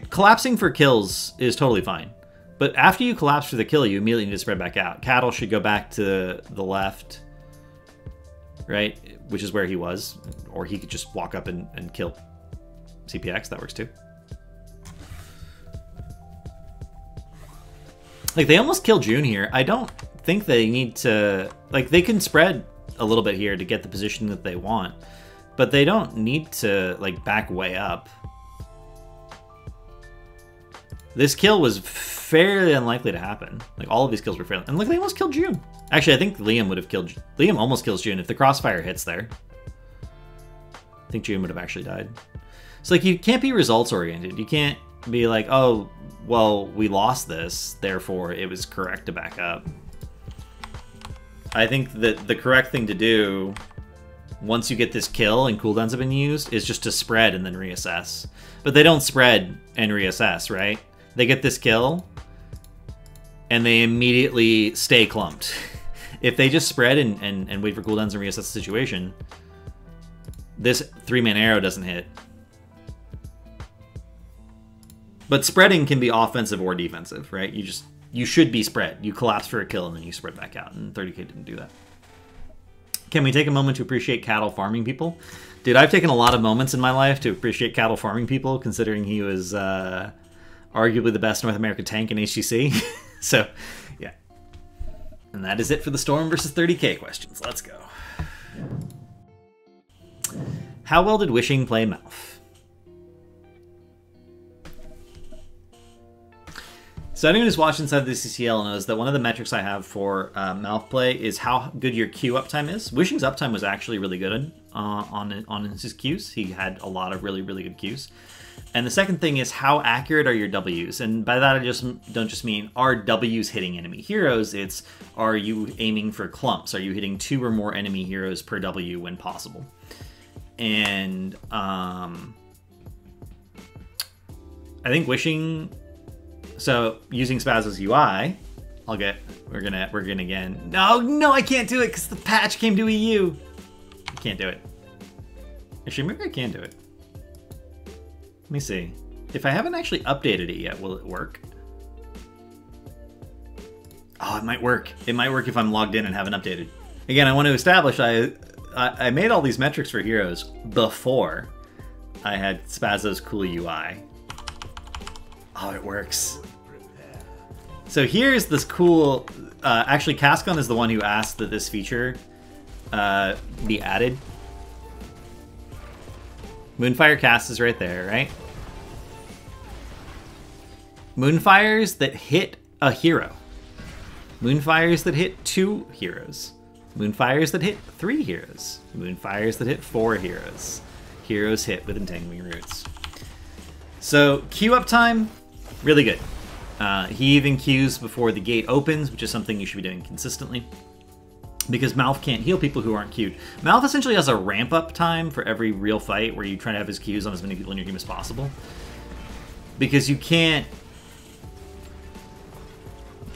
Collapsing for kills is totally fine. But after you collapse for the kill, you immediately need to spread back out. Cattle should go back to the left, right? Which is where he was. Or he could just walk up and kill CPX. That works too. Like, they almost kill June here. I don't think they need to... Like, they can spread a little bit here to get the position that they want. But they don't need to, like, back way up. This kill was fairly unlikely to happen. Like, all of these kills were fairly... And look, they almost killed June. Actually, I think Liam would have killed... Liam almost kills June if the crossfire hits there. I think June would have actually died. So, like, you can't be results-oriented. You can't be like, oh, well, we lost this, therefore it was correct to back up. I think that the correct thing to do, once you get this kill and cooldowns have been used, is just to spread and then reassess. But they don't spread and reassess, right? They get this kill, and they immediately stay clumped. If they just spread and wait for cooldowns and reassess the situation, this 3-man arrow doesn't hit. But spreading can be offensive or defensive, right? You should be spread. You collapse for a kill and then you spread back out, and 30k didn't do that. Can we take a moment to appreciate cattle farming people? Dude, I've taken a lot of moments in my life to appreciate cattle farming people, considering he was arguably the best North American tank in HGC. So, yeah. And that is it for the Storm versus 30k questions. Let's go. How well did Wishing play Mouth? So anyone who's watched inside the CCL knows that one of the metrics I have for mouth play is how good your queue uptime is. Wishing's uptime was actually really good on his queues. He had a lot of really, really good queues. And the second thing is, how accurate are your Ws? And by that I don't just mean, are Ws hitting enemy heroes? It's, are you aiming for clumps? Are you hitting 2 or more enemy heroes per W when possible? And I think Wishing... So using Spazzo's UI, we're gonna again. No, I can't do it because the patch came to EU. I can't do it. Actually, maybe I can do it. Let me see. If I haven't actually updated it yet, will it work? Oh, it might work. It might work if I'm logged in and haven't updated. Again, I want to establish I made all these metrics for heroes before I had Spazzo's cool UI. Oh, it works. So here's this cool... actually, Cascon is the one who asked that this feature be added. Moonfire cast is right there, right? Moonfires that hit a hero. Moonfires that hit 2 heroes. Moonfires that hit 3 heroes. Moonfires that hit 4 heroes. Heroes hit with Entangling Roots. So, queue uptime, really good. He even queues before the gate opens, which is something you should be doing consistently. Because Mouth can't heal people who aren't queued. Mouth essentially has a ramp-up time for every real fight where you try to have his queues on as many people in your team as possible. Because you can't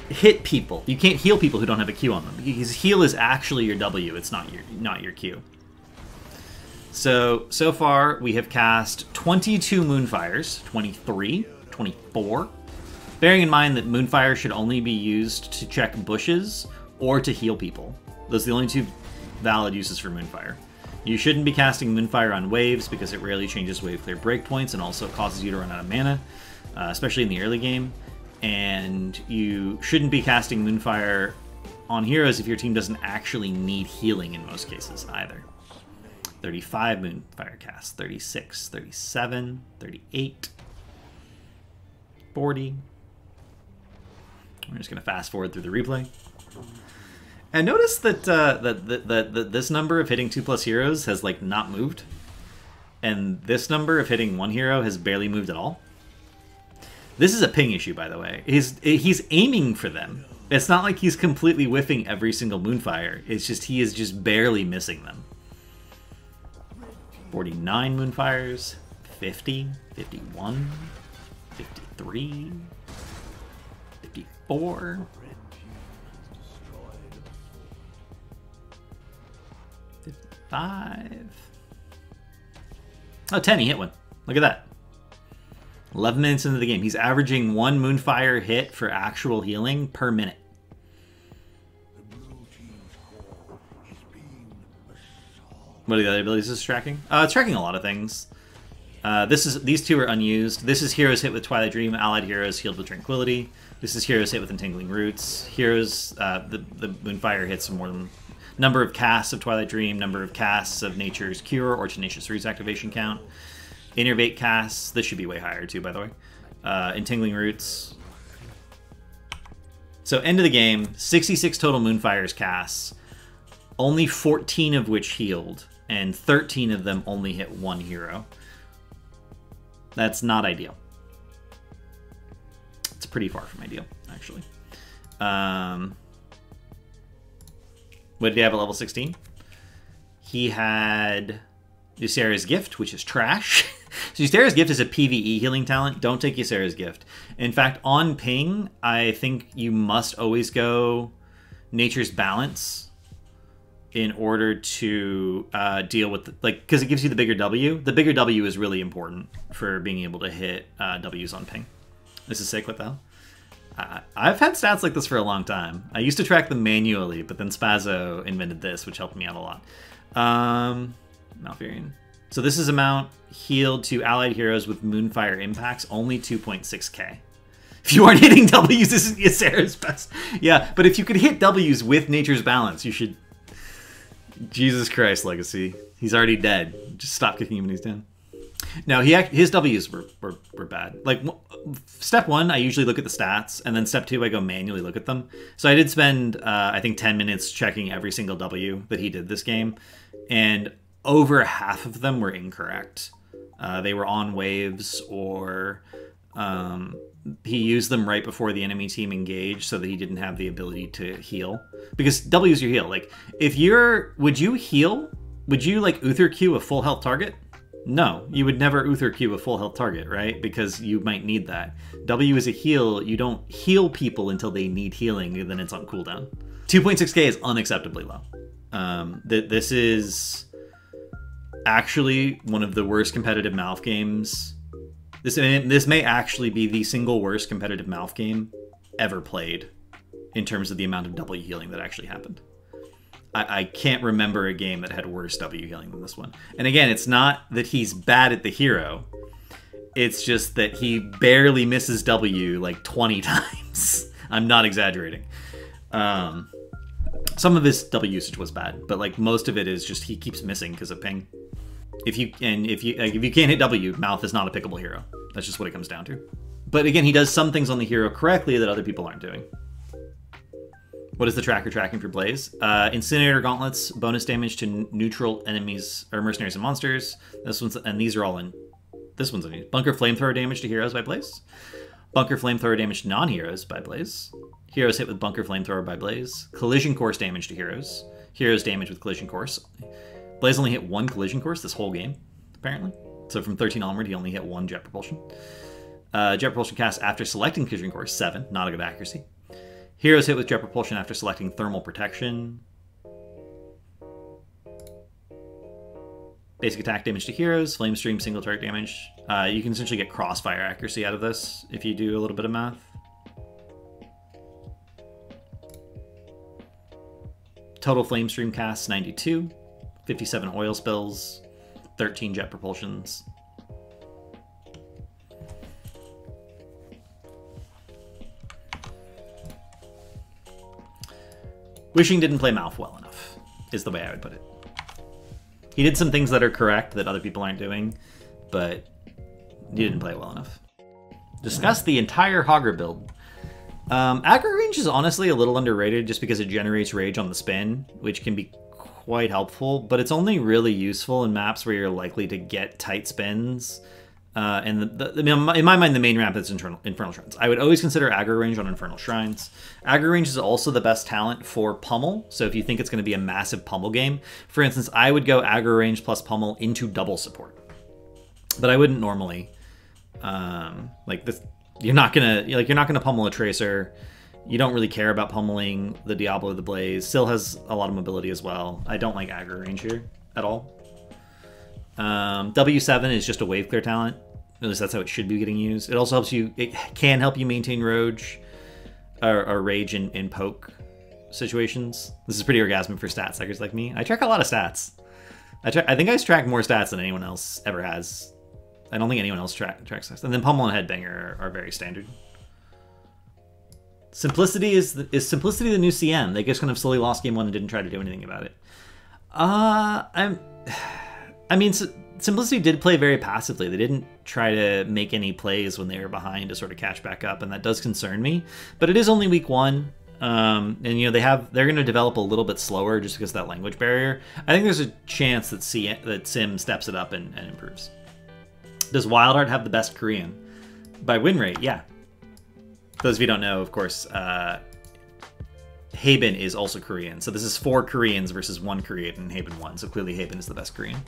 hit people. You can't heal people who don't have a queue on them. His heal is actually your W, it's not your Q. So far we have cast 22 Moonfires, 23, 24. Bearing in mind that Moonfire should only be used to check bushes or to heal people. Those are the only 2 valid uses for Moonfire. You shouldn't be casting Moonfire on waves because it rarely changes wave clear breakpoints and also causes you to run out of mana, especially in the early game. And you shouldn't be casting Moonfire on heroes if your team doesn't actually need healing in most cases either. 35 Moonfire casts, 36, 37, 38, 40. We're just going to fast forward through the replay. And notice that this number of hitting 2+ heroes has like not moved. And this number of hitting 1 hero has barely moved at all. This is a ping issue, by the way. He's aiming for them. It's not like he's completely whiffing every single Moonfire. It's just he is just barely missing them. 49 Moonfires, 50, 51, 53, 54, 55. Oh, 10, he hit one. Look at that. 11 minutes into the game. He's averaging 1 Moonfire hit for actual healing per minute. What are the other abilities it's tracking? It's tracking a lot of things. These two are unused. This is heroes hit with Twilight Dream, allied heroes healed with Tranquility. This is heroes hit with Entangling Roots. Heroes, the Moonfire hits more than number of casts of Twilight Dream, number of casts of Nature's Cure or Tenacious Roots activation count. Innervate casts, this should be way higher too, by the way. Entangling Roots. So end of the game, 66 total Moonfires casts, only 14 of which healed, and 13 of them only hit one hero. That's not ideal. It's pretty far from ideal, actually. What did he have at level 16? He had Ysera's Gift, which is trash. So Ysera's Gift is a PvE healing talent. Don't take Ysera's Gift. In fact, on ping, I think you must always go Nature's Balance in order to deal with, because it gives you the bigger W. The bigger W is really important for being able to hit Ws on ping. This is sick. What the hell? I've had stats like this for a long time. I used to track them manually, but then Spazzo invented this, which helped me out a lot. Malfurion. So this is amount healed to allied heroes with Moonfire impacts, only 2.6k. If you aren't hitting Ws, this is Ysera's best. Yeah, but if you could hit Ws with Nature's Balance, you should... Jesus Christ, Legacy. He's already dead. Just stop kicking him when he's down. No, his Ws were bad. Like, step 1, I usually look at the stats, and then step 2, I go manually look at them. So I did spend, I think, 10 minutes checking every single W that he did this game, and over half of them were incorrect. They were on waves, or he used them right before the enemy team engaged so that he didn't have the ability to heal. Because W's your heal. Like, would you heal? Would you, like, Uther Q a full health target? No, you would never Uther Q a full health target, right? Because you might need that. W is a heal. You don't heal people until they need healing, and then it's on cooldown. 2.6k is unacceptably low. This is actually one of the worst competitive Malf games. This may actually be the single worst competitive Malf game ever played in terms of the amount of W healing that actually happened. I can't remember a game that had worse W healing than this one. And again, it's not that he's bad at the hero. It's just that he barely misses W like 20 times. I'm not exaggerating. Some of his W usage was bad, but like most of it is just he keeps missing because of ping. If you can't hit W, Mouth is not a pickable hero. That's just what it comes down to. But again, he does some things on the hero correctly that other people aren't doing. What is the tracker tracking for Blaze? Incinerator Gauntlets, bonus damage to neutral enemies or mercenaries and monsters. These are all in. This one's in. Bunker Flamethrower damage to heroes by Blaze. Bunker Flamethrower damage to non-heroes by Blaze. Heroes hit with Bunker Flamethrower by Blaze. Collision Course damage to heroes. Heroes damage with Collision Course. Blaze only hit 1 Collision Course this whole game, apparently. So from 13 onward, he only hit 1 Jet Propulsion. Jet Propulsion cast after selecting Collision Course, 7. Not a good accuracy. Heroes hit with Jet Propulsion after selecting Thermal Protection. Basic attack damage to heroes. Flame Stream single target damage. You can essentially get crossfire accuracy out of this if you do a little bit of math. Total Flame Stream casts, 92. 57 oil spills. 13 jet propulsions. Wishing didn't play Malf well enough, is the way I would put it. He did some things that are correct that other people aren't doing, but he didn't play well enough. Discuss the entire Hogger build. Aggro range is honestly a little underrated just because it generates rage on the spin, which can be quite helpful, but it's only really useful in maps where you're likely to get tight spins And I mean, in my mind, the main ramp is Infernal Shrines. I would always consider aggro range on Infernal Shrines. Aggro range is also the best talent for Pummel. So if you think it's going to be a massive Pummel game, for instance, I would go aggro range plus Pummel into double support. But I wouldn't normally. Like this, you're not gonna pummel a Tracer. You don't really care about pummeling the Diablo of the Blaze. Still has a lot of mobility as well. I don't like aggro range here at all. W7 is just a wave clear talent. At least that's how it should be getting used. It also helps you. It can help you maintain Roge or Rage in poke situations. This is pretty orgasmic for stat suckers like me. I track a lot of stats. I think I track more stats than anyone else ever has. I don't think anyone else tracks stats. And then Pummel and Headbanger are very standard. Simplicity is Simplicity the new CM? They just kind of slowly lost game one and didn't try to do anything about it. I mean, Simplicity did play very passively. They didn't try to make any plays when they were behind to sort of catch back up, and that does concern me. But it is only week one, and you know they're going to develop a little bit slower just because of that language barrier. I think there's a chance that Sim steps it up and improves. Does Wildheart have the best Korean by win rate? Yeah. Those of you who don't know, of course, Haben is also Korean. So this is 4 Koreans versus 1 Korean and Haben won. So clearly Haben is the best Korean.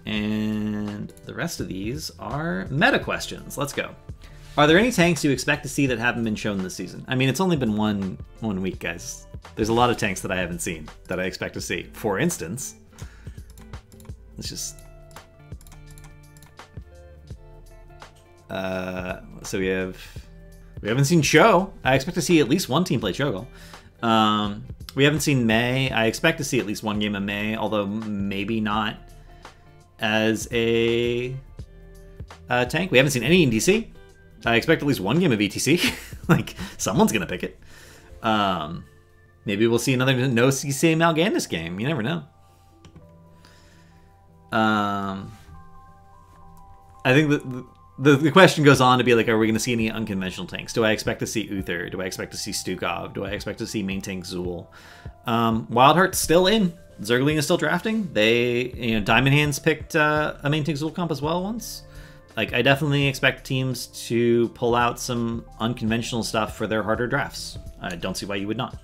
And the rest of these are meta questions. Let's go. Are there any tanks you expect to see that haven't been shown this season? I mean, it's only been one week, guys. There's a lot of tanks that I haven't seen that I expect to see. For instance, let's just... so we haven't seen Cho. I expect to see at least one team play Cho'Gall. We haven't seen Mei. I expect to see at least one game of Mei, although maybe not as a tank. We haven't seen any in DC. I expect at least one game of ETC. Like, someone's gonna pick it. Maybe we'll see another no CCL Mal'Ganis game. You never know. I think the question goes on to be like, are we going to see any unconventional tanks? Do I expect to see Uther? Do I expect to see Stukov? Do I expect to see main tank Zool? Wildheart's still in. Zergling is still drafting. Diamond Hands picked a main tank Zool comp as well once. Like, I definitely expect teams to pull out some unconventional stuff for their harder drafts. I don't see why you would not.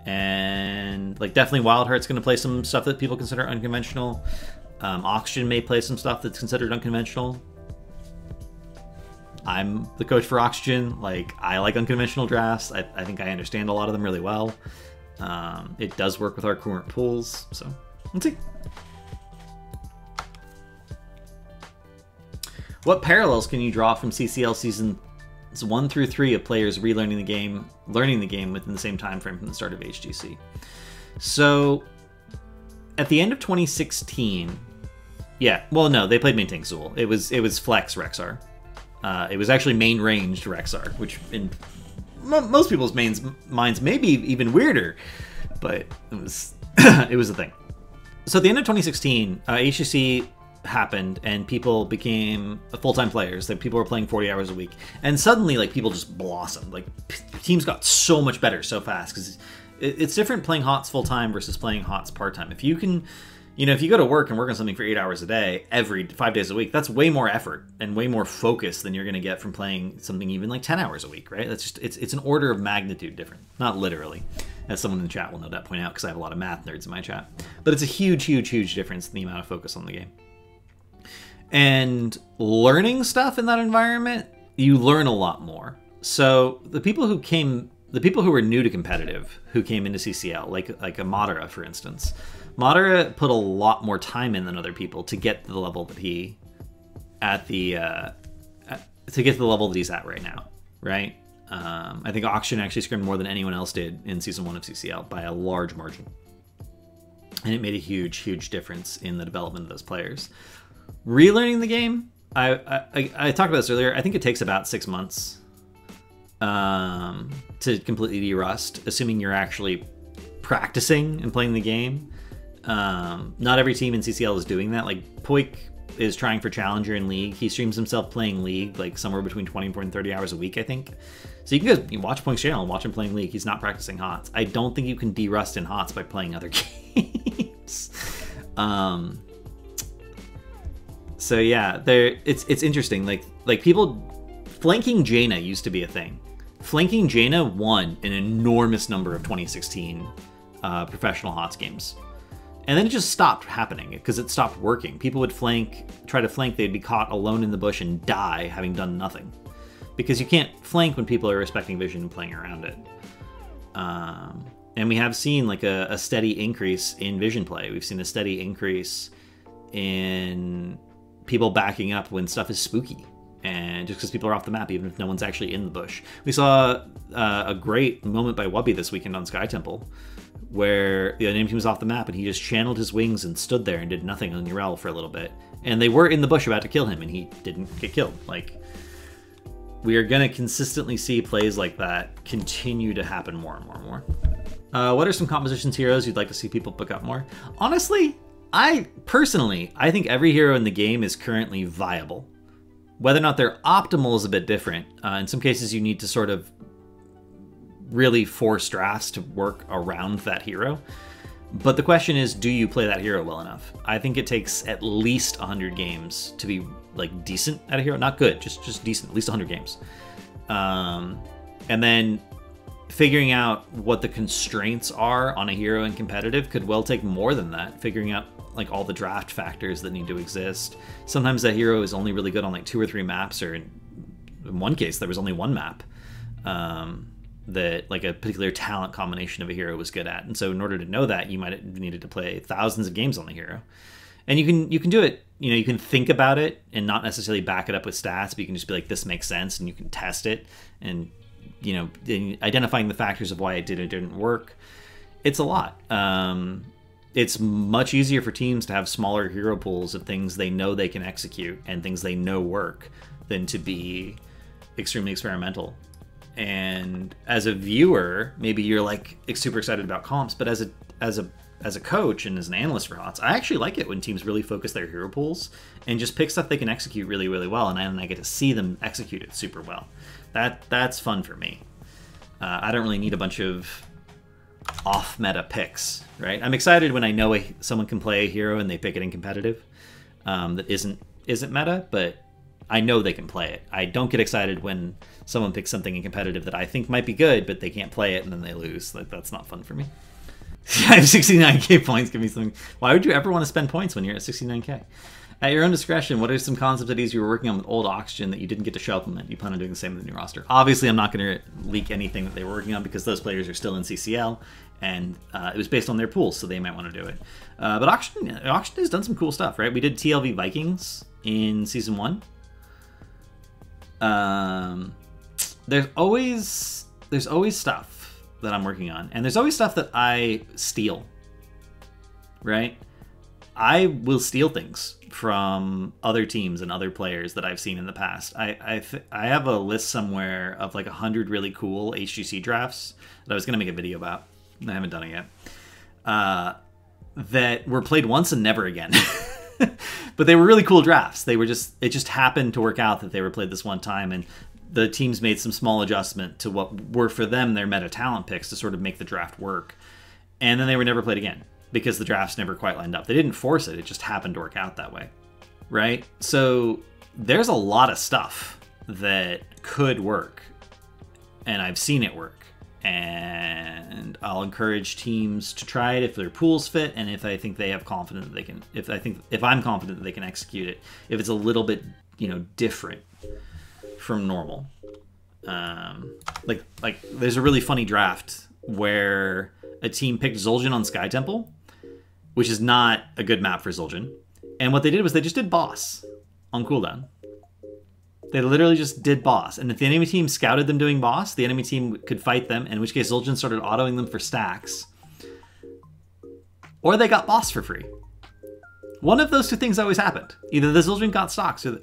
And like, definitely Wildheart's going to play some stuff that people consider unconventional. Oxygen may play some stuff that's considered unconventional. I'm the coach for Oxygen. Like, I like unconventional drafts. I think I understand a lot of them really well. It does work with our current pools, so let's see. What parallels can you draw from CCL seasons 1 through 3 of players relearning the game, learning the game within the same time frame from the start of HGC? So, at the end of 2016, yeah, well, no, they played main tank Zool. It was Flex Rexar. It was actually main ranged Rexar, which in most people's minds may be even weirder, but it was it was a thing. So at the end of 2016, HGC happened and people became full-time players. Like, people were playing 40 hours a week, and suddenly, like, people just blossomed. Like, teams got so much better so fast because it's different playing HOTS full-time versus playing HOTS part-time. If you can, if you go to work and work on something for 8 hours a day, every 5 days a week, that's way more effort and way more focus than you're going to get from playing something even like 10 hours a week, right? That's just, it's an order of magnitude different. Not literally, as someone in the chat will no doubt point out, because I have a lot of math nerds in my chat. But it's a huge, huge, huge difference in the amount of focus on the game. And learning stuff in that environment, you learn a lot more. So the people who were new to competitive, who came into CCL, like a Madara, for instance, Madara put a lot more time in than other people to get to the level that he's at right now, right? I think Auction actually scrimmed more than anyone else did in Season 1 of CCL by a large margin. And it made a huge, huge difference in the development of those players. Relearning the game, I talked about this earlier. I think it takes about 6 months to completely de-rust, assuming you're actually practicing and playing the game. Not every team in CCL is doing that. Like, Poik is trying for Challenger in League. He streams himself playing League like somewhere between 24 and 30 hours a week, I think. So you can watch Poik's channel and watch him playing League. He's not practicing HOTS. I don't think you can de-rust in HOTS by playing other games. So yeah, it's interesting. Like people flanking Jaina used to be a thing. Flanking Jaina won an enormous number of 2016 professional HOTS games. And then it just stopped happening because it stopped working. People would try to flank, they'd be caught alone in the bush and die having done nothing. Because you can't flank when people are respecting vision and playing around it. And we have seen like a steady increase in vision play. We've seen a steady increase in people backing up when stuff is spooky. And just because people are off the map, even if no one's actually in the bush. We saw a great moment by Wubby this weekend on Sky Temple, where the enemy team was off the map and he just channeled his wings and stood there and did nothing on Urel for a little bit. And they were in the bush about to kill him and he didn't get killed. Like, we are going to consistently see plays like that continue to happen more and more and more. What are some compositions heroes you'd like to see people pick up more? Honestly, I think every hero in the game is currently viable. Whether or not they're optimal is a bit different. In some cases, you need to sort of really force drafts to work around that hero. But the question is, do you play that hero well enough? I think it takes at least 100 games to be like decent at a hero. Not good, just decent, at least 100 games. And then figuring out what the constraints are on a hero in competitive could well take more than that. Figuring out like all the draft factors that need to exist. Sometimes that hero is only really good on like 2 or 3 maps, or in one case there was only 1 map that like a particular talent combination of a hero was good at. And so in order to know that, you might have needed to play thousands of games on the hero. And you can do it, you know, you can think about it and not necessarily back it up with stats, but you can just be like, this makes sense, and you can test it, and you know, identifying the factors of why it did or didn't work. It's a lot. It's much easier for teams to have smaller hero pools of things they know they can execute and things they know work than to be extremely experimental. And as a viewer, maybe you're like super excited about comps, but as a coach and as an analyst for HOTS, I actually like it when teams really focus their hero pools and just pick stuff they can execute really, really well, and I get to see them execute it super well. That's fun for me. I don't really need a bunch of off-meta picks, right? I'm excited when I know someone can play a hero and they pick it in competitive that isn't meta, but I know they can play it. I don't get excited when someone picks something in competitive that I think might be good, but they can't play it and then they lose. Like, that's not fun for me. I have 69k points. Give me something. Why would you ever want to spend points when you're at 69k? At your own discretion, what are some concept ideas you were working on with old Oxygen that you didn't get to show implement? You plan on doing the same with the new roster? Obviously, I'm not going to leak anything that they were working on because those players are still in CCL, and it was based on their pools, so they might want to do it. But Oxygen has done some cool stuff, right? We did TLV Vikings in Season 1. There's always stuff that I'm working on, and there's always stuff that I steal, right? I will steal things from other teams and other players that I've seen in the past. I have a list somewhere of like 100 really cool HGC drafts that I was going to make a video about. I haven't done it yet. That were played once and never again. But they were really cool drafts. It just happened to work out that they were played this one time, and the teams made some small adjustment to what were for them their meta talent picks to sort of make the draft work. And then they were never played again because the drafts never quite lined up. They didn't force it. It just happened to work out that way, right? So there's a lot of stuff that could work, and I've seen it work. And I'll encourage teams to try it if their pools fit, and if I think they have confidence that they can. If I'm confident that they can execute it, if it's a little bit, you know, different from normal. Like there's a really funny draft where a team picked Zul'jin on Sky Temple, which is not a good map for Zul'jin. And what they did was they just did boss on cooldown. They literally just did boss. And if the enemy team scouted them doing boss, the enemy team could fight them, in which case Zul'jin started autoing them for stacks. Or they got boss for free. One of those two things always happened. Either the Zul'jin got stacks or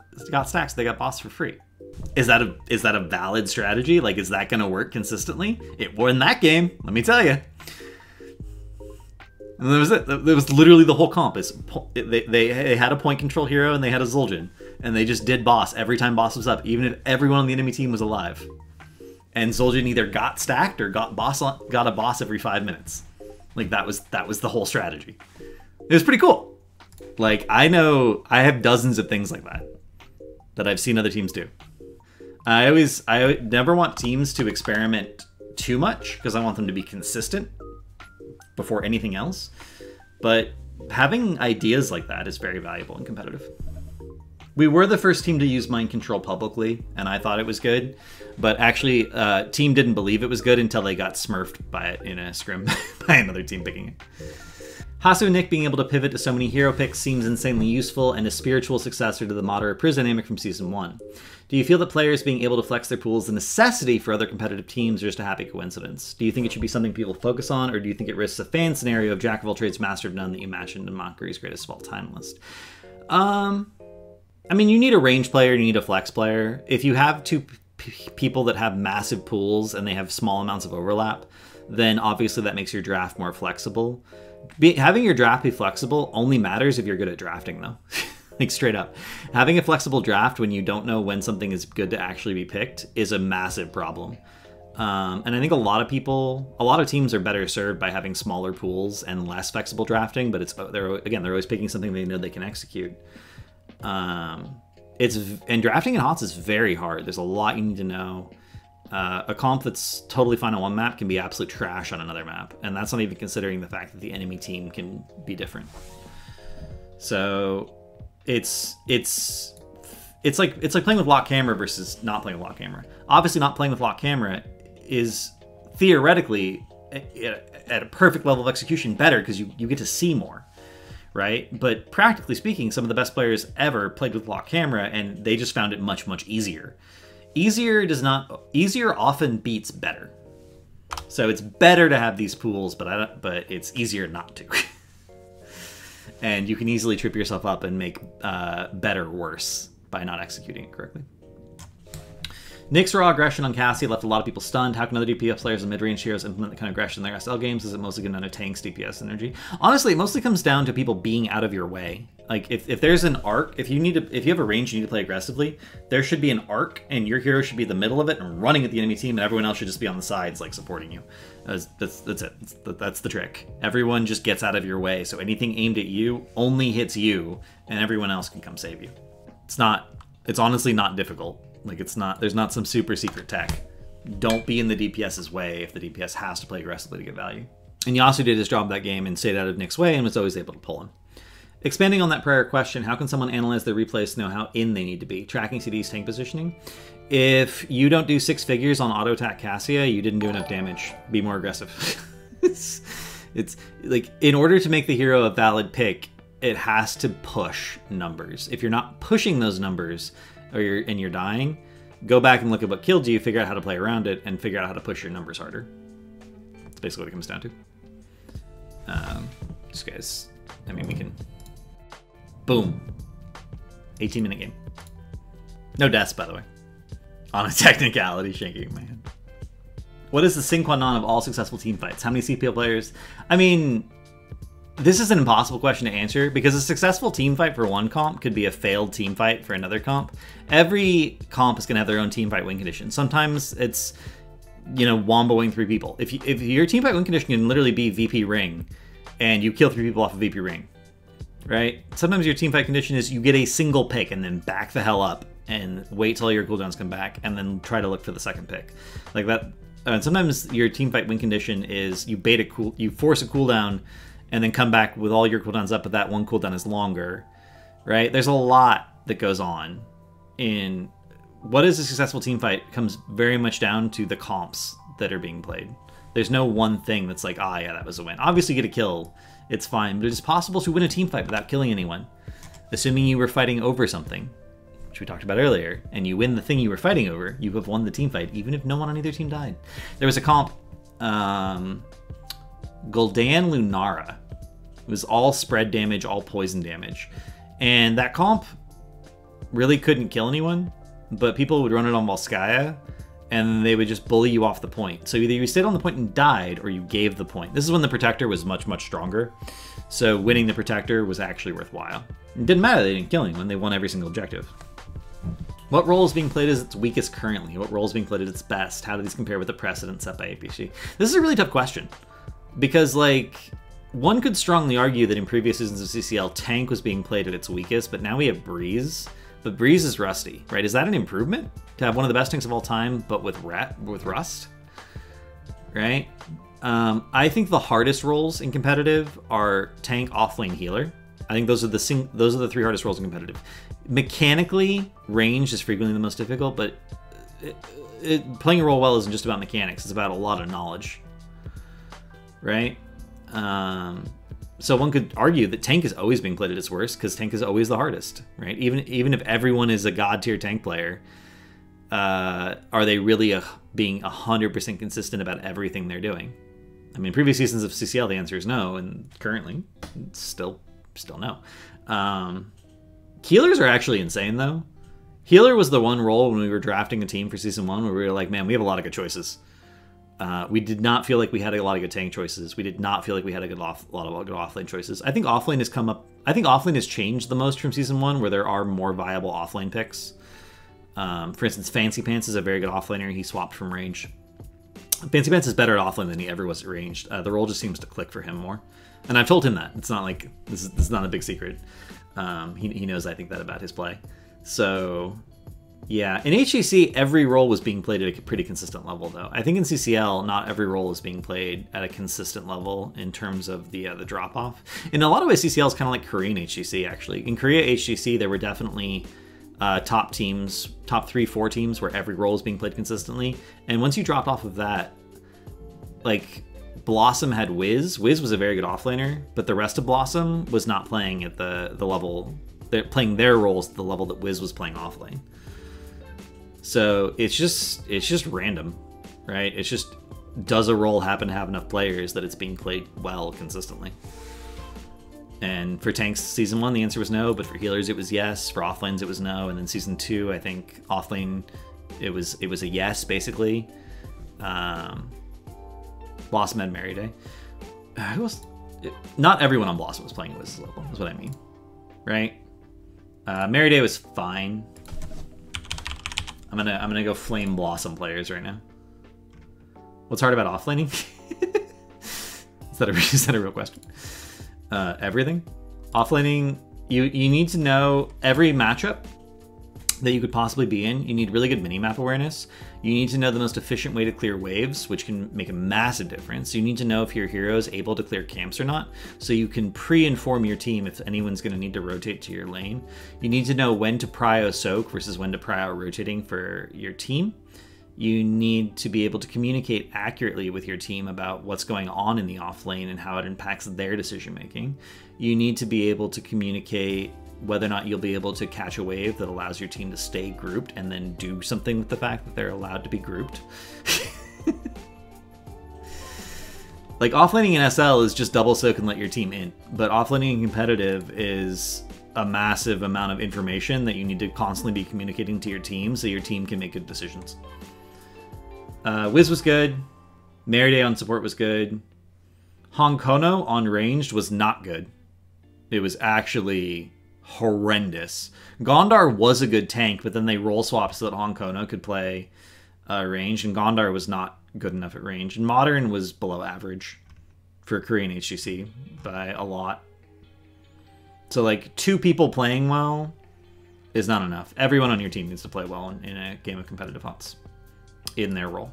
they got boss for free. Is that a valid strategy? Like, is that going to work consistently? It won that game, let me tell you. And that was it. That was literally the whole comp. They had a point control hero and they had a Zul'jin, and they just did boss every time boss was up, even if everyone on the enemy team was alive. And Zul'jin either got stacked or got a boss every 5 minutes. Like, that was the whole strategy. It was pretty cool. Like, I know I have dozens of things like that I've seen other teams do. I never want teams to experiment too much because I want them to be consistent before anything else. But having ideas like that is very valuable and competitive. We were the first team to use mind control publicly, and I thought it was good. But actually, team didn't believe it was good until they got smurfed by it in a scrim by another team picking it. Hasu and Nick being able to pivot to so many hero picks seems insanely useful and a spiritual successor to the moderate Priz dynamic from Season 1. Do you feel that players being able to flex their pools is a necessity for other competitive teams or just a happy coincidence? Do you think it should be something people focus on, or do you think it risks a fan scenario of Jack of all trades, master of none that you mentioned in Mockery's greatest of all time list? I mean, you need a range player, you need a flex player. If you have two people that have massive pools and they have small amounts of overlap, then obviously that makes your draft more flexible. Having your draft be flexible only matters if you're good at drafting, though. Like, straight up. Having a flexible draft when you don't know when something is good to actually be picked is a massive problem. And I think a lot of teams are better served by having smaller pools and less flexible drafting, but they're always picking something they know they can execute. And drafting in HOTS is very hard. There's a lot you need to know. A comp that's totally fine on one map can be absolute trash on another map, and that's not even considering the fact that the enemy team can be different. So it's like playing with lock camera versus not playing with lock camera. Obviously, not playing with lock camera is theoretically at a perfect level of execution better because you get to see more, right? But practically speaking, some of the best players ever played with lock camera, and they just found it much easier. Easier often beats better. So it's better to have these pools, but it's easier not to. And you can easily trip yourself up and make better worse by not executing it correctly. Nick's raw aggression on Cassie left a lot of people stunned. How can other DPS players and mid-range heroes implement the kind of aggression in their SL games? Is it mostly going to tanks DPS energy? Honestly, it mostly comes down to people being out of your way. Like, if there's an arc, if you have a range you need to play aggressively, there should be an arc, and your hero should be in the middle of it and running at the enemy team, and everyone else should just be on the sides, like, supporting you. That's it. That's the trick. Everyone just gets out of your way, so anything aimed at you only hits you, and everyone else can come save you. It's honestly not difficult. Like, there's not some super secret tech. Don't be in the DPS's way if the DPS has to play aggressively to get value. And Yasu did his job that game and stayed out of Nick's way and was always able to pull him. Expanding on that prior question, how can someone analyze their replays to know how in they need to be? Tracking CD's tank positioning? If you don't do 6 figures on auto attack Cassia, you didn't do enough damage. Be more aggressive. It's like, in order to make the hero a valid pick, it has to push numbers. If you're not pushing those numbers, and you're dying, go back and look at what killed you, figure out how to play around it, and figure out how to push your numbers harder. That's basically what it comes down to. Just guys, I mean, we can... Boom. 18-minute game. No deaths, by the way. On a technicality, shaking my head. What is the sine qua non of all successful team fights? How many CPL players? I mean... This is an impossible question to answer because a successful team fight for one comp could be a failed team fight for another comp. Every comp is going to have their own team fight win condition. Sometimes it's, womboing 3 people. If your team fight win condition can literally be VP ring and you kill 3 people off of VP ring, right? Sometimes your team fight condition is you get a single pick and then back the hell up and wait till your cooldowns come back and then try to look for the second pick. Like that. And sometimes your team fight win condition is you force a cooldown and then come back with all your cooldowns up, but that one cooldown is longer, right? There's a lot that goes on in what is a successful team fight comes very much down to the comps that are being played. There's no one thing that's like, yeah, that was a win. Obviously, you get a kill, it's fine, but it is possible to win a team fight without killing anyone, assuming you were fighting over something, which we talked about earlier, and you win the thing you were fighting over, you have won the team fight, even if no one on either team died. There was a comp, Gul'dan Lunara. It was all spread damage, all poison damage. And that comp really couldn't kill anyone, but people would run it on Volskaya, and they would just bully you off the point. So either you stayed on the point and died, or you gave the point. This is when the Protector was much stronger. So winning the Protector was actually worthwhile. It didn't matter, they didn't kill anyone, they won every single objective. What role is being played as its weakest currently? What role is being played at its best? How do these compare with the precedent set by APC? This is a really tough question. Because, like, one could strongly argue that in previous seasons of CCL, tank was being played at its weakest, but now we have Breeze. But Breeze is rusty, right? Is that an improvement to have one of the best tanks of all time, but with rust, right? I think the hardest roles in competitive are tank, offlane, healer. I think those are the 3 hardest roles in competitive. Mechanically, range is frequently the most difficult, but playing a role well isn't just about mechanics. It's about a lot of knowledge, right? So one could argue that tank is always being played at its worst because tank is always the hardest, right? Even if everyone is a god tier tank player, are they really being 100% consistent about everything they're doing? I mean, previous seasons of CCL, the answer is no, and currently, still no. Healers are actually insane, though. Healer was the one role when we were drafting a team for Season 1 where we were like, man, we have a lot of good choices. We did not feel like we had a lot of good tank choices. We did not feel like we had a lot of good offlane choices. I think offlane has come up. I think offlane has changed the most from Season 1, where there are more viable offlane picks. For instance, Fancy Pants is a very good offlaner. He swapped from range. Fancy Pants is better at offlane than he ever was at ranged. The role just seems to click for him more. And I've told him that. It's not like this is not a big secret. He knows I think that about his play. So yeah, in HCC, every role was being played at a pretty consistent level, though. I think in CCL, not every role is being played at a consistent level in terms of the drop-off. In a lot of ways, CCL is kind of like Korean HCC, actually. In Korea HCC, there were definitely top teams, top 3-4 teams, where every role is being played consistently. And once you dropped off of that, like, Blossom had Wiz. Wiz was a very good offlaner, but the rest of Blossom was not playing at the level... They're playing their roles at the level that Wiz was playing offlane. So it's just random, right? It's just, does a role happen to have enough players that it's being played well consistently? And for tanks season 1, the answer was no, but for healers it was yes. For offlanes it was no, and then season 2, I think offlane it was a yes basically. Blossom had Mary Day. Not everyone on Blossom was playing at Wiz's level. That's what I mean, right? Mary Day was fine. I'm gonna go flame Blossom players right now. What's hard about offlaning? is that a real question? Everything. Offlaning, you need to know every matchup that you could possibly be in. You need really good minimap awareness. You need to know the most efficient way to clear waves, which can make a massive difference. You need to know if your hero is able to clear camps or not, so you can pre-inform your team if anyone's going to need to rotate to your lane. You need to know when to prio soak versus when to prio rotating for your team. You need to be able to communicate accurately with your team about what's going on in the off lane and how it impacts their decision making. You need to be able to communicate whether or not you'll be able to catch a wave that allows your team to stay grouped and then do something with the fact that they're allowed to be grouped. Like, offlaning in SL is just double soak and let your team in, but offlaning in competitive is a massive amount of information that you need to constantly be communicating to your team so your team can make good decisions. Wiz was good. Mary Day on support was good. Honkono on ranged was not good. It was actually horrendous. Gondar was a good tank, but then they role swapped so that Honkono could play range, and Gondar was not good enough at range. And Modern was below average for Korean HGC by a lot. So, like, 2 people playing well is not enough. Everyone on your team needs to play well in a game of competitive HOTS in their role.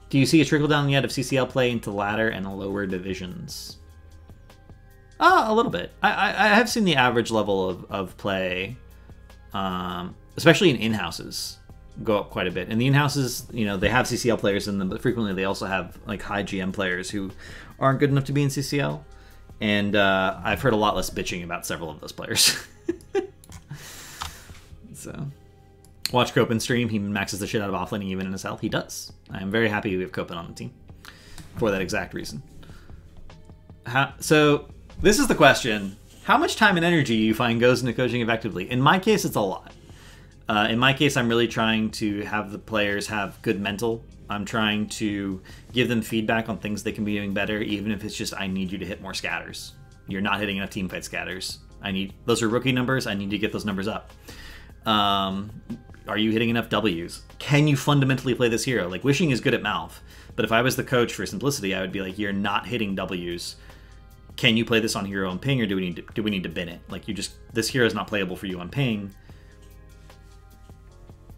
Do you see a trickle down yet of CCL play into ladder and lower divisions? A little bit. I have seen the average level of play, especially in in-houses, go up quite a bit. And the in-houses, you know, they have CCL players in them, but frequently they also have like high GM players who aren't good enough to be in CCL. And I've heard a lot less bitching about several of those players. So, watch Copen stream. He maxes the shit out of offlaning even in SL. He does. I am very happy we have Copen on the team for that exact reason. So, this is the question. How much time and energy do you find goes into coaching effectively? In my case, it's a lot. In my case, I'm really trying to have the players have good mental. I'm trying to give them feedback on things they can be doing better, even if it's just, I need you to hit more scatters. You're not hitting enough teamfight scatters. Those are rookie numbers. I need to get those numbers up. Are you hitting enough W's? Can you fundamentally play this hero? Like, Wishing is good at Malf, but if I was the coach for simplicity, I would be like, you're not hitting W's. can you play this on hero on ping, or do we need to bin it? Like, this hero is not playable for you on ping.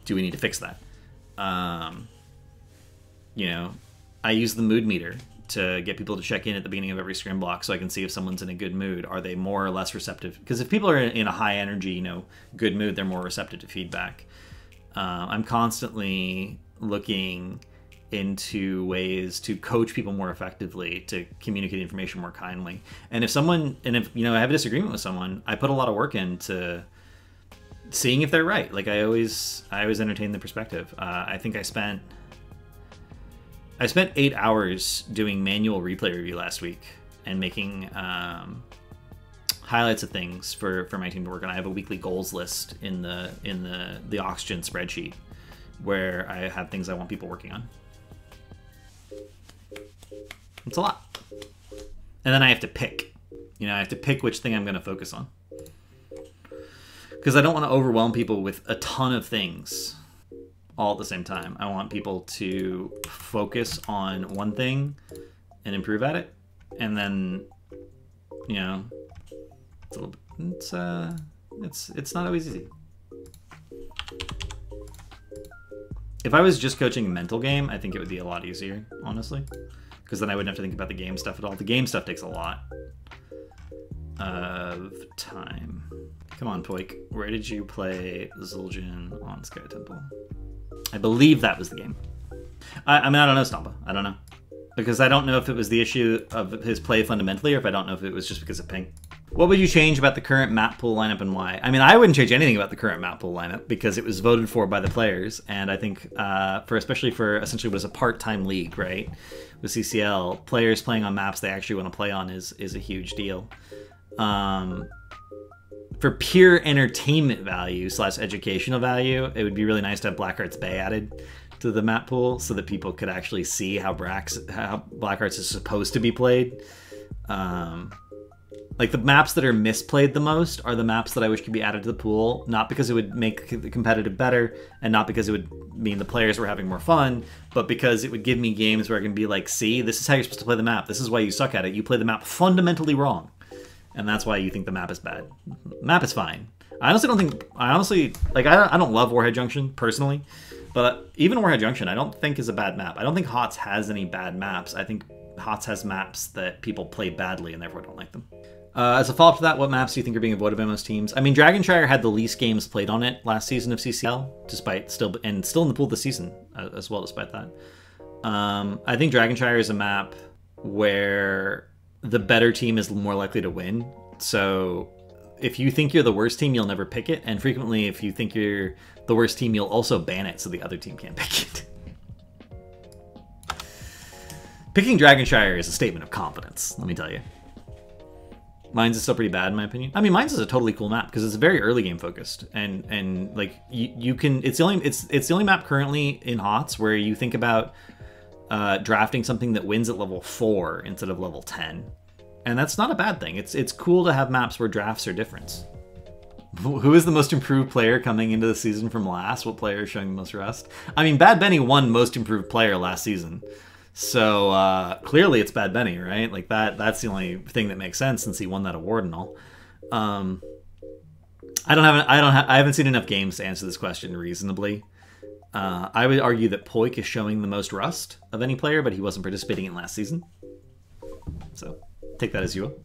Do we need to fix that? You know, I use the mood meter to get people to check in at the beginning of every scrim block so I can see if someone's in a good mood. Are they more or less receptive? Because if people are in a high energy, you know, good mood, they're more receptive to feedback. I'm constantly looking into ways to coach people more effectively, to communicate information more kindly. And if you know, I have a disagreement with someone, I put a lot of work into seeing if they're right. Like, I always entertain the perspective. I think I spent 8 hours doing manual replay review last week and making highlights of things for my team to work on. I have a weekly goals list in the Oxygen spreadsheet where I have things I want people working on. It's a lot. And then I have to pick. You know, I have to pick which thing I'm going to focus on. Because I don't want to overwhelm people with a ton of things all at the same time. I want people to focus on one thing and improve at it. And then, you know, it's not always easy. If I was just coaching a mental game, I think it would be a lot easier, honestly. Because then I wouldn't have to think about the game stuff at all. The game stuff takes a lot of time. Come on, Poik. Where did you play Zul'jin on Sky Temple? I believe that was the game. I mean, I don't know, Stompa. I don't know. Because I don't know if it was the issue of his play fundamentally, or if I don't know if it was just because of ping. What would you change about the current map pool lineup and why? I mean, I wouldn't change anything about the current map pool lineup because it was voted for by the players. And I think especially for essentially what is a part-time league, right? With CCL, players playing on maps they actually want to play on is a huge deal. For pure entertainment value / educational value, it would be really nice to have Blackheart's Bay added to the map pool so that people could actually see how Blackheart's is supposed to be played. Like, the maps that are misplayed the most are the maps that I wish could be added to the pool, not because it would make the competitive better, and not because it would mean the players were having more fun, but because it would give me games where I can be like, see, this is how you're supposed to play the map. This is why you suck at it. You play the map fundamentally wrong. And that's why you think the map is bad. Map is fine. I don't love Warhead Junction, personally. But even Warhead Junction, I don't think is a bad map. I don't think HOTS has any bad maps. I think HOTS has maps that people play badly and therefore don't like them. As a follow-up to that, what maps do you think are being avoided by most teams? I mean, Dragonshire had the least games played on it last season of CCL, despite still in the pool this season as well, despite that. I think Dragonshire is a map where the better team is more likely to win. So if you think you're the worst team, you'll never pick it. And frequently, if you think you're the worst team, you'll also ban it so the other team can't pick it. Picking Dragonshire is a statement of confidence, let me tell you. Mines is still pretty bad in my opinion. I mean, Mines is a totally cool map because it's very early game focused, and like you can. It's the only map currently in HOTS where you think about drafting something that wins at level 4 instead of level 10, and that's not a bad thing. It's cool to have maps where drafts are different. Who is the most improved player coming into the season from last? What player is showing the most rust? I mean, Bad Benny won most improved player last season. So clearly it's Bad Benny, right? Like that's the only thing that makes sense since he won that award and all. I haven't seen enough games to answer this question reasonably. I would argue that Poik is showing the most rust of any player, but he wasn't participating in last season. So take that as you will.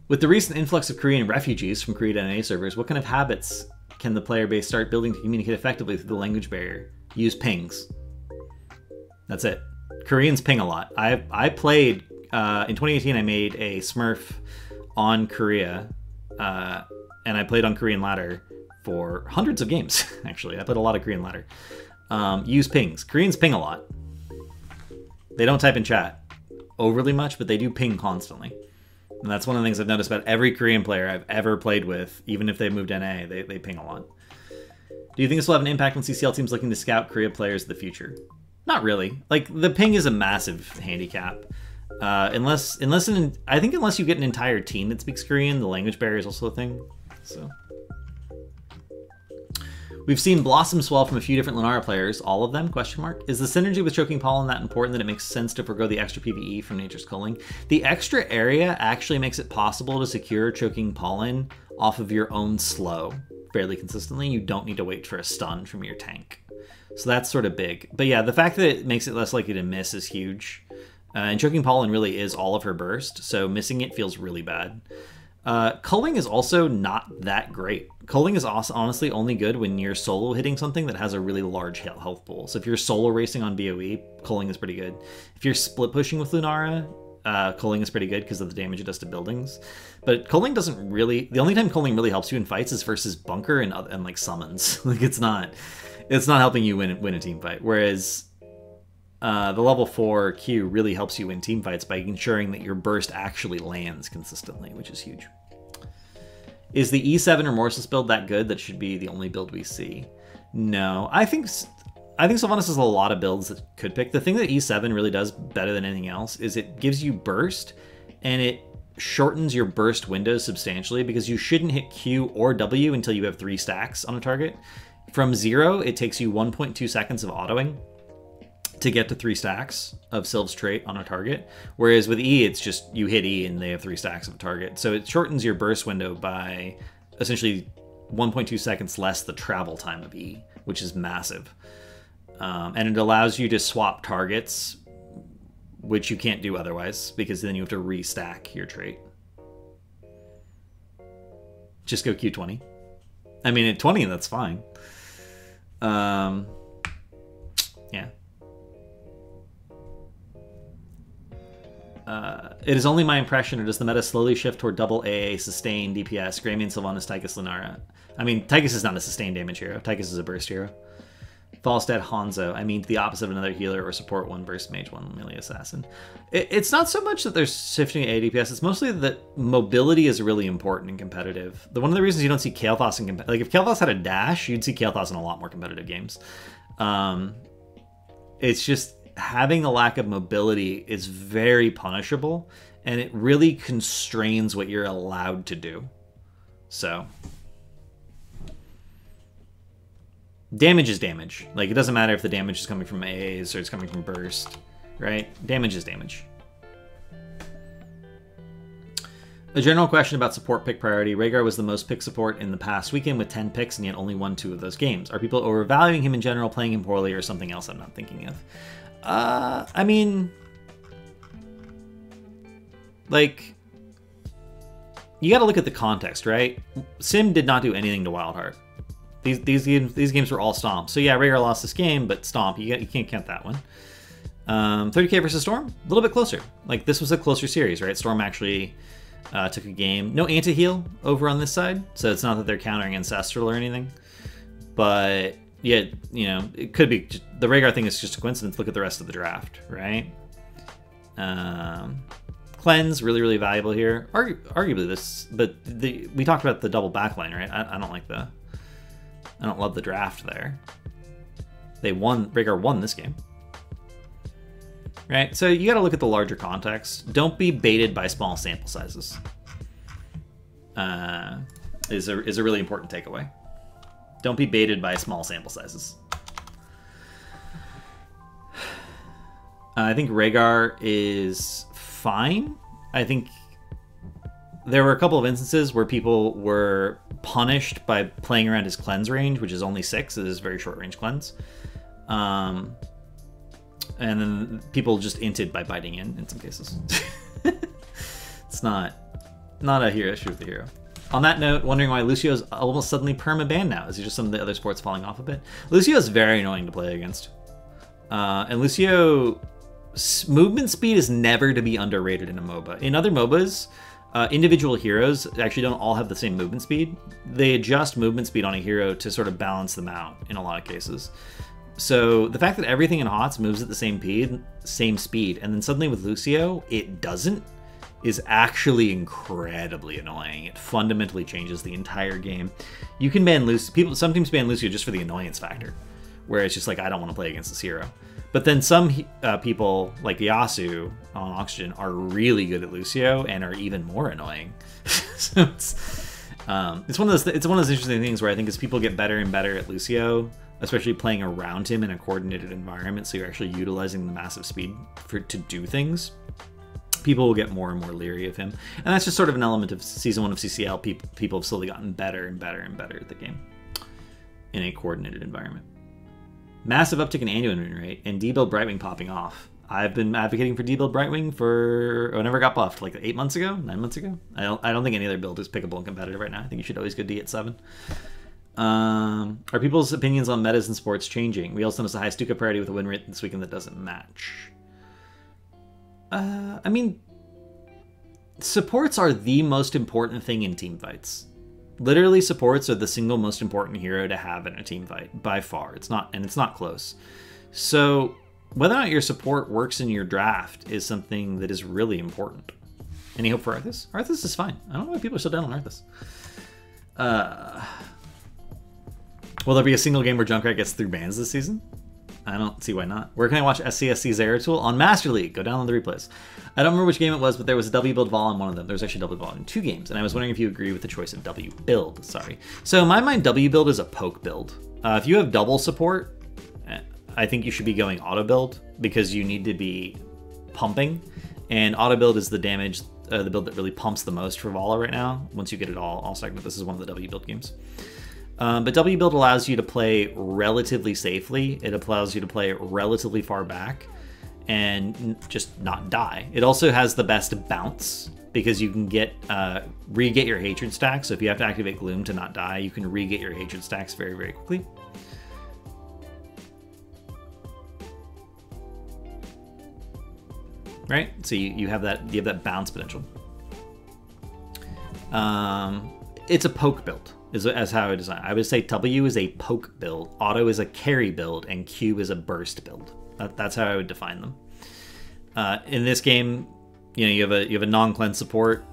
With the recent influx of Korean refugees from Korea to NA servers, what kind of habits can the player base start building to communicate effectively through the language barrier? Use pings. That's it. Koreans ping a lot. I played in 2018. I made a Smurf on Korea, and I played on Korean ladder for hundreds of games. Actually, I played a lot of Korean ladder. Use pings. Koreans ping a lot. They don't type in chat overly much, but they do ping constantly. And that's one of the things I've noticed about every Korean player I've ever played with, even if they've moved NA, they ping a lot. Do you think this will have an impact on CCL teams looking to scout Korea players in the future? Not really. Like, the ping is a massive handicap. Unless you get an entire team that speaks Korean, the language barrier is also a thing. So, We've seen Blossom swell from a few different Lunara players, all of them, question mark. Is the synergy with Choking Pollen that important that it makes sense to forgo the extra PvE from Nature's Culling? The extra area actually makes it possible to secure Choking Pollen off of your own slow fairly consistently. You don't need to wait for a stun from your tank. So that's sort of big. But yeah, the fact that it makes it less likely to miss is huge. And Choking Pollen really is all of her burst, so missing it feels really bad. Culling is also not that great. Culling is honestly only good when you're solo hitting something that has a really large health pool. So if you're solo racing on BoE, Culling is pretty good. If you're split pushing with Lunara, Culling is pretty good because of the damage it does to buildings. But Culling doesn't really... The only time Culling really helps you in fights is versus Bunker and like summons. Like it's not helping you win a team fight. Whereas the level 4 Q really helps you win team fights by ensuring that your burst actually lands consistently, which is huge. Is the E7 Remorseless build that good? That should be the only build we see. No, I think Sylvanas has a lot of builds that could pick. The thing that E7 really does better than anything else is it gives you burst, and it shortens your burst windows substantially because you shouldn't hit Q or W until you have 3 stacks on a target. From 0, it takes you 1.2 seconds of autoing to get to 3 stacks of Sylv's trait on a target. Whereas with E, it's just you hit E and they have 3 stacks of a target. So it shortens your burst window by essentially 1.2 seconds less the travel time of E, which is massive. And it allows you to swap targets, which you can't do otherwise, because then you have to restack your trait. Just go Q20. I mean, at 20, that's fine. Yeah. It is only my impression, or does the meta slowly shift toward double AA, sustain, DPS, Grammy, Sylvanas, Tychus, Lunara? I mean, Tychus is not a sustained damage hero. Tychus is a burst hero. Falstad, Hanzo. I mean, the opposite of another healer or support 1 burst mage 1 melee assassin. It's not so much that they're shifting to ADPS. It's mostly that mobility is really important and competitive. One of the reasons you don't see Kael'thas in like if Kael'thas had a dash, you'd see Kael'thas in a lot more competitive games. It's just having a lack of mobility is very punishable, and it really constrains what you're allowed to do. So damage is damage. Like, it doesn't matter if the damage is coming from AAs or it's coming from burst, right? Damage is damage. A general question about support pick priority. Rhaegar was the most pick support in the past weekend with 10 picks, and yet only won 2 of those games. Are people overvaluing him in general, playing him poorly, or something else I'm not thinking of? I mean, like, you got to look at the context, right? Sim did not do anything to Wildheart. These games were all Stomp. So yeah, Rhaegar lost this game, but Stomp, you can't count that one. 30k versus Storm, a little bit closer. Like, this was a closer series, right? Storm actually took a game. No anti-heal over on this side, so it's not that they're countering Ancestral or anything. But yeah, you know, it could be just, the Rhaegar thing is just a coincidence. Look at the rest of the draft, right? Cleanse, really, really valuable here. Arguably this, but we talked about the double backline, right? I don't love the draft there. Rhaegar won this game. Right? So you gotta look at the larger context. Don't be baited by small sample sizes. Is a really important takeaway. Don't be baited by small sample sizes. I think Rhaegar is fine. I think there were a couple of instances where people were punished by playing around his cleanse range, which is only 6. It is very short range cleanse. And then people just inted by biting in some cases. It's not a hero issue with the hero. On that note, wondering why Lucio's almost suddenly perma-banned now. Is he just some of the other sports falling off a bit? Lucio is very annoying to play against. And Lucio, movement speed is never to be underrated in a MOBA. In other MOBAs, individual heroes actually don't all have the same movement speed. They adjust movement speed on a hero to sort of balance them out in a lot of cases. So the fact that everything in HOTS moves at the same speed, and then suddenly with Lucio, it doesn't, is actually incredibly annoying. It fundamentally changes the entire game. You can ban Lucio. Some teams ban Lucio just for the annoyance factor, where it's just like, I don't want to play against this hero. But then some people, like Yasu on Oxygen, are really good at Lucio and are even more annoying. So it's, It's one of those interesting things where I think as people get better and better at Lucio, especially playing around him in a coordinated environment, so you're actually utilizing the massive speed to do things, people will get more and more leery of him. And that's just sort of an element of Season 1 of CCL. People have slowly gotten better and better and better at the game in a coordinated environment. Massive uptick in annual win rate and D-Build Brightwing popping off. I've been advocating for D-Build Brightwing for whenever it got buffed, like 8 months ago, 9 months ago. I don't think any other build is pickable and competitive right now. I think you should always go D at 7. Are people's opinions on metas and sports changing? We also noticed a high Stuka priority with a win rate this weekend that doesn't match. I mean, supports are the most important thing in team fights. Literally, supports are the single most important hero to have in a team fight by far. It's not close. So whether or not your support works in your draft is something that is really important. Any hope for Arthas? Arthas is fine. I don't know why people are so down on Arthas. Will there be a single game where Junkrat gets 3 bans this season? I don't see why not. Where can I watch SCSC Zeratul? On Master League. Go down on the replays. I don't remember which game it was, but there was a W build vol in one of them. There was actually W build in 2 games, and I was wondering if you agree with the choice of W build. Sorry. So in my mind, W build is a poke build. If you have double support, I think you should be going auto build because you need to be pumping, and auto build is the damage, the build that really pumps the most for Vala right now. Once you get it all stacked, this is one of the W build games. But W build allows you to play relatively safely. It allows you to play relatively far back and just not die. It also has the best bounce because you can get re-get your hatred stacks. So if you have to activate Gloom to not die, you can re-get your hatred stacks very, very quickly. Right? So you have that bounce potential. It's a poke build. As how I design. I would say W is a poke build, Auto is a carry build, and Q is a burst build. That's how I would define them. In this game, you have a non-cleanse support,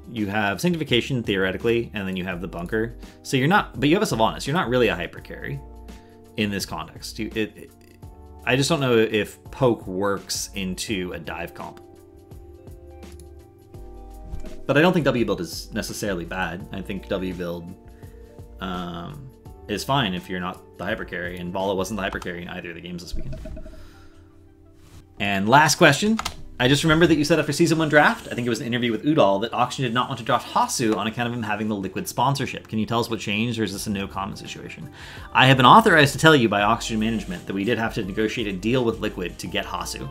you have Sanctification theoretically, and then you have the bunker. So but you have a Sylvanas. You're not really a hyper carry in this context. I just don't know if poke works into a dive comp. But I don't think W build is necessarily bad. I think W build is fine if you're not the hyper carry, and Vala wasn't the hyper carry in either of the games this weekend. And last question. I just remembered that you said after Season 1 draft, I think it was an interview with Udall, that Oxygen did not want to draft Hasu on account of him having the Liquid sponsorship. Can you tell us what changed, or is this a no comment situation? I have been authorized to tell you by Oxygen Management that we did have to negotiate a deal with Liquid to get Hasu.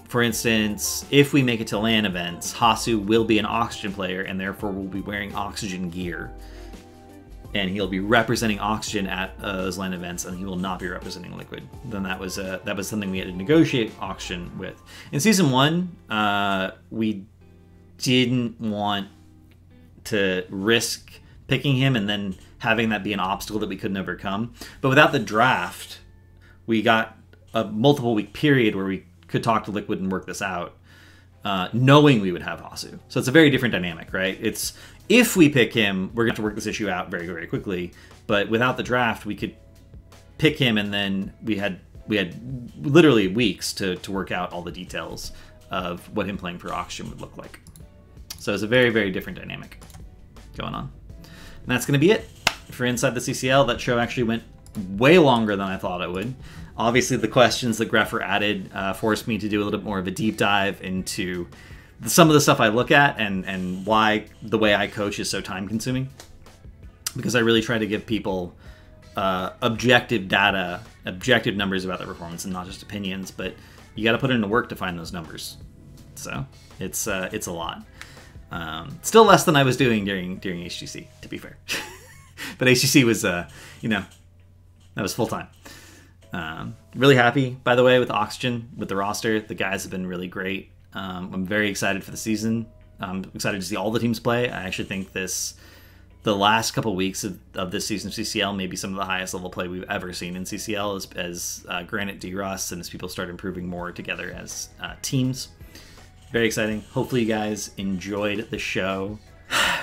For instance, if we make it to LAN events, Hasu will be an Oxygen player and therefore will be wearing Oxygen gear. And he'll be representing Oxygen at those LAN events, and he will not be representing Liquid. Then that was something we had to negotiate Oxygen with. In Season 1, we didn't want to risk picking him and then having that be an obstacle that we couldn't overcome. But without the draft, we got a multiple week period where we could talk to Liquid and work this out, knowing we would have Hasu. So it's a very different dynamic, right? It's if we pick him, we're going to have to work this issue out very, very quickly. But without the draft, we could pick him, and then we had literally weeks to work out all the details of what him playing for Oxygen would look like. So it's a very, very different dynamic going on. And that's going to be it for Inside the CCL. That show actually went way longer than I thought it would. Obviously, the questions that Greffer added forced me to do a little bit more of a deep dive into some of the stuff I look at and why the way I coach is so time consuming. Because I really try to give people objective data, objective numbers about their performance, and not just opinions. But you got to put in the work to find those numbers. So it's a lot. Still less than I was doing during HGC, to be fair. But HGC was that was full time. Really happy, by the way, with Oxygen, with the roster. The guys have been really great. I'm very excited for the season. I'm excited to see all the teams play. I actually think the last couple weeks of this season of CCL may be some of the highest level play we've ever seen in CCL as Granite D-Ross and as people start improving more together as teams. Very exciting. Hopefully you guys enjoyed the show.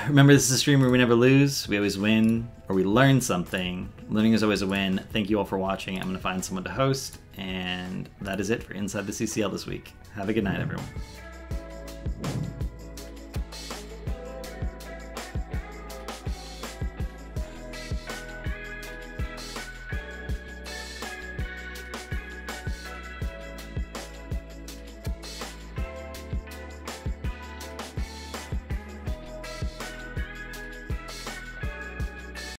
Remember, this is a stream where we never lose. We always win, or we learn something. Learning is always a win. Thank you all for watching. I'm going to find someone to host, and that is it for Inside the CCL this week. Have a good night, everyone.